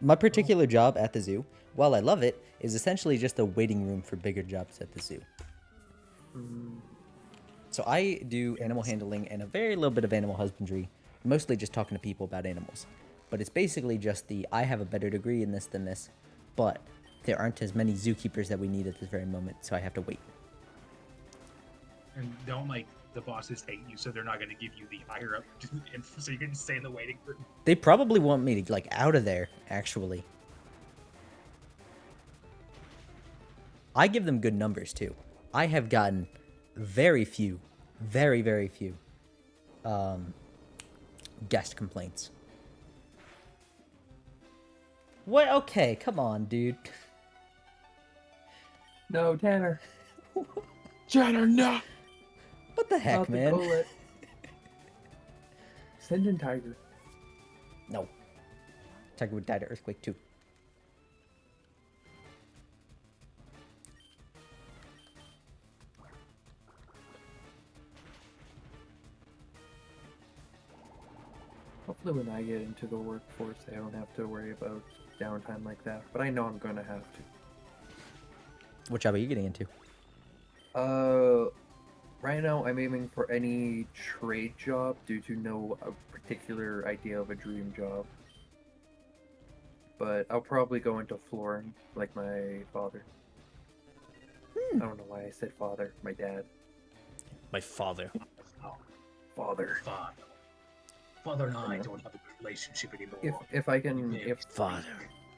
My particular job at the zoo, while I love it, is essentially just a waiting room for bigger jobs at the zoo. Mm, So I do animal handling and a very little bit of animal husbandry, mostly just talking to people about animals. But it's basically just I have a better degree in this than this, but there aren't as many zookeepers that we need at this very moment, so I have to wait. And don't like the bosses hate you, so they're not gonna give you the higher up, and so you can stay in the waiting room. They probably want me to, like, out of there, actually. I give them good numbers, too. I have gotten very few, very, very few, guest complaints. What? Okay, come on, dude. No, Tanner. Jenner, no. What the heck, Not the man? bullet. Send in Tiger. No. Tiger would die to earthquake, too. Hopefully when I get into the workforce, I don't have to worry about downtime like that. But I know I'm gonna have to. What job are you getting into? Right now I'm aiming for any trade job due to no particular idea of a dream job. But I'll probably go into flooring, like my father. I don't know why I said father. My dad. My father. Oh, Father. Father and I don't have a good relationship anymore. If I can, if Father.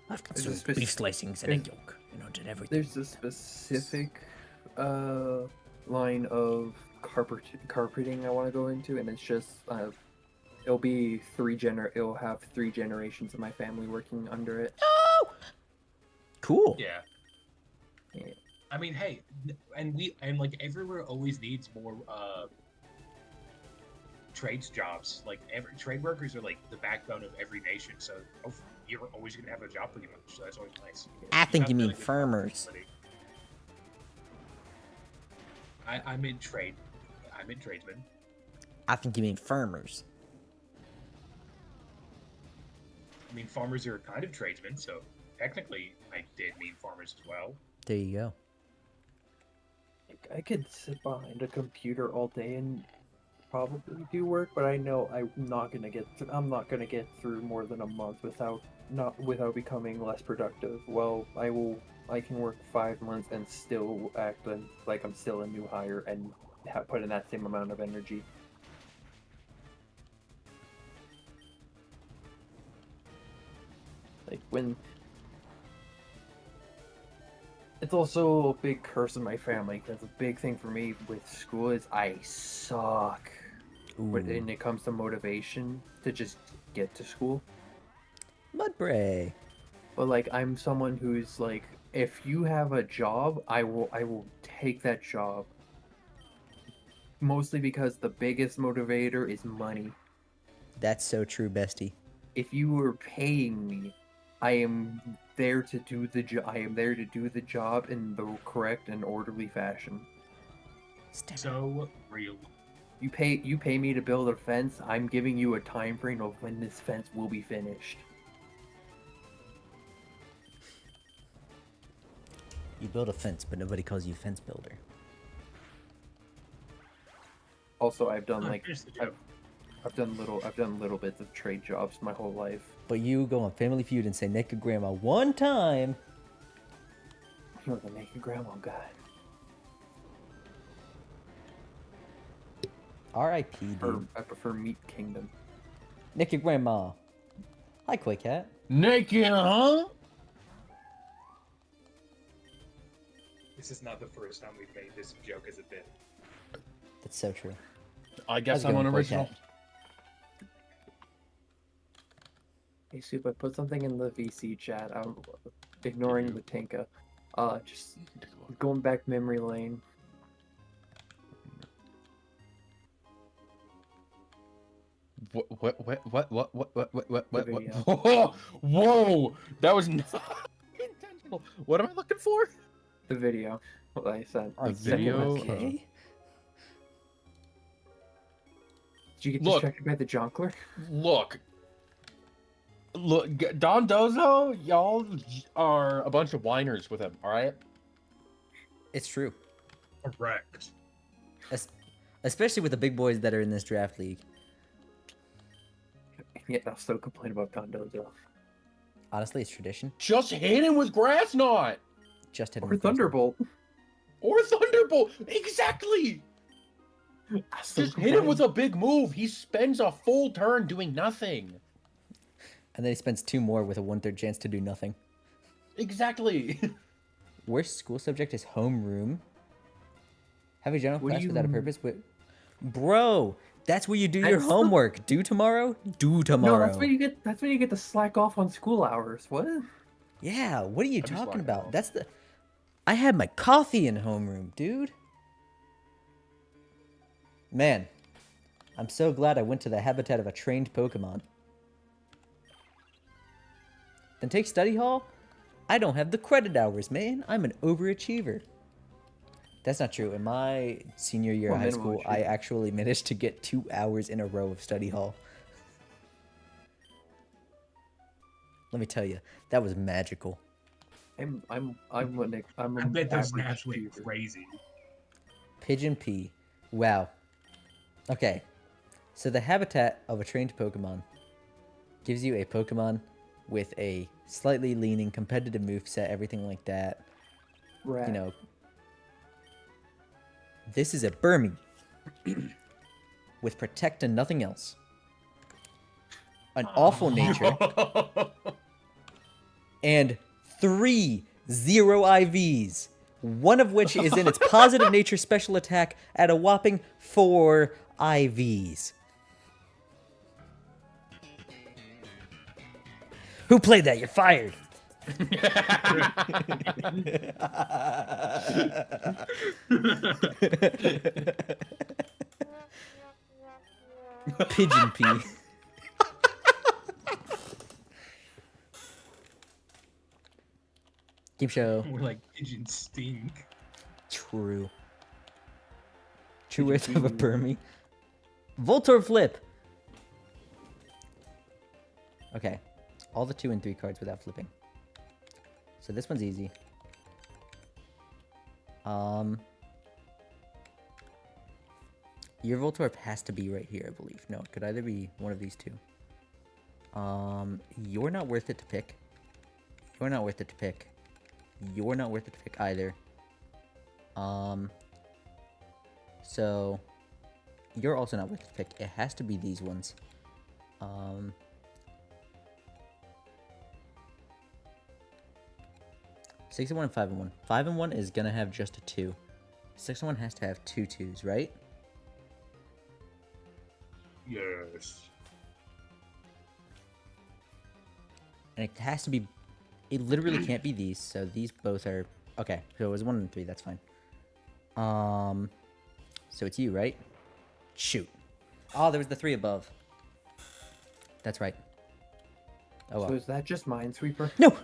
I've got There's a some spec- beef slicings and a yolk. Did everything. there's a specific line of carpeting I want to go into, and it's just it'll have 3 generations of my family working under it. Oh! Cool. Yeah. Yeah. I mean, hey, and like everywhere always needs more trades jobs. Like trade workers are like the backbone of every nation. So you're always gonna have a job pretty much. So that's always nice. I think have you mean really good farmers. flexibility. I'm in trade. I'm in tradesman. I think you mean farmers. I mean, farmers are kind of tradesmen, so technically I did mean farmers as well. There you go. I could sit behind a computer all day and probably do work, but I know I'm not gonna get through more than a month without becoming less productive. Well, I can work 5 months and still act like I'm still a new hire and put in that same amount of energy. Like when it's also a big curse in my family because the big thing for me with school is I suck when Ooh. it comes to motivation to just get to school. Mudbray. But like I'm someone who's like, if you have a job, I will take that job. Mostly because the biggest motivator is money. That's so true, bestie. If you were paying me, I am there to do the job. I am there to do the job in the correct and orderly fashion. So real. You pay me to build a fence. I'm giving you a time frame of when this fence will be finished. You build a fence, but nobody calls you fence builder. Also, I've done Oh, like here's the deal. I've done little bits of trade jobs my whole life. But you go on Family Feud and say naked grandma one time. You're the naked grandma guy. R.I.P. dude. I prefer Meat Kingdom. Naked grandma. Hi, Quake Cat. Naked, huh? This is not the first time we've made this joke as a bit. That's so true. I guess How's it I'm going, unoriginal. Quake Hey Soup, I put something in the VC chat. I'm ignoring the Tinka. Just going back memory lane. What? The video. Whoa! That was not intentional. What am I looking for? The video. What I sent. A the second video? message. Okay. Did you get Look. distracted by the jonkler? Look, Don Dozo, y'all are a bunch of whiners with him. All right. It's true. Correct. Especially with the big boys that are in this draft league. Yeah, I'll still complain about Dondozo. Honestly, it's tradition. Just hit him with Grass Knot Just hit him Or with Grass Knot. Thunderbolt. or Thunderbolt. Exactly. Just hit him with a big move. He spends a full turn doing nothing. And then he spends 2 more with a 1/3 chance to do nothing. Exactly. Worst school subject is homeroom. Have a general What do class without a you- purpose. Bro, that's where you do your That's the- homework. Do tomorrow? Do tomorrow. No, that's when you get. That's when you get to slack off on school hours. What? Yeah, what are you I'm just talking lying about? now. That's the... I had my coffee in homeroom, dude. Man, I'm so glad I went to the habitat of a trained Pokemon. Then take study hall? I don't have the credit hours, man. I'm an overachiever. That's not true. In my senior year Well, of high minimum school, I achiever. actually managed to get 2 hours in a row of study hall. Let me tell you, that was magical. I'm I bet that's average absolutely achiever. crazy. Pigeon P. Wow. Okay. So the habitat of a trained Pokemon gives you a Pokemon with a slightly leaning competitive moveset, everything like that. Rat. You know. This is a Burmy with Protect and nothing else. An awful nature and 3 0 IVs. One of which is in its positive nature special attack at a whopping 4 IVs. Who played that? You're fired. Pigeon P. Game show. We're like pigeon stink. True. True worth of a Burmy. Voltor flip. Okay. All the 2 and 3 cards without flipping. So this one's easy. Your Voltorb has to be right here, I believe. No, it could either be one of these 2. You're not worth it to pick. You're not worth it to pick. You're not worth it to pick either. So you're also not worth it to pick. It has to be these ones. 6 and 1 and 5 and 1. 5 and 1 is gonna have just a 2. 6 and 1 has to have 2 2s, right? Yes. And it has to be. It literally can't be these. So these both are okay. So it was 1 and 3. That's fine. So it's you, right? Shoot. Oh, there was the 3 above. That's right. Oh So well. is that just Minesweeper? No.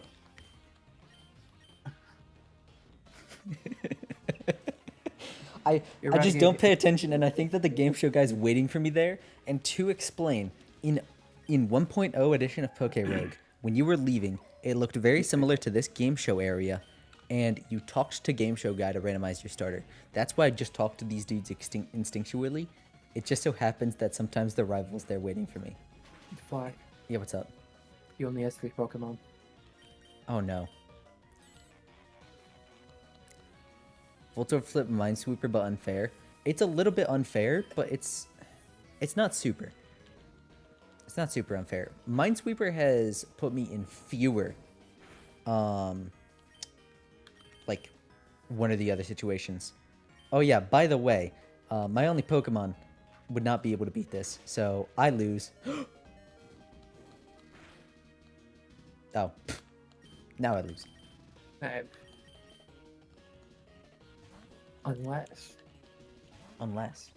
I You're just right. don't pay attention, and I think that the game show guy's waiting for me there. And to explain, in 1.0 edition of Poke Rogue, when you were leaving, it looked very similar to this game show area, and you talked to game show guy to randomize your starter. That's why I just talked to these dudes instinctually, It just so happens that sometimes the rival's there waiting for me. Fly. Yeah, what's up? He only has 3 Pokemon. Oh no. Voltor Flip Minesweeper, but unfair. It's a little bit unfair, but it's not super. It's not super unfair. Minesweeper has put me in fewer, like, one of the other situations. Oh yeah, by the way, my only Pokemon would not be able to beat this, so I lose. Oh. Now I lose. Unless. Unless.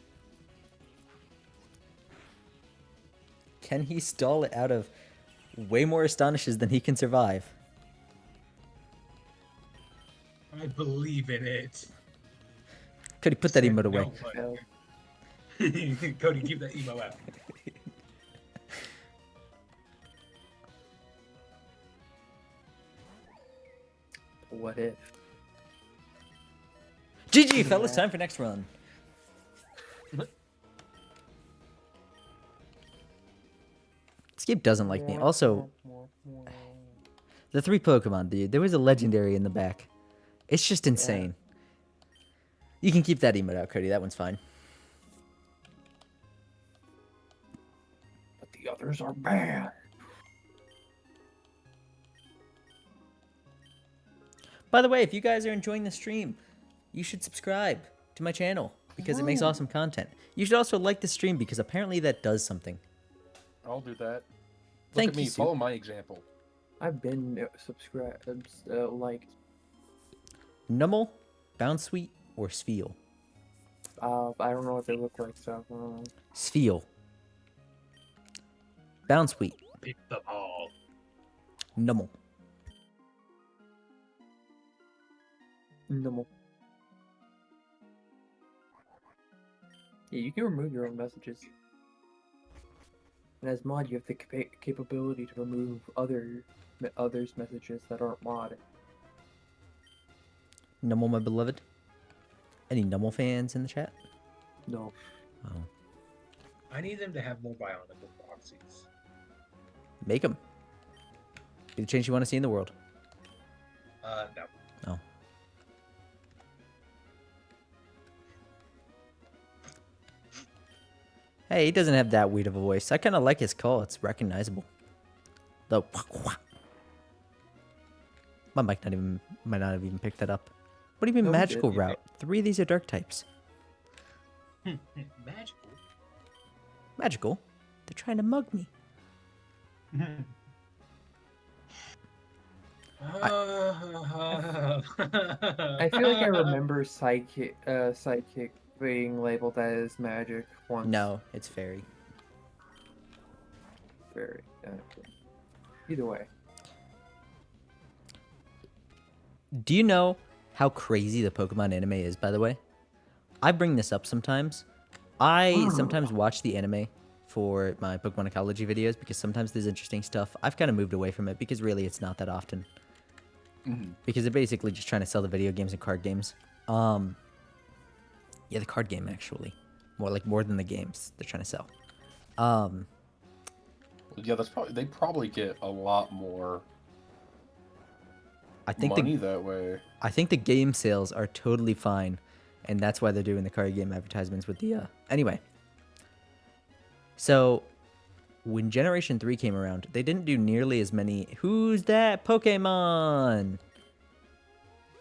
Can he stall it out of way more astonishes than he can survive? I believe in it. Could he put that Said emote away? no one. No. Cody, keep that emo out. What if? GG, fellas, time for next run. This game doesn't like me. Also, the 3 Pokemon, dude. There was a legendary in the back. It's just insane. You can keep that emote out, Cody. That one's fine. But the others are bad. By the way, if you guys are enjoying the stream, you should subscribe to my channel because it makes awesome content. You should also like the stream because apparently that does something. I'll do that. Look Thank at me. you, Sue. Follow my example. I've been subscribed, liked. Nummel, Bounsweet, or Spheal? I don't know what they look like, so. Spheal. Bounsweet. Pick the ball. Nummel. Normal. Yeah, you can remove your own messages. And as mod, you have the capability to remove others' messages that aren't mod. Nummel, my beloved. Any Nummel fans in the chat? No. Oh. I need them to have more bionicle proxies. Make them. Be the change you want to see in the world. No. Oh. Hey, he doesn't have that weird of a voice. I kind of like his call. It's recognizable. The my mic might not have even picked that up. What do you mean No, he magical did. route? 3 of these are dark types. Magical. Magical? They're trying to mug me. I feel like I remember psychic being labeled as magic once. No, it's fairy. Very. Okay. Either way. Do you know how crazy the Pokemon anime is, by the way? I bring this up sometimes. I sometimes watch the anime for my Pokemon ecology videos because sometimes there's interesting stuff. I've kind of moved away from it because really it's not that often. Because they're basically just trying to sell the video games and card games. Yeah, the card game actually. More than the games they're trying to sell. Yeah, they probably get a lot more I think money that way. I think the game sales are totally fine, and that's why they're doing the card game advertisements with the anyway. So when Generation 3 came around, they didn't do nearly as many Who's That Pokemon?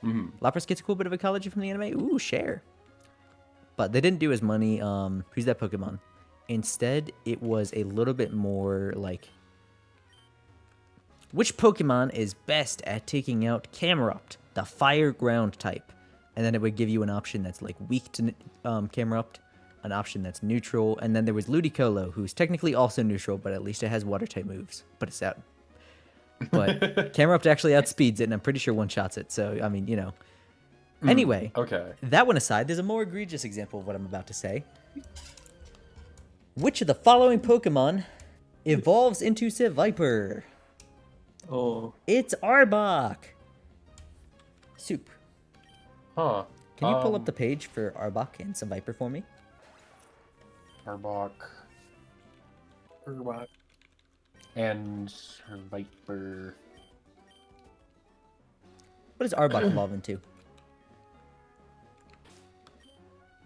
Lapras gets a cool bit of ecology from the anime. Ooh, share. But they didn't do as many Who's That Pokemon? Instead, it was a little bit more like which Pokemon is best at taking out Camerupt, the fire ground type? And then it would give you an option that's like weak to Camerupt, an option that's neutral, and then there was Ludicolo, who's technically also neutral, but at least it has water type moves. But it's out. But Camerupt actually outspeeds it, and I'm pretty sure one-shots it. So, I mean, you know. Anyway, Okay. that one aside, there's a more egregious example of what I'm about to say. Which of the following Pokemon evolves into Seviper? Oh. It's Arbok. Soup. Huh. Can you pull up the page for Arbok and Seviper for me? Arbok, Arbok. and Viper. What does Arbok evolve into?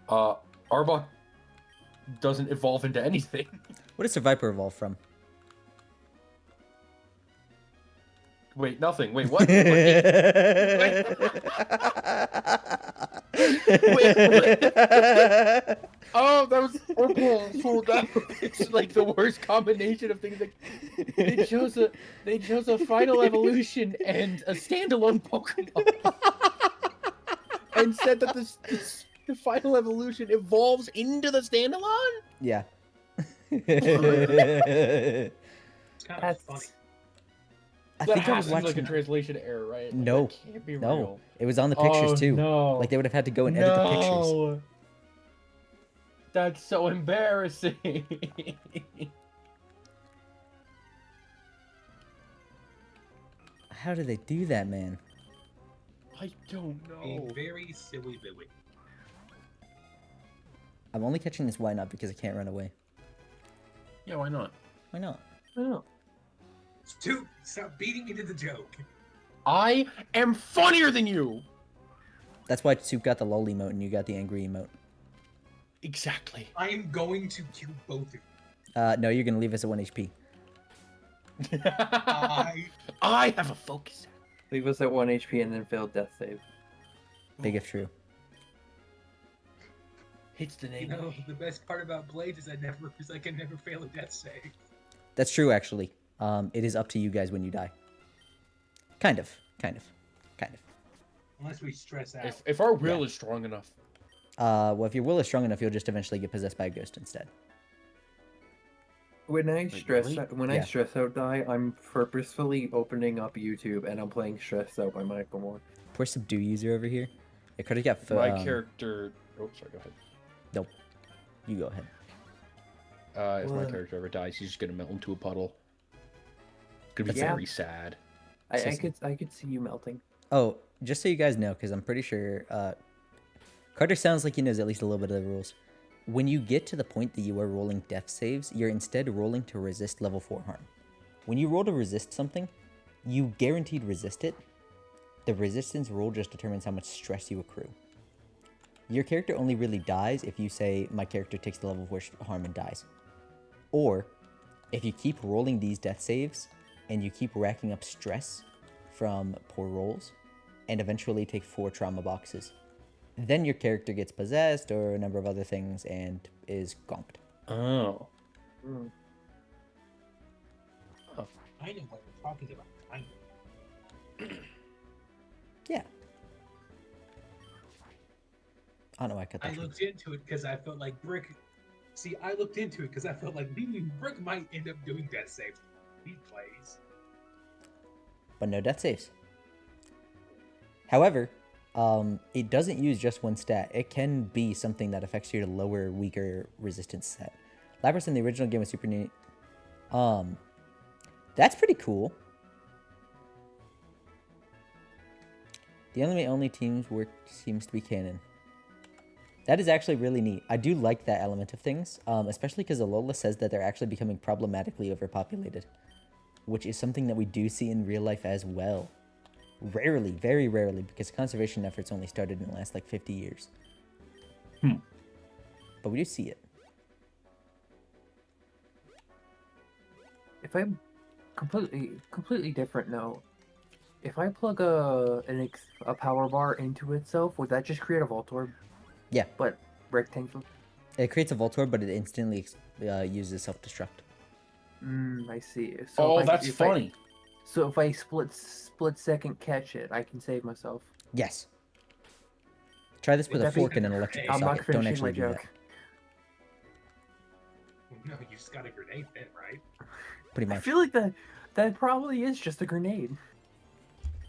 Arbok doesn't evolve into anything. What does Sir Viper evolve from? Wait, nothing. Wait, what? Wait. Oh, that was horrible. So that it's like the worst combination of things. Like, they chose a final evolution and a standalone Pokemon, and said that the final evolution evolves into the standalone. Yeah. It's kind of That's funny. I That think I was has to be like a watching. translation error, right? Like, No. that can't be No, real. it was on the pictures Oh, too. No. Like they would have had to go and edit the pictures. No. That's so embarrassing. How did they do that, man? I don't A know. very silly Billy. I'm only catching this why not because I can't run away. Yeah, why not? Why not? Oh. Stu, stop beating me to the joke. I am funnier than you. That's why Soup got the lol emote and you got the angry emote. Exactly. I am going to kill both of you. No, you're gonna leave us at 1 HP. I have a focus. Leave us at 1 HP and then fail death save. Big if true. Hits the You name. know, the best part about Blades is I can never fail a death save. That's true, actually. It is up to you guys when you die. Kind of. Unless we stress out. If our will is strong enough. Well, if your will is strong enough, you'll just eventually get possessed by a ghost instead. When I Wait, stress really? out, when Yeah. I stress out die, I'm purposefully opening up YouTube and I'm playing Stressed Out by Michael Moore. Poor Subdue user over here. Yeah, Carter's got My character. Oh, sorry. Go ahead. Nope. You go ahead. If my What? character ever dies, he's just gonna melt into a puddle. It's gonna be Yeah. very sad. I Just- could see you melting. Oh, just so you guys know, because I'm pretty sure Carter sounds like he knows at least a little bit of the rules. When you get to the point that you are rolling death saves, you're instead rolling to resist level 4 harm. When you roll to resist something, you guaranteed resist it. The resistance roll just determines how much stress you accrue. Your character only really dies if you say, my character takes the level 4 harm and dies. Or, if you keep rolling these death saves, and you keep racking up stress from poor rolls, and eventually take 4 trauma boxes. Then your character gets possessed or a number of other things and is gonked. Oh. Mm. I know what you're talking about. I know. Yeah. I don't know why I cut that I short. looked into it because I felt like Brick. See, I looked into it because I felt like Brick might end up doing death saves. He plays. But no death saves. However, it doesn't use just one stat. It can be something that affects your lower, weaker resistance stat. Lapras in the original game was super neat. That's pretty cool. The only teams work seems to be canon. That is actually really neat. I do like that element of things, especially because Alola says that they're actually becoming problematically overpopulated, which is something that we do see in real life as well. Rarely, very rarely, because conservation efforts only started in the last like 50 years. But we do see it. If I'm completely different note, if I plug a power bar into itself, would that just create a Voltorb? Yeah. But rectangle. It creates a Voltorb, but it instantly uses self-destruct. I see. Oh, if I- that's if I- funny. So if I split second catch it, I can save myself. Yes. Try this with Would a that be fork and an the electrical grenade? I'm not socket. Don't finishing my actually do joke. No, you just got a grenade then, right? that. Pretty I much. feel like that probably is just a grenade.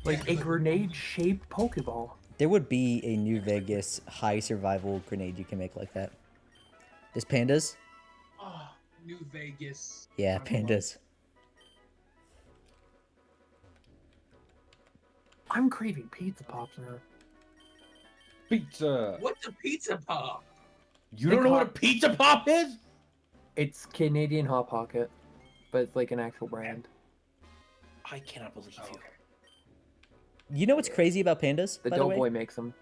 Like Yeah, a but- grenade-shaped Pokeball. There would be a New Vegas high survival grenade you can make like that. There's pandas. Oh, New Vegas. Yeah, I love- pandas. I'm craving pizza pops now. Pizza. What's a pizza pop? You don't know what a pizza pop is? It's Canadian Hot Pocket, but it's like an actual brand. I cannot believe Oh, you. okay. You know what's crazy about pandas, The by the way? Doughboy makes them.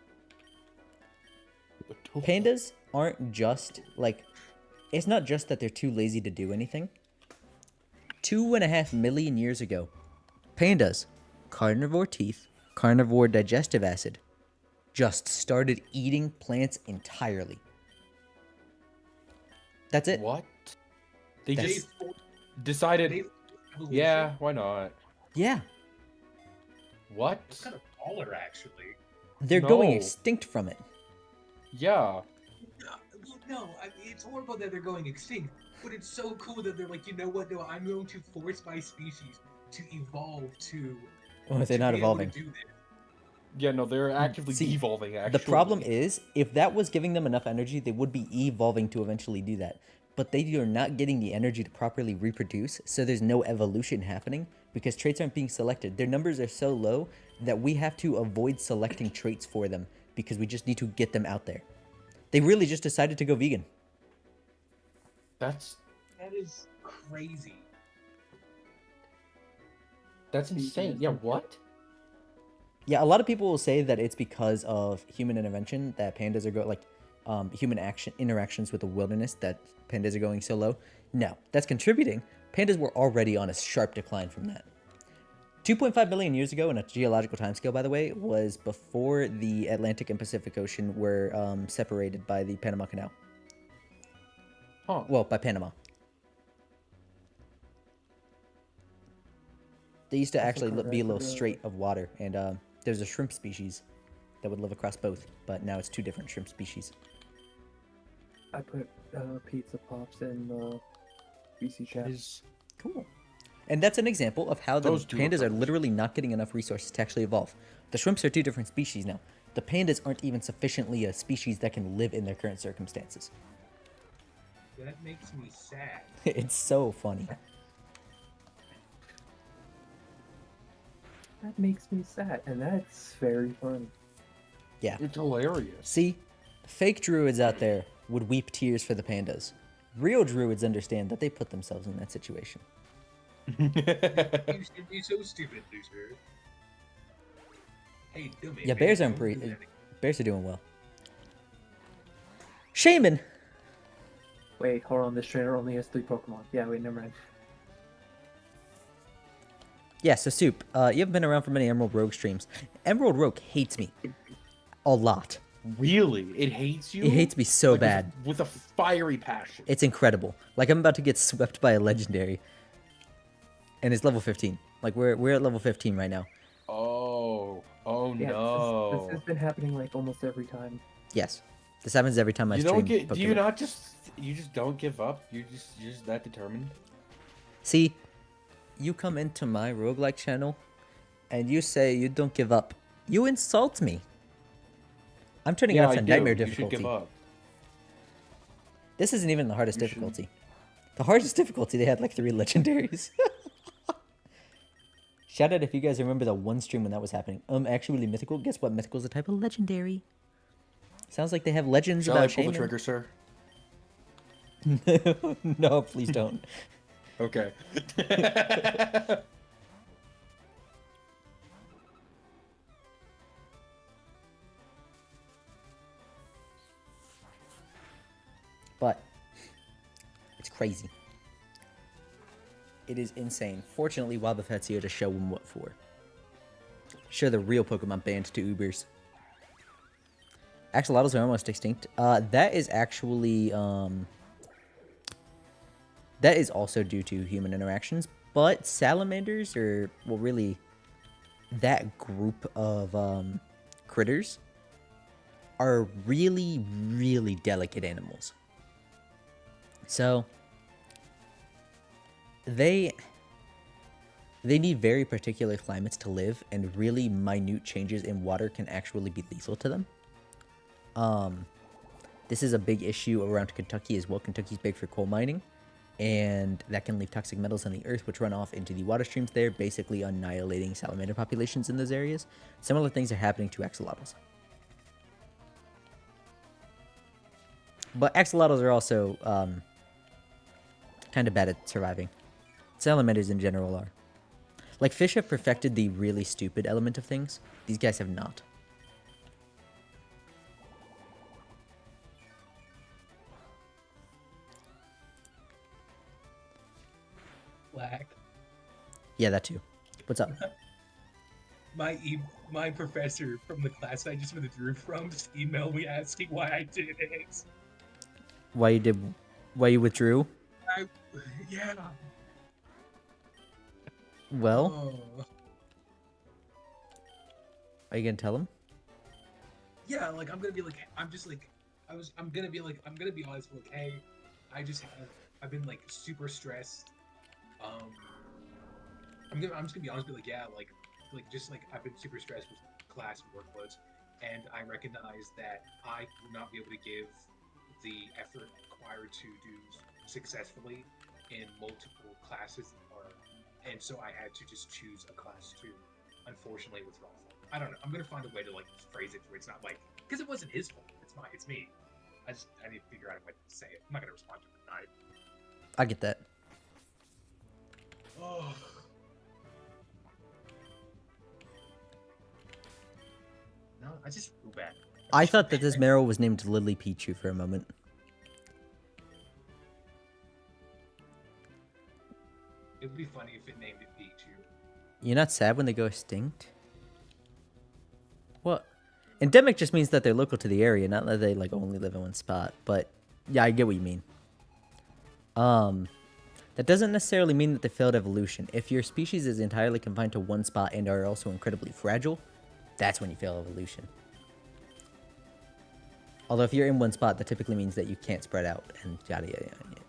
Pandas aren't just like, it's not just that they're too lazy to do anything. 2.5 million years ago, pandas, carnivore teeth, carnivore digestive acid, just started eating plants entirely. That's it. What? They That's- just decided. They- evolution? Yeah, why not? Yeah, What? It's kind of baller, actually. they're going No. extinct from it. Yeah. No, I mean, it's horrible that they're going extinct, but it's so cool that they're like, you know what? No, I'm going to force my species to evolve to. Or they're to not be able to evolving. do this. Yeah, no, they're actively See, devolving, actually. The problem is, if that was giving them enough energy, they would be evolving to eventually do that. But they are not getting the energy to properly reproduce, so there's no evolution happening because traits aren't being selected. Their numbers are so low that we have to avoid selecting traits for them because we just need to get them out there. They really just decided to go vegan. That's That is crazy. insane. Yeah, what? Yeah, a lot of people will say that it's because of human intervention that pandas are human interactions with the wilderness that pandas are going so low. No, that's contributing. Pandas were already on a sharp decline from that. 2.5 million years ago, in a geological timescale, by the way, was before the Atlantic and Pacific Ocean were separated by the Panama Canal. Huh. Well, by Panama. They used to That's actually incorrect, be a little yeah. strait of water, and there's a shrimp species that would live across both, but now it's two different shrimp species. I put pizza pops in the BC chat. Is Cool. And that's an example of how the Those two are pandas are gross. literally not getting enough resources to actually evolve. The shrimps are two different species now. The pandas aren't even sufficiently a species that can live in their current circumstances. That makes me sad. It's so funny. That makes me sad, and that's very fun. it's hilarious. See, fake druids out there would weep tears for the pandas. Real druids understand that they put themselves in that situation. You should be so stupid, loser. Hey, dummy. Yeah, man, bears don't aren't do pretty. that. Bears are doing well. Shaman. Wait, hold on. This trainer only has 3 Pokemon. Yeah, wait, never mind. Yeah, so Soup, you haven't been around for many Emerald Rogue streams. Emerald Rogue hates me. A lot. Really? It hates you? It hates me so Like, bad. With a fiery passion. It's incredible. Like, I'm about to get swept by a legendary. And it's level 15. Like, we're at level 15 right now. Oh Yeah, no. this has been happening like almost every time. Yes. This happens every time I You stream. don't get. Do you Pokemon. not just don't give up? You're just that determined. See, you come into my roguelike channel, and you say you don't give up. You insult me. I'm turning it Yeah, up I to do. nightmare You should difficulty. give up. This isn't even the hardest You should. difficulty. The hardest difficulty, they had like 3 legendaries. Shout out if you guys remember the one stream when that was happening. Actually, Mythical. Guess what? Mythical is a type of legendary. Sounds like they have legends Shall I about pull the Shaman. trigger, sir? No, please don't. Okay. But it's crazy. It is insane. Fortunately, Wobbuffet's here to show him what for. Show the real Pokemon banned to Ubers. Axolotls are almost extinct. That is actually that is also due to human interactions. But salamanders are, well, really, that group of critters are really, really delicate animals. So they need very particular climates to live, and really minute changes in water can actually be lethal to them. This is a big issue around Kentucky as well. Kentucky's big for coal mining, and that can leave toxic metals on the earth, which run off into the water streams there, basically annihilating salamander populations in those areas. Similar things are happening to axolotls. But axolotls are also Kind of bad at surviving. Salamanders in general are. Like, fish have perfected the really stupid element of things. These guys have not. Black. Yeah, that too. What's up? My professor from the class I just withdrew from just emailed me asking why I did it. Why you withdrew? Yeah. Well, Oh. are you gonna tell him? Yeah, like I'm gonna be like, I'm just like, I'm gonna be like, I'm gonna be honest, like, hey, I've been like super stressed. I'm just gonna be honest, be like, yeah, like just like I've been super stressed with class and workloads, and I recognize that I will not be able to give the effort required to do successfully in multiple classes, and so I had to just choose a class to, unfortunately, withdraw from. I don't know. I'm gonna find a way to like phrase it where it's not like, because it wasn't his fault. It's me. I need to figure out a way to say it. I'm not gonna respond to it tonight. I get that. Oh. No, I just feel bad. I thought that this Meryl was named Lily Pichu for a moment. It would be funny if it named it Pichu. You're not sad when they go extinct? What? Endemic just means that they're local to the area, not that they like only live in one spot. But yeah, I get what you mean. That doesn't necessarily mean that they failed evolution. If your species is entirely confined to one spot and are also incredibly fragile, that's when you fail evolution. Although if you're in one spot, that typically means that you can't spread out and yada yada yada. yada.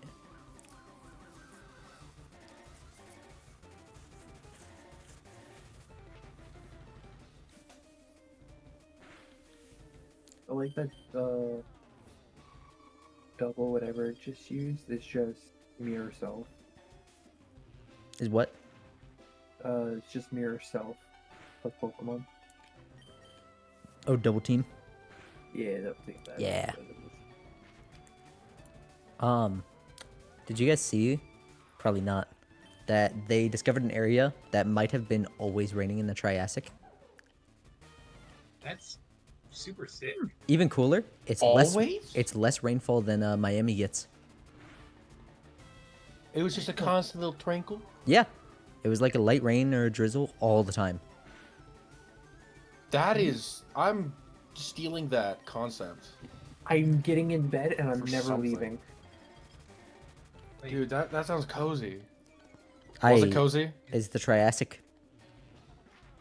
I like that double whatever it just used is just mirror self. Is what? It's just mirror self of Pokemon. Oh, double team? Yeah, that. Yeah. Did you guys see? Probably not. That they discovered an area that might have been always raining in the Triassic. That's super sick. Even cooler, it's Always? less rainfall than Miami gets. It was just a constant little twinkle. Yeah, it was like a light rain or a drizzle all the time. That is, I'm stealing that concept. I'm getting in bed and I'm For never something. leaving. Dude, that sounds cozy. Was it cozy? Is the Triassic?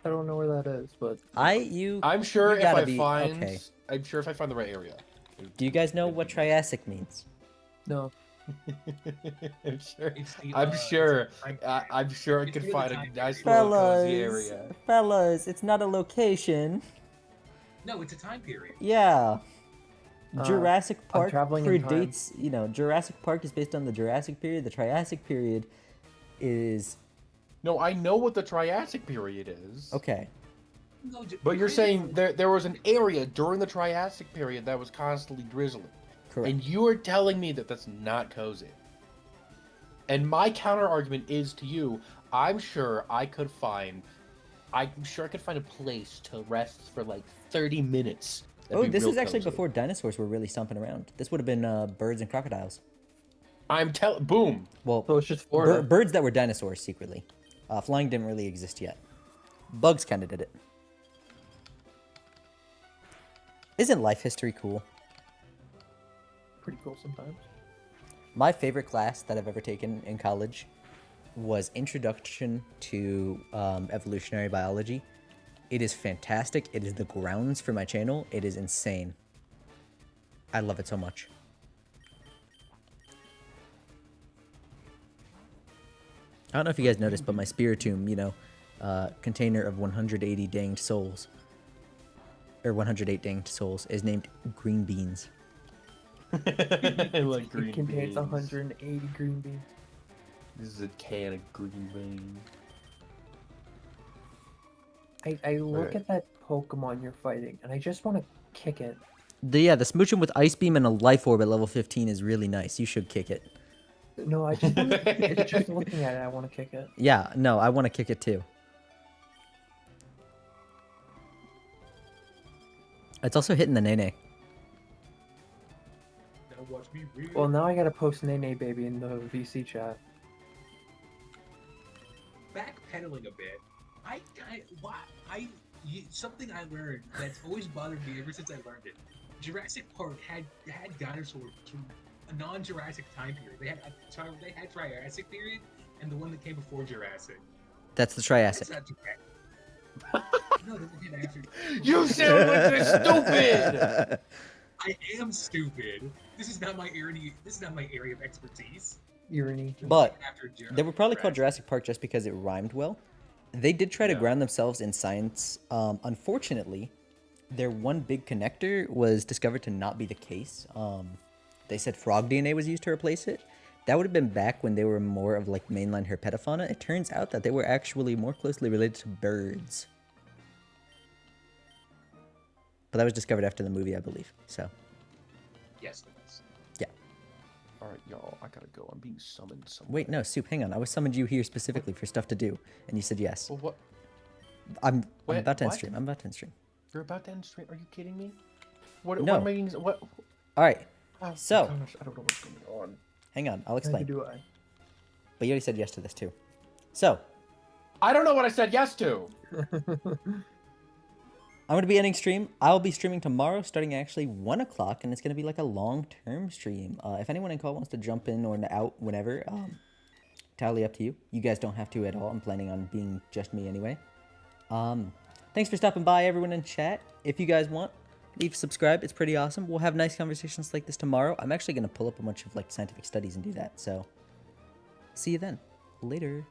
I don't know where that is, but I'm sure you if gotta I be- find, okay. I'm sure if I find the right area. Do you guys know what Triassic means? no. I'm sure. It's the, I'm sure. time I'm sure I It's could really find the a time nice period. little cozy area. fellas, it's not a location. No, it's a time period. Yeah. Jurassic I'm Park traveling in time. predates, Jurassic Park is based on the Jurassic period. The Triassic period is No, I know what the Triassic period is. okay. No, But you're saying there was an area during the Triassic period that was constantly drizzling. Correct. And you are telling me that that's not cozy. And my counter argument is to you, I'm sure I could find a place to rest for like 30 minutes. That'd Oh, be this real is actually cozy. before dinosaurs were really stomping around. This would have been birds and crocodiles. Boom. Well, So it's just Florida. birds that were dinosaurs secretly. Flying didn't really exist yet. Bugs kind of did it. Isn't life history cool? Pretty cool sometimes. My favorite class that I've ever taken in college was Introduction to Evolutionary Biology. It is fantastic. It is the grounds for my channel. It is insane. I love it so much. I don't know if you guys noticed, but my Spiritomb, container of 180 danged souls, or 108 danged souls, is named Green Beans. I like green It contains beans. 180 green beans. This is a can of green beans. I look Alright. at that Pokemon you're fighting and I just want to kick it. The Smoochum with Ice Beam and a Life Orb at level 15 is really nice. You should kick it. No, I just it's just looking at it. I want to kick it. Yeah, no, I want to kick it too. It's also hitting the nene. Now watch me read. Well, now I gotta post Nene Baby in the VC chat. Backpedaling a bit, something I learned that's always bothered me ever since I learned it. Jurassic Park had dinosaurs from a non-Jurassic time period. They had Triassic period and the one that came before Jurassic. That's the That's Triassic. not too bad. No, they came after. You sound like you're stupid. I am stupid. This is not my area. This is not my area of expertise. Irony. But After they were probably called Jurassic Park just because it rhymed well. They did try to Yeah. ground themselves in science. Unfortunately, their one big connector was discovered to not be the case. They said frog DNA was used to replace it. That would have been back when they were more of like mainline herpetofauna. It turns out that they were actually more closely related to birds. But that was discovered after the movie, I believe. So, Yes, it was. All right, y'all, I gotta go. I'm being summoned somewhere. wait, no, Soup, hang on. I was summoned you here specifically for stuff to do, and you said yes. Well, what? I'm Wait, about to end what? stream. I'm about to end stream. You're about to end stream? Are you kidding me? What? No. What am I being? What? All right, Oh, So- gosh, I don't know what's going on. hang on. I'll Neither explain. do I. But you already said yes to this too. So, I don't know what I said yes to. I'm going to be ending stream. I'll be streaming tomorrow starting at actually 1 o'clock, and it's going to be like a long-term stream. If anyone in call wants to jump in or out whenever, entirely up to you. You guys don't have to at all. I'm planning on being just me anyway. Thanks for stopping by, everyone in chat. If you guys want, leave subscribe. It's pretty awesome. We'll have nice conversations like this tomorrow. I'm actually going to pull up a bunch of like scientific studies and do that. So, see you then. Later.